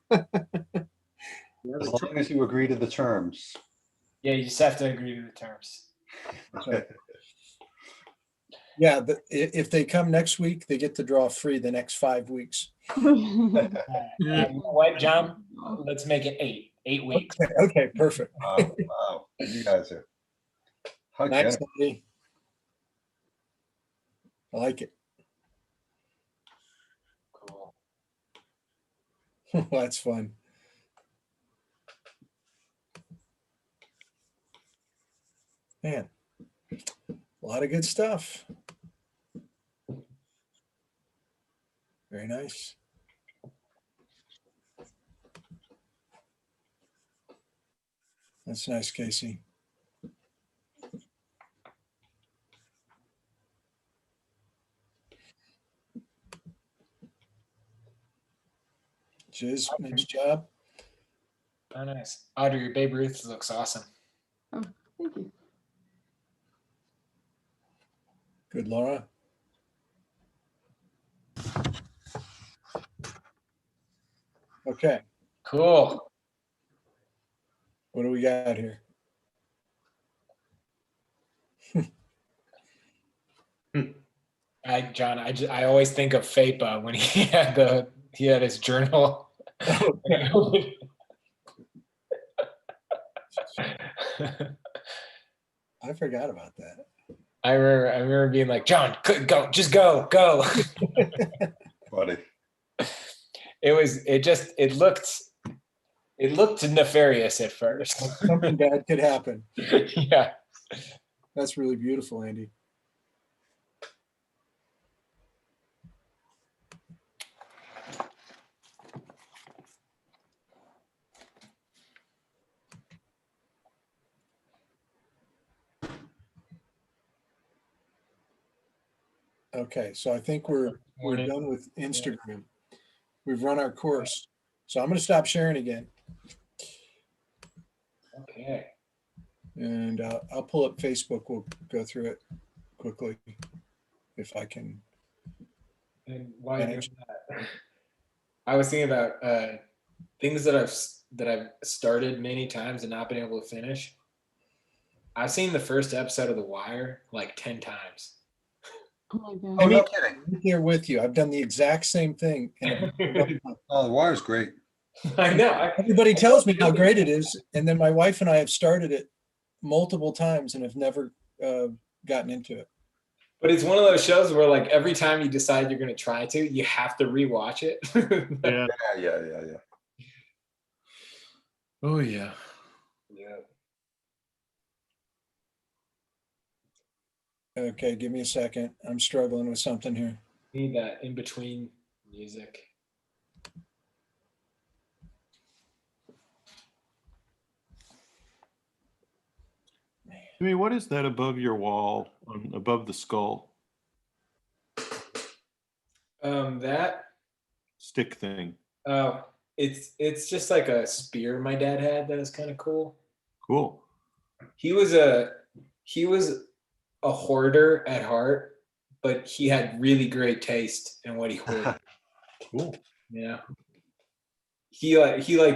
As long as you agree to the terms. Yeah, you just have to agree to the terms. Yeah, if they come next week, they get to draw free the next 5 weeks. You know what, John? Let's make it 8. 8 weeks. Okay, perfect. Wow. You guys are. How Nice, generous. Andy. I like it. Cool. That's fun. Man, a lot of good stuff. Very nice. That's nice, Casey. Jiz, nice job. Oh, nice. Audrey, your Babe Ruth looks awesome. Oh, thank you. Good, Laura. Okay, Cool. what do we got here? I always think of FAPA when he had his journal. I forgot about that. I remember being like, John, go, just go. Funny. It looked nefarious at first. Something bad could happen. Yeah. That's really beautiful, Andy. Okay, so I think we're Morning. done with Instagram. We've run our course. So I'm going to stop sharing again. Okay. And I'll pull up Facebook. We'll go through it quickly if I can. And why doing that? I was thinking about things that I've started many times and not been able to finish. I've seen the first episode of The Wire like 10 times. Oh my god. Oh, I mean, no kidding. I'm here with you. I've done the exact same thing. And Oh, The Wire's great. I know. everybody tells me how great it is. And then my wife and I have started it multiple times and have never gotten into it. But it's one of those shows where like every time you decide you're going to try to, you have to rewatch it. Yeah. Yeah. Oh yeah. Yeah. Okay, give me a second. I'm struggling with something here. Need that in between music. I mean, what is that above your wall, above the skull That stick thing? it's just like a spear my dad had that is kind of cool. Cool. He was a hoarder at heart, but he had really great taste in what he hoarded. Cool. Yeah. He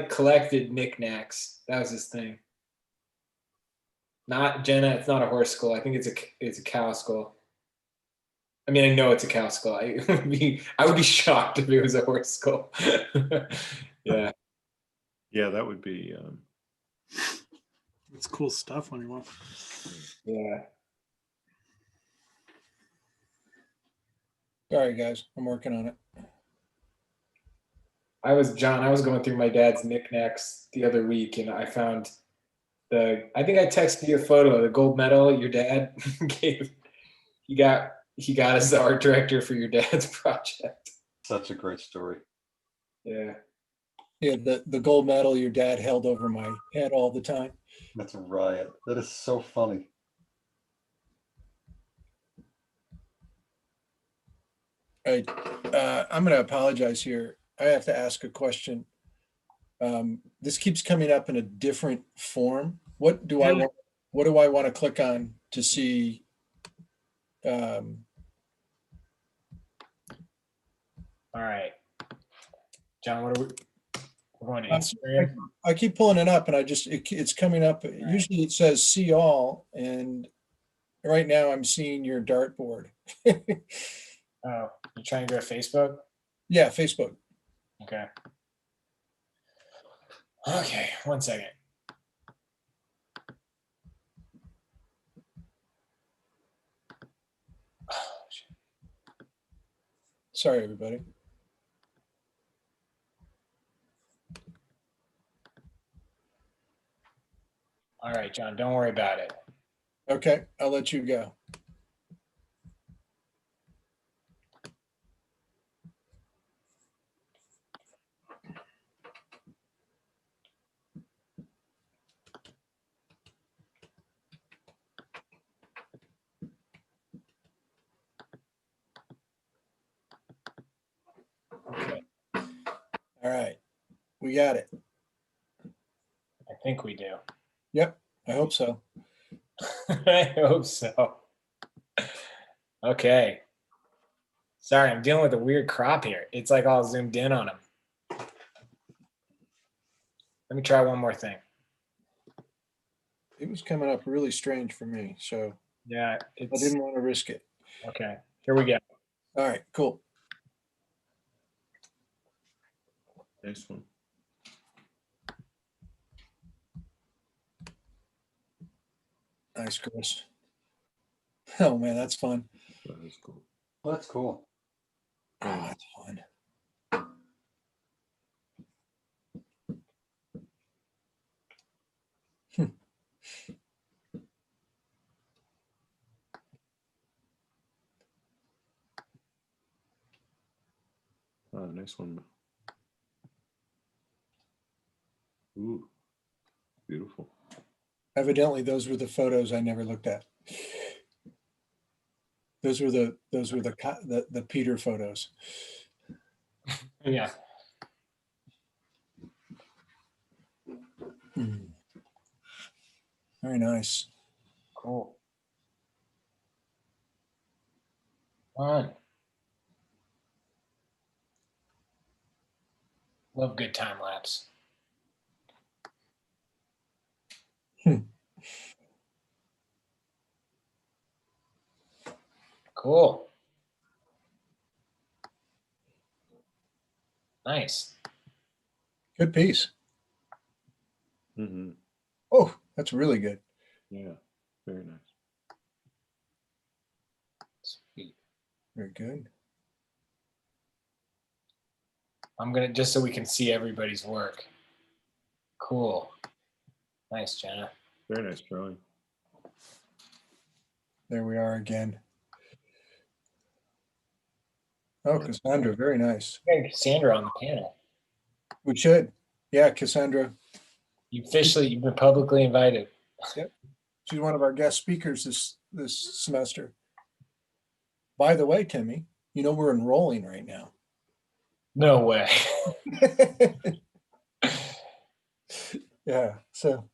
collected knickknacks. That was his thing. Not Jenna, it's not a horse skull. I think it's a cow skull. I mean, I know it's a cow skull. I would be shocked if it was a horse skull. Yeah. Yeah, that would be. It's cool stuff when you want. Yeah. Sorry, guys. I'm working on it. I was going through my dad's knickknacks the other week and I found I think I texted you a photo of the gold medal your dad gave. He got as the art director for your dad's project. Such a great story. Yeah. Yeah, the gold medal your dad held over my head all the time. That's a riot. That is so funny. All right, I'm going to apologize here. I have to ask a question. This keeps coming up in a different form. What do I want to click on to see? All right. John, we're going to Instagram. I keep pulling it up and it's coming up. Usually it says see all, and right now I'm seeing your dartboard. Oh, you trying to go to Facebook? Yeah, Facebook. Okay. Okay, 1 second. Sorry, everybody. All right, John, don't worry about it. Okay, I'll let you go. All right. We got it. I think we do. Yep. I hope so. I hope so. Okay. Sorry, I'm dealing with a weird crop here. It's like all zoomed in on him. Let me try one more thing. It was coming up really strange for me, so Yeah, I it's didn't want to risk it. okay. Here we go. All right, cool. Nice one. Nice, Chris. Oh man, that's fun. That is cool. Well, that's cool. Oh, that's fun. Oh, nice one. Ooh, beautiful. Evidently, those were the photos I never looked at. Those were the Peter photos. Yeah. Very nice. Cool. Fun. Love good time lapse. Cool. Nice. Good piece. Mm-hmm. Oh, that's really good. Yeah, very nice. Sweet. Very good. I'm gonna just so we can see everybody's work. Cool. Nice, Jenna. Very nice drawing. There we are again. Oh, Cassandra, very nice. Hey, Cassandra on the panel. We should. Yeah, Cassandra. You've been publicly invited. She's one of our guest speakers this semester. By the way, Timmy, you know we're enrolling right now. No way. Yeah, so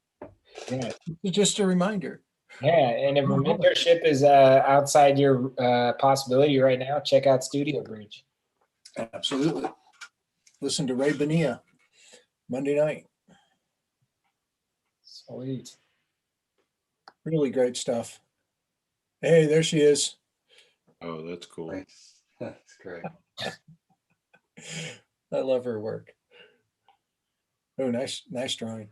Yeah. just a reminder. Yeah, and if a mentorship is outside your possibility right now, check out Studio Bridge. Absolutely. Listen to Ray Bonilla Monday night. Sweet. Really great stuff. Hey, there she is. Oh, that's cool. Nice. That's great. I love her work. Oh, nice drawing.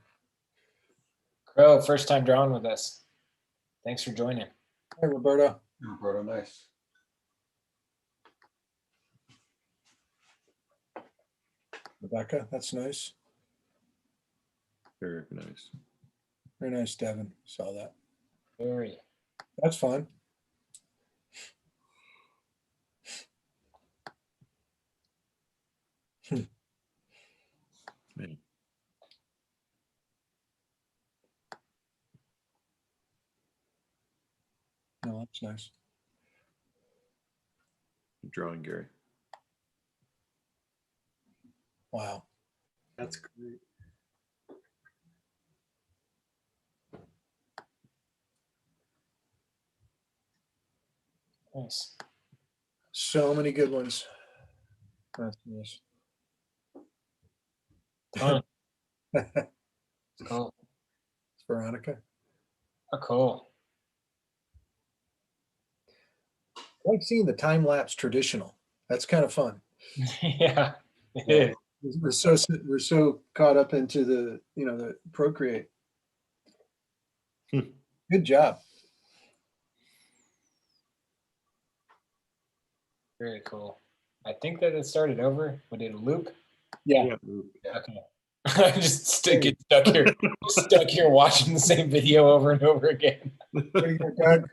Crow, first time drawing with us. Thanks for joining. Hi, Roberta. Roberto, nice. Rebecca, that's nice. Very nice. Very nice, Devin. Saw that. Very. That's fun. Man. No, that's nice. Drawing, Gary. Wow. That's great. Nice. So many good ones. That's nice. Fun. Cool. Veronica. Oh, cool. I like seeing the time lapse traditional. That's kind of fun. Yeah, it is. We're so caught up into the Procreate. Good job. Very cool. I think that it started over. We did a loop. Yeah. Okay. I just get stuck here watching the same video over and over again. Pretty good, Doug.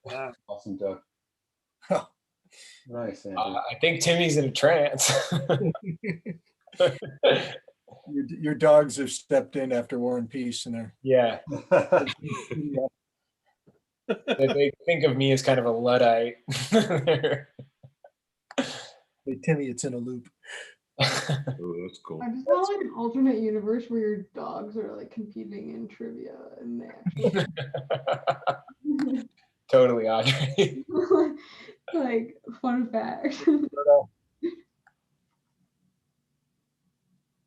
Wow. Awesome, Doug. Huh. Nice, Andrew. I think Timmy's in a trance. Your dogs have stepped in after War and Peace, and they're Yeah. They think of me as kind of a Luddite. Hey, Timmy, it's in a loop. Oh, that's cool. I just want like an alternate universe where your dogs are like competing in trivia and they actually Totally, Audrey. like fun fact.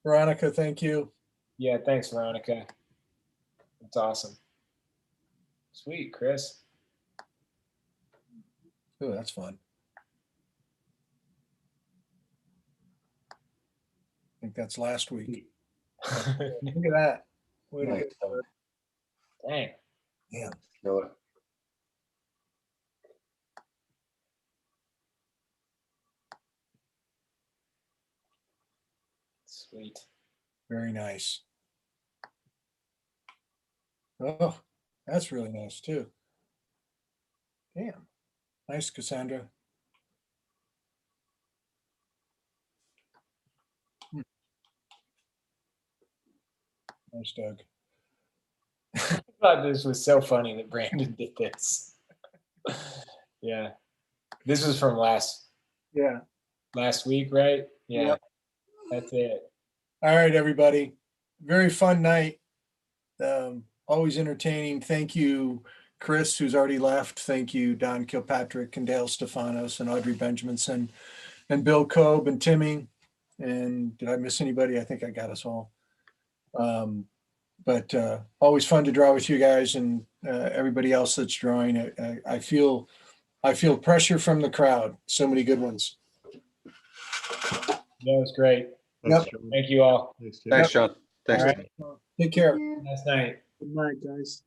Veronica, thank you. Yeah, thanks, Veronica. That's awesome. Sweet, Chris. Oh, that's fun. I think that's last week. Look at that. Way to Nice. go. Dang. Yeah. Killer. Sweet. Very nice. Oh, that's really nice too. Damn. Nice, Cassandra. Nice, Doug. I thought this was so funny that Brandon did this. Yeah. This was from last week, right? Yeah. Yep. That's it. All right, everybody. Very fun night. Always entertaining. Thank you, Chris, who's already left. Thank you, Don Kilpatrick and Dale Stefanos and Audrey Benjaminson and Bill Cobe and Timmy. And did I miss anybody? I think I got us all. But always fun to draw with you guys and everybody else that's drawing. I feel pressure from the crowd. So many good ones. That was great. Yep. Thank you all. Thanks, Jim. Thanks, John. Thanks. All right. Take care. Yeah. Nice night. Good night, guys.